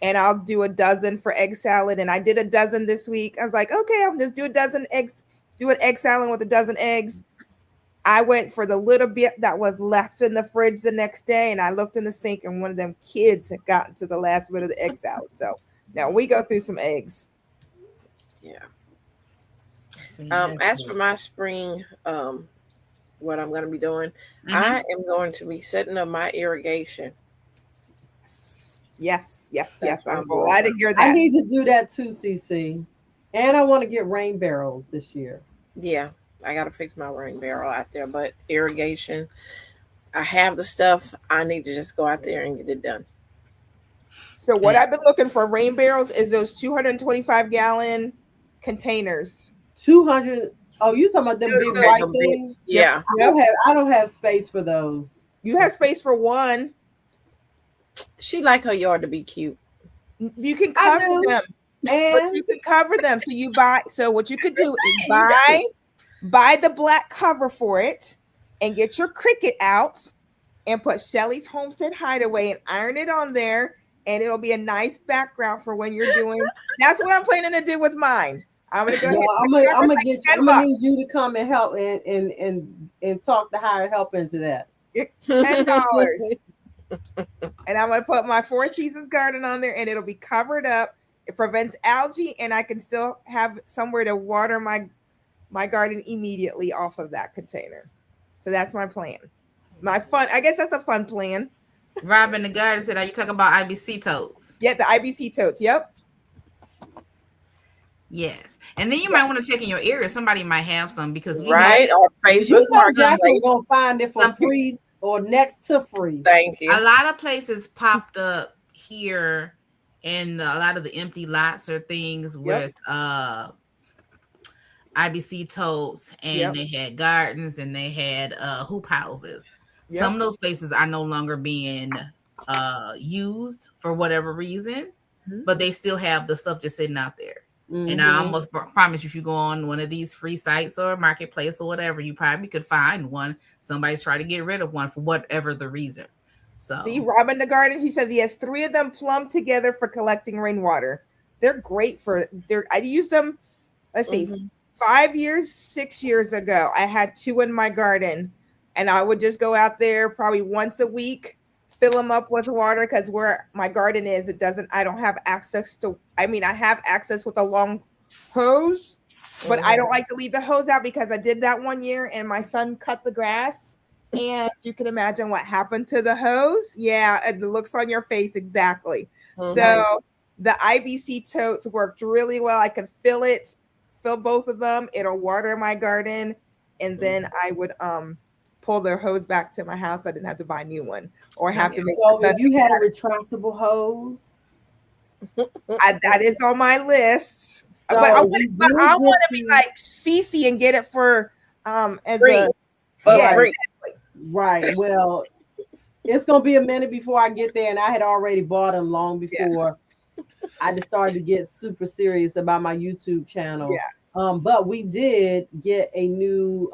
and I'll do a dozen for egg salad. And I did a dozen this week. I was like, okay, I'll just do a dozen eggs, do an egg salad with a dozen eggs. I went for the little bit that was left in the fridge the next day, and I looked in the sink, and one of them kids had gotten to the last bit of the egg salad. So now we go through some eggs. Yeah. As for my spring, what I'm going to be doing, I am going to be setting up my irrigation. Yes. I'm glad to hear that. I need to do that too, CC. And I want to get rain barrels this year. Yeah, I got to fix my rain barrel out there. But irrigation, I have the stuff. I need to just go out there and get it done. So what I've been looking for rain barrels is those 225-gallon containers. 200. Oh, you talking about them big white things? Yeah. I don't have space for those. You have space for one. She like her yard to be cute. You can cover them. And you can cover them. So you buy. So what you could do is buy the black cover for it and get your Cricut out and put Shelly's Homestead Hideaway and iron it on there, and it'll be a nice background for when you're doing. That's what I'm planning to do with mine. I'm gonna go ahead. I'm gonna need you to come and help and talk the hired help into that. $10. And I'm gonna put my 4 Seasons garden on there, and it'll be covered up. It prevents algae, and I can still have somewhere to water my garden immediately off of that container. So that's my plan. I guess that's a fun plan. Robin the garden said, "Are you talking about IBC totes?" Yeah, the IBC totes. Yep. Yes, and then you might want to check in your area. Somebody might have some because or Facebook Marketplace. We're gonna find it for free or next to free. Thank you. A lot of places popped up here, and a lot of the empty lots or things with IBC totes, and they had gardens and they had hoop houses. Yep. Some of those places are no longer being used for whatever reason, but they still have the stuff just sitting out there. And I almost promise you, if you go on one of these free sites or marketplace or whatever, you probably could find one. Somebody's trying to get rid of one for whatever the reason. So see, Robin the garden, he says he has 3 of them plumbed together for collecting rainwater. They're great I used them, let's see, 5 years, 6 years ago. I had 2 in my garden, and I would just go out there probably once a week, fill them up with water, because where my garden is, I don't have access to, I have access with a long hose, but I don't like to leave the hose out because I did that one year and my son cut the grass, and you can imagine what happened to the hose. Yeah, it looks on your face exactly. So the IBC totes worked really well. I could fill fill both of them. It'll water my garden, and then I would pull their hose back to my house. I didn't have to buy a new one or have to make. So if you had a retractable hose, that is on my list. So but I want to be like Cece and get it for as free. Free. Right. Well, it's gonna be a minute before I get there, and I had already bought them long before. I just started to get super serious about my YouTube channel. Yes. But we did get a new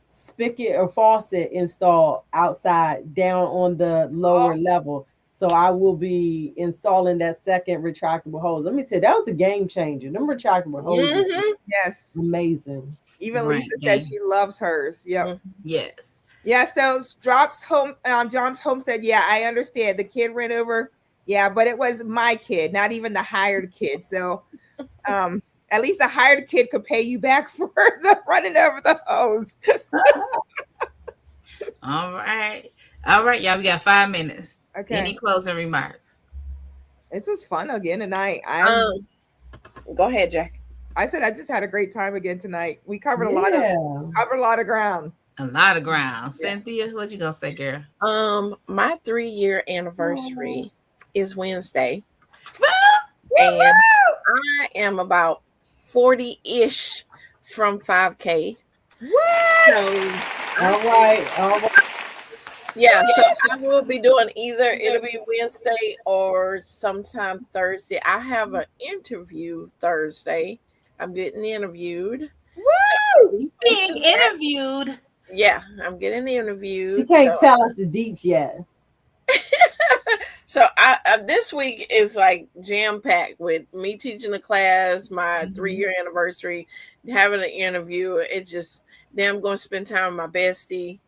spigot or faucet installed outside down on the lower level. So I will be installing that second retractable hose. Let me tell you, that was a game changer. Them retractable hoses. Yes. Amazing. Even Lisa said she loves hers. Yep. Yes. Yeah, so John's Homestead. Yeah, I understand. The kid ran over. Yeah, but it was my kid, not even the hired kid. So at least the hired kid could pay you back for the running over the hose. All right. All right, y'all. We got 5 minutes. Okay. Any closing remarks? This is fun again tonight. Go ahead, Jack. I said I just had a great time again tonight. We covered a lot of ground. A lot of ground. Cynthia, what you gonna say, girl? My 3-year anniversary is Wednesday. And I am about 40-ish from 5K. What? All right. Yeah, so I will be doing either it'll be Wednesday or sometime Thursday. I have an interview Thursday. I'm getting interviewed. Woo! Being interviewed. Yeah, I'm getting interviewed. She can't tell us the deets yet. So I this week is like jam-packed with me teaching a class, my 3-year anniversary, having an interview. It's just I'm going to spend time with my bestie.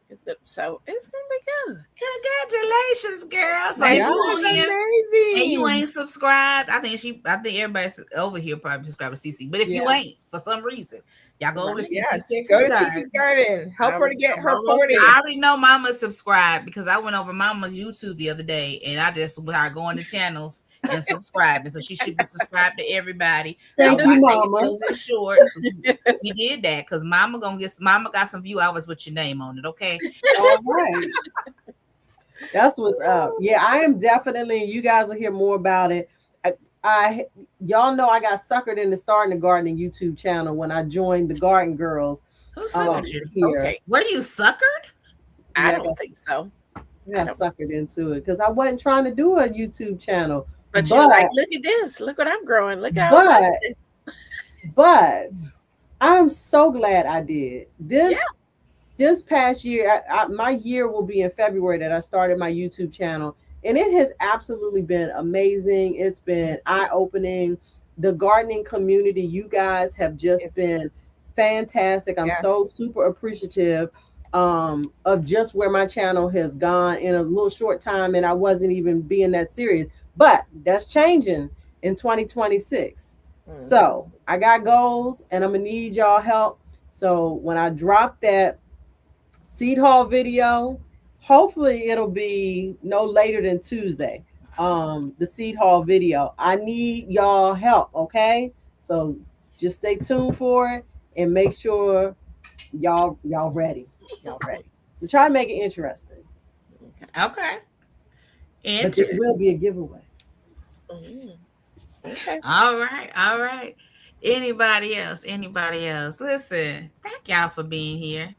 So it's gonna be good. Congratulations, girl. So amazing. And you ain't subscribed. I think everybody over here probably subscribed to CC. But if you ain't, for some reason, y'all go over to CC. Go to CC's Garden. Help her to get her 40. I already know Mama subscribed because I went over Mama's YouTube the other day and I just started going to channels and subscribing. So she should be subscribed to everybody. Thank you, Mama. Short. So we did that because Mama got some view hours with your name on it. Okay. All right. That's what's up. Yeah, I am definitely. You guys will hear more about it. Y'all know I got suckered into starting the gardening YouTube channel when I joined the Garden Girls. Who suckered you? Here. Okay. Were you suckered? I don't think so. I got suckered into it because I wasn't trying to do a YouTube channel. But you're like, look at this. Look what I'm growing. Look at how But I'm so glad I did. This past year, my year will be in February that I started my YouTube channel. And it has absolutely been amazing. It's been eye-opening. The gardening community, you guys have just been fantastic. I'm so super appreciative of just where my channel has gone in a little short time. And I wasn't even being that serious. But that's changing in 2026. So I got goals and I'm going to need y'all help. So when I drop that seed haul video, hopefully it'll be no later than Tuesday. The seed haul video. I need y'all help, okay? So just stay tuned for it and make sure y'all ready. Y'all ready. We try to make it interesting. Okay. But there will be a giveaway. Okay. All right. Anybody else? Listen, thank y'all for being here.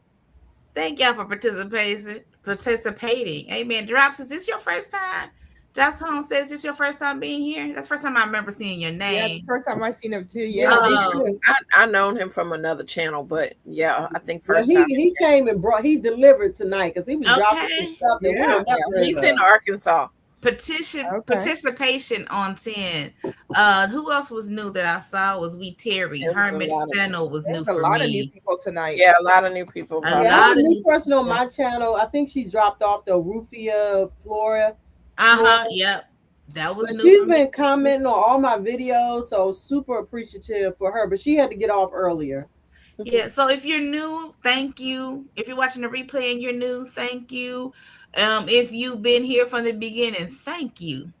Thank y'all for participating. Amen. Drops, is this your first time? Drops Homestead, is this your first time being here? That's the first time I remember seeing your name. Yeah, it's the first time I seen him too. Yeah. I known him from another channel, but I think first time. He came and he delivered tonight because he was dropping stuff. He's in Arkansas. Participation on 10. Who else was new that I saw was Terry. Hermit Fennel was new for me. A lot of new people tonight. Yeah, a lot of new people. A lot of new person on my channel. I think she dropped off the Rufia Flora. Yep. That was but new. She's been commenting on all my videos, so super appreciative for her. But she had to get off earlier. Yeah. So if you're new, thank you. If you're watching the replay and you're new, thank you. If you've been here from the beginning, thank you.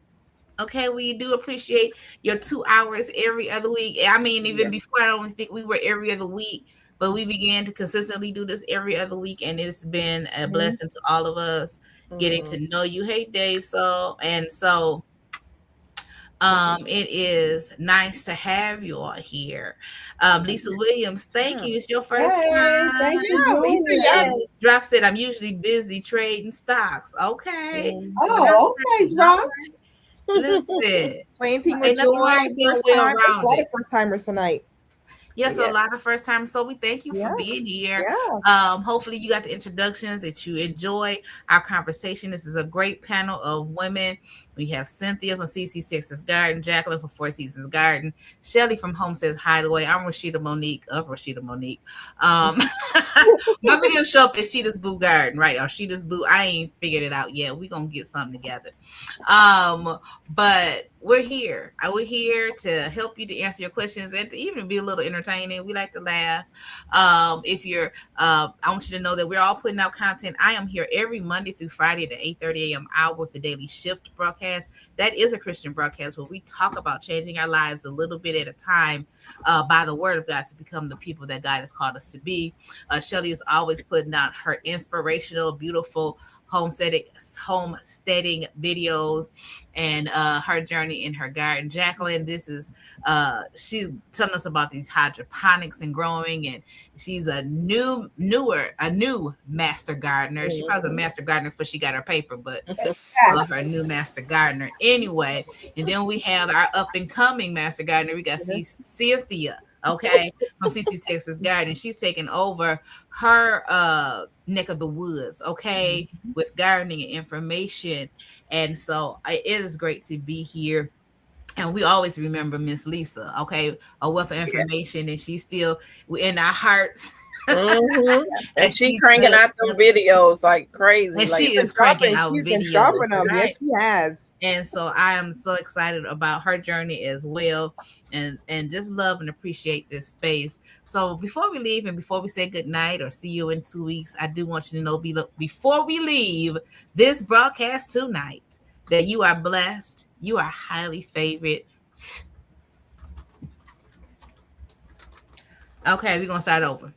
Okay, we do appreciate your 2 hours every other week. I mean, even Yes. before, I don't think we were every other week, but we began to consistently do this every other week, and it's been a blessing to all of us getting to know you. Hey, Dave. It is nice to have you all here. Lisa Williams, thank you. It's your first Hey, time. thanks for Yeah, Lisa, joining yeah. us. Drop said, I'm usually busy trading stocks. Okay. Oh, okay, Drops. Listen, Planting with ain't nothing wrong joy, with being first well time. There's a lot rounded. of first timers tonight. Yes, a Yes. lot of first time. So we thank you for Yes, being here. yes. Hopefully you got the introductions, that you enjoy our conversation. This is a great panel of women. We have Cynthia from CC's Texas Garden, Jacqueline from Four Seasons Garden, Shelly from Homestead Hideaway. I'm Rashida Monique of Rashida Monique. My video show up as Sheeta's Boo Garden, right? Or Sheeta's Boo. I ain't figured it out yet. We're gonna get something together. But we're here. We're here to help you to answer your questions and to even be a little entertaining. We like to laugh. If you're, I want you to know that we're all putting out content. I am here every Monday through Friday at 8:30 a.m. hour with the Daily Shift broadcast. That is a Christian broadcast where we talk about changing our lives a little bit at a time by the Word of God to become the people that God has called us to be. Shelly is always putting out her inspirational, beautiful homesteading videos and her journey in her garden. Jacqueline, this is she's telling us about these hydroponics and growing, and she's a new master gardener. She probably was a master gardener before she got her paper, but love her new master gardener anyway. And then we have our up and coming master gardener. We got Cynthia, okay, from CC Texas Garden. She's taking over her neck of the woods, okay, with gardening and information. And so it is great to be here. And we always remember Miss Lisa, okay, a wealth of information, and she's still in our hearts. And she cranking out them videos like crazy. And like, she is cranking out She's been videos. dropping them. Right? Yes, she has. And so I am so excited about her journey as well, and just love and appreciate this space. So before we leave and before we say good night or see you in 2 weeks, I do want you to know, before we leave this broadcast tonight, that you are blessed. You are highly favored. Okay, we're going to start over.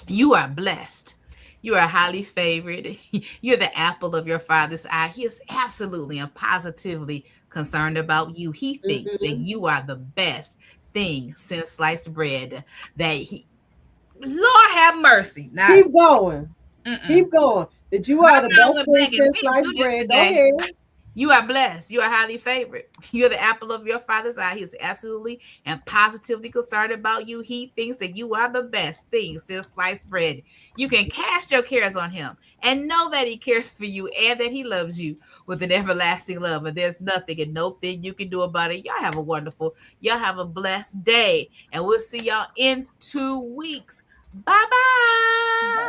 You are blessed. You are highly favored. You're the apple of your Father's eye. He is absolutely and positively concerned about you. He thinks that you are the best thing since sliced bread. Lord have mercy. Now, keep going. Keep going. That you are the best thing since sliced bread. Go ahead. You are blessed. You are highly favored. You're the apple of your Father's eye. He is absolutely and positively concerned about you. He thinks that you are the best thing since sliced bread. You can cast your cares on him and know that he cares for you and that he loves you with an everlasting love. And there's nothing and no thing you can do about it. Y'all have a blessed day. And we'll see y'all in 2 weeks. Bye-bye.